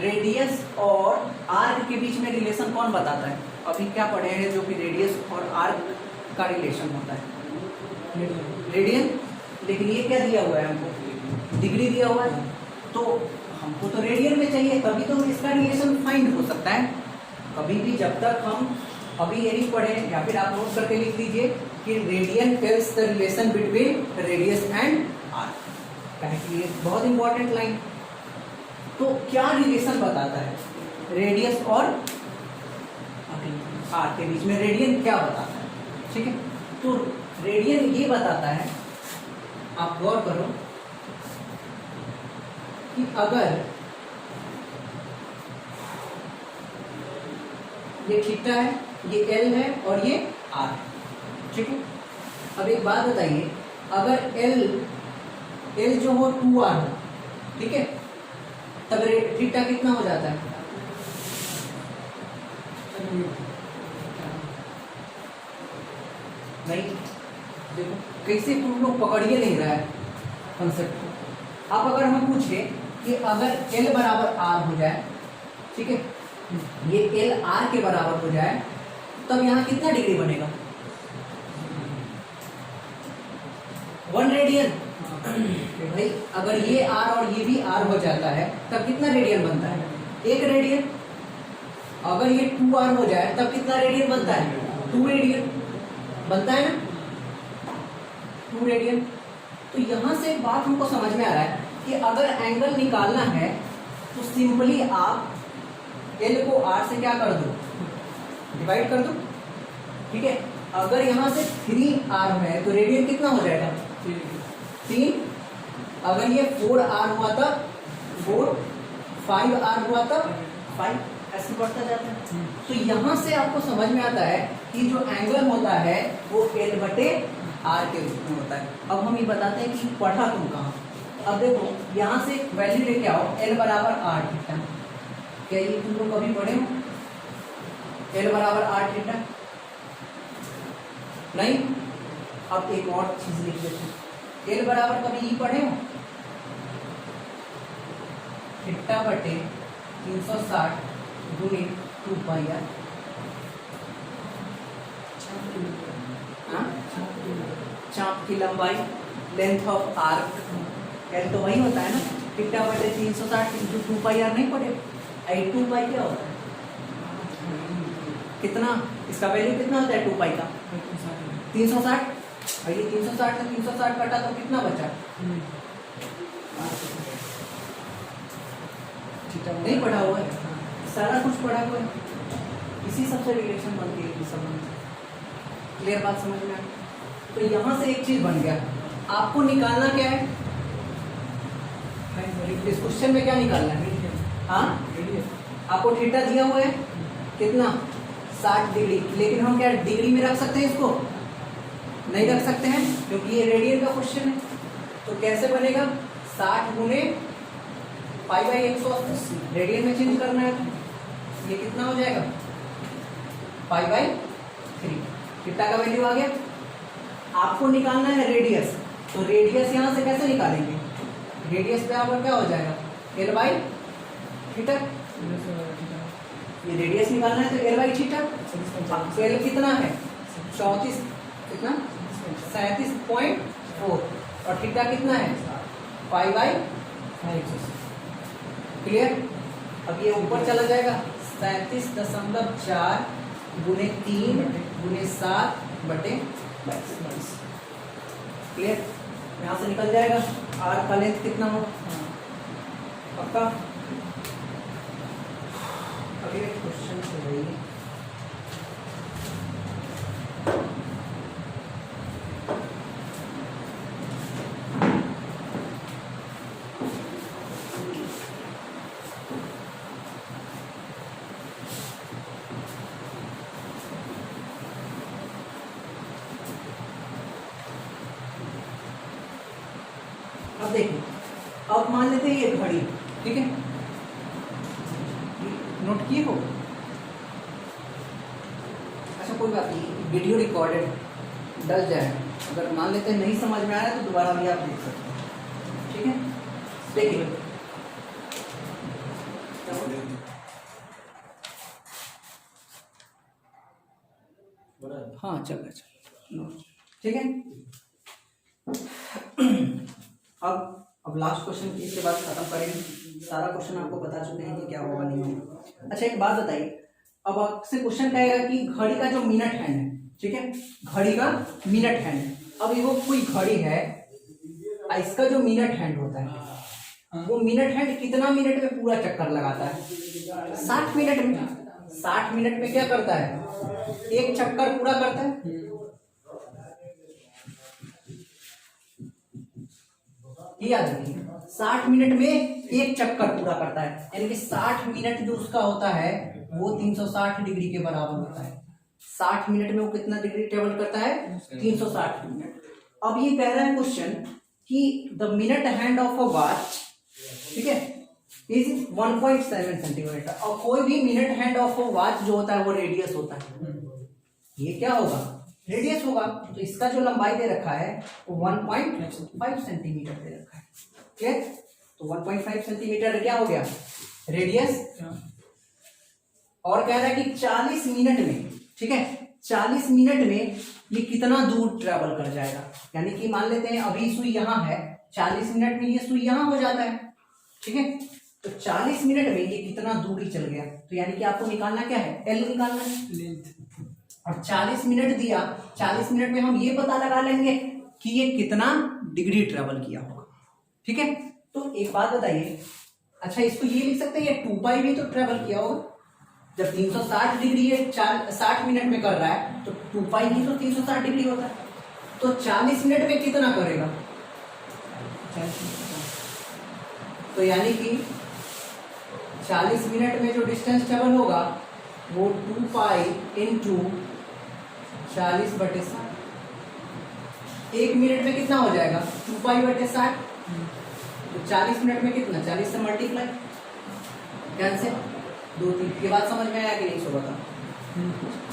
रेडियस और आर्क के बीच में रिलेशन कौन बताता है, अभी क्या पढ़े हैं जो कि रेडियस और आर्क का रिलेशन होता है, रेडियन। लेकिन ये क्या दिया हुआ है हमको, डिग्री दिया हुआ है, तो हमको तो रेडियन में चाहिए, तभी तो इसका रिलेशन फाइंड हो सकता है। कभी भी जब तक हम अभी ये नहीं पढ़े, या फिर आप नोट करके लिख लीजिए कि radian tells the relation between radius and arc, ये बहुत इंपॉर्टेंट लाइन। तो क्या रिलेशन बताता है रेडियस और आर्क के बीच में? रेडियन क्या बताता है? ठीक है, तो रेडियन ये बताता है, आप गौर करो कि अगर ये थीटा है, ये एल है और ये आर है, ठीक है। अब एक बात बताइए, अगर एल जो हो 2r हो, ठीक है, तब थीटा कितना हो जाता है? नहीं, देखो कैसे तुम लोग पकड़िए नहीं रहा है कंसेप्ट को। अब अगर हम पूछे कि अगर L बराबर R हो जाए, ठीक है, ये L R के बराबर हो जाए, तब यहाँ कितना डिग्री बनेगा? 1 रेडियन। भाई अगर ये R और ये भी R हो जाता है, तब कितना रेडियन बनता है? 1 रेडियन। अगर ये 2R हो जाए, तब कितना रेडियन बनता है? 2 रेडियन बनता है ना, 2 रेडियन। तो यहाँ से एक बात हमको समझ में आ रहा है कि अगर एंगल निकालना है तो सिंपली आप L को R से क्या कर दो? डिवाइड कर दो, ठीक है। अगर यहाँ से 3R है तो रेडियन कितना हो जाएगा? 3। अगर ये 4R हुआ तब 4, 5R हुआ तब 5, ऐसे बढ़ता जाता है। तो यहाँ से आपको समझ में आता है कि जो एंगल होता है वो L बटे R के रूप में होता है। अब हम ये बताते हैं कि पढ़ा तुम कहाँ। अब देखो यहाँ से वैल्यू लेके आओ, L बराबर R थीटा। क्या ये तुम लोग कभी पढ़े हो? L बराबर R थीटा नहीं। अब एक और चीज लिख लेते हैं, L बराबर कभी ई पढ़े हो? थीटा बटे 360 गुणे 2 पाई आर। चाप की लंबाई, लेंथ ऑफ आर्क, एल तो वही होता है ना, थीटा बटे 360 इंटू 2 पाई आर नहीं पड़े। 2 पाई क्या होता है? कितना इसका वैल्यू कितना होता है 2 पाई का? 360। और ये 360 से 360 कटा तो कितना बचा? नहीं पढ़ा हुआ है, सारा कुछ पढ़ा हुआ है, इसी सबसे रिलेशन बनती है संबंध। क्लियर बात समझ में? तो यहाँ से एक चीज बन गया, आपको निकालना क्या है इस क्वेश्चन में? क्या निकालना है? हाँ, आपको थीटा दिया हुआ है कितना? 60 डिग्री। लेकिन हम क्या डिग्री में रख सकते हैं इसको? नहीं रख सकते हैं, क्योंकि ये रेडियन का क्वेश्चन है। तो कैसे बनेगा? 60 गुणे पाई बाई 180, रेडियन में चेंज करना है तो ये कितना हो जाएगा? Pi by 3। थीटा का वैल्यू आ गया। आपको निकालना है रेडियस, तो रेडियस यहाँ से कैसे निकालेंगे? रेडियस पे आपका क्या हो जाएगा? L by theta. ये रेडियस निकालना है तो L बाई थीटा। L कितना है? 34, कितना? 37.4। और थीटा कितना है? Pi by 180। क्लियर? अब ये ऊपर चला जाएगा, 37.4 गुणे 3 गुणे 7 बटे 22। क्लियर? यहाँ से निकल जाएगा। आर का लेंथ कितना हो? पक्का? अगले क्वेश्चन से रही। अब देखो, अब मान लेते हैं ये घड़ी, ठीक है, नोट किए हो? अच्छा कोई बात नहीं, वीडियो रिकॉर्डेड डल जाए, अगर मान लेते हैं नहीं समझ में आया तो दोबारा भी आप देख सकते हैं, ठीक है। देखिए हाँ चल रहा, ठीक है। अब लास्ट क्वेश्चन इसके बाद खत्म करेंगे। सारा क्वेश्चन आपको बता चुके हैं कि क्या होगा नहीं होगा। अच्छा एक बात बताइए, अब आपसे क्वेश्चन कहेगा कि घड़ी का जो मिनट हैंड है, ठीक है, घड़ी का मिनट हैंड। अब ये वो कोई घड़ी है, इसका जो मिनट हैंड होता है, वो मिनट हैंड कितना मिनट में पूरा चक्कर लगाता है? 60 मिनट में। 60 मिनट में क्या करता है? एक चक्कर पूरा करता है। याद रखिए 60 मिनट में एक चक्कर पूरा करता है, यानी कि 60 मिनट जो उसका होता है वो 360 डिग्री के बराबर होता है। 60 मिनट में वो कितना डिग्री ट्रेवल करता है? 360 मिनट। अब ये कह रहा है क्वेश्चन कि the minute hand of a watch, ठीक है, इज 1.7 सेंटीमीटर। और कोई भी minute hand of a watch जो होता है वो रेडियस होता है। ये क्या होगा? रेडियस होगा। तो इसका जो लंबाई दे रखा है वो 1.5 सेंटीमीटर दे रखा है। ठीक, तो 1.5 सेंटीमीटर क्या हो गया? रेडियस। और कह रहा है कि 40 मिनट में, ठीक है, 40 मिनट में ये कितना दूर ट्रेवल कर जाएगा। यानी कि मान लेते हैं अभी सुई यहाँ है, 40 मिनट में ये सुई यहाँ हो जाता है, ठीक है, तो 40 मिनट में ये कितना दूरी चल गया। तो यानी कि आपको निकालना क्या है? एल निकालना है, लेंथ। और 40 मिनट दिया, 40 मिनट में हम ये पता लगा लेंगे कि ये कितना डिग्री ट्रेवल किया होगा। ठीक है, तो एक बात बताइए, अच्छा इसको ये लिख सकते हैं 2 पाई भी तो ट्रेवल किया होगा। जब 360 डिग्री है 60 मिनट में कर रहा है तो 2 पाई ही तो 360 डिग्री होता है। तो 40 मिनट में कितना करेगा? तो यानी कि 40 मिनट में जो डिस्टेंस ट्रेवल होगा वो 2 पाई इंटू 40/60। 1 मिनट में कितना हो जाएगा? 2 पाई/60। तो 40 मिनट में कितना? 40 से मल्टीप्लाई, ध्यान से 2 3 ये बात समझ में आया कि नहीं? सो बता,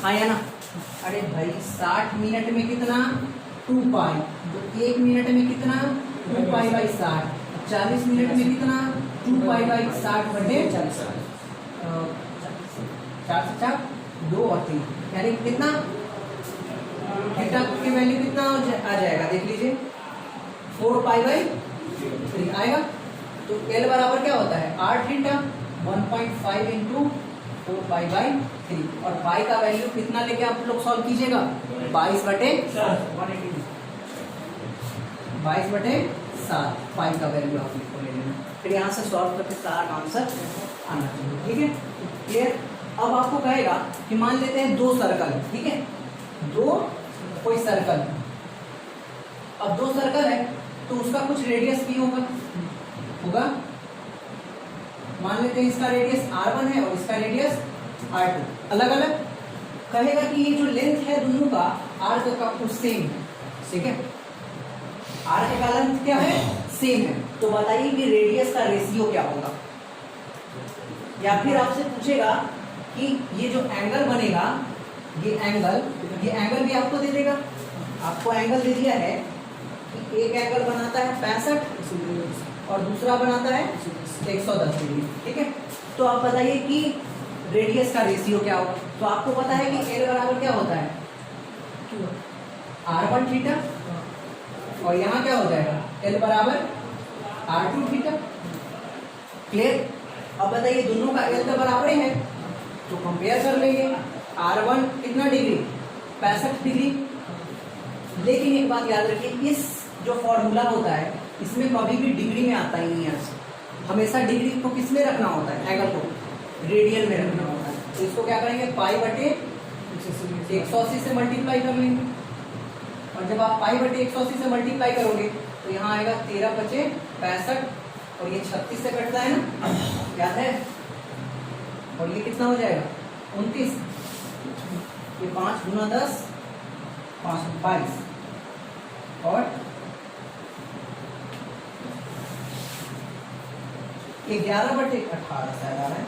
हाँ या ना? अरे भाई 60 मिनट में कितना? 2 पाई। तो 1 मिनट में कितना? 2 पाई/60। 40 मिनट में कितना? 2 पाई/60 बटे 40। 4 से 4 2 और 3, यानी कितना? थीटा की वैल्यू कितना आ जाएगा? देख लीजिए 4 पाई/3 आएगा। तो एल बराबर क्या होता है? r theta 1.5 into 4 पाई/3। और पाई का वैल्यू कितना लेके आप लोग सॉल्व कीजिएगा? 22/7 पाई का वैल्यू आप लोग को ले लेना। फिर यहाँ से सॉल्व करके सारा आंसर आना चाहिए। ठीक है, क्लियर? अब आपको कहेगा कि मान लेते हैं 2 सर्कल, ठीक है, 2 कोई सर्कल। अब 2 सर्कल है तो उसका कुछ रेडियस भी होगा। मान लेते हैं इसका रेडियस r1 है और इसका रेडियस r2, अलग अलग। कहेगा कि ये जो लेंथ है दोनों का r का कुछ सेम है, ठीक है, r का लेंथ क्या है? सेम है। तो बताइए कि रेडियस का रेशियो क्या होगा। या फिर आपसे पूछेगा कि ये जो एंगल बनेगा, ये एंगल भी आपको दे देगा। आपको एंगल दे दिया है कि एक एंगल बनाता है 65 और दूसरा बनाता है 110 डिग्री। ठीक है, तो आप बताइए कि रेडियस का रेशियो क्या होगा। तो आपको पता है कि एल बराबर क्या होता है? r1 थीटा, और यहाँ क्या हो जाएगा? एल बराबर r2 थीटा। क्लियर? अब बताइए दोनों का एल तो बराबर ही है तो कंपेयर कर लेंगे। r1 कितना डिग्री? 65 डिग्री। लेकिन एक बात याद रखिए, इस जो फॉर्मूला होता है इसमें कभी भी डिग्री में आता ही नहीं है। हमेशा डिग्री को किस में रखना होता है? एंगल को रेडियन में रखना होता है। तो इसको क्या करेंगे? पाई/180 से मल्टीप्लाई कर लेंगे। और जब आप पाई/180 से मल्टीप्लाई करोगे तो यहाँ आएगा 13×5 65, और ये 36 से कटता है ना, याद है? और ये कितना हो जाएगा? 29। ये 5 × 10 5 22, और 11/18 शायद आ रहा है।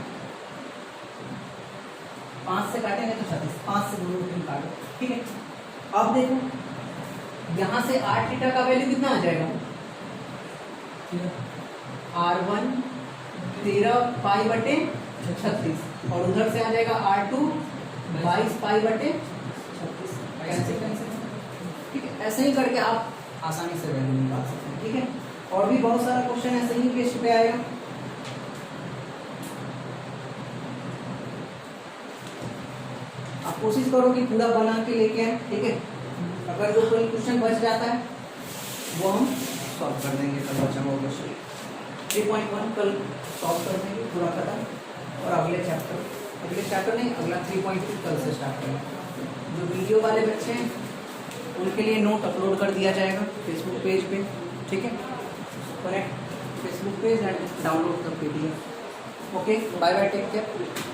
5 से काटेंगे तो 36, 5 से 2 3 काटो। ठीक है, अब देखो यहाँ से r थीटा का वैल्यू कितना आ जाएगा? r1 13 पाई/36, और उधर से आ जाएगा r2 22 पाई/36। ठीक है, ऐसे ही करके आप आसानी से वैल्यू निकाल सकते हैं। ठीक है, और भी बहुत सारा क्वेश्चन ऐसे ही पेज पे आएगा। आप कोशिश करो कि पूरा बना के लेके आए। ठीक है, अगर जो कोई क्वेश्चन बच जाता है वो हम सॉल्व कर देंगे कल बच्चा। 3.1 कल सॉल्व कर देंगे पूरा खत्म, और अगले चैप्टर नहीं, अगला 3.2 कल से स्टार्ट करेंगे। जो वीडियो वाले बच्चे हैं उनके लिए नोट अपलोड कर दिया जाएगा फेसबुक पेज पे, ठीक है, correct, Facebook page and download the PDF। Okay, bye bye, take care.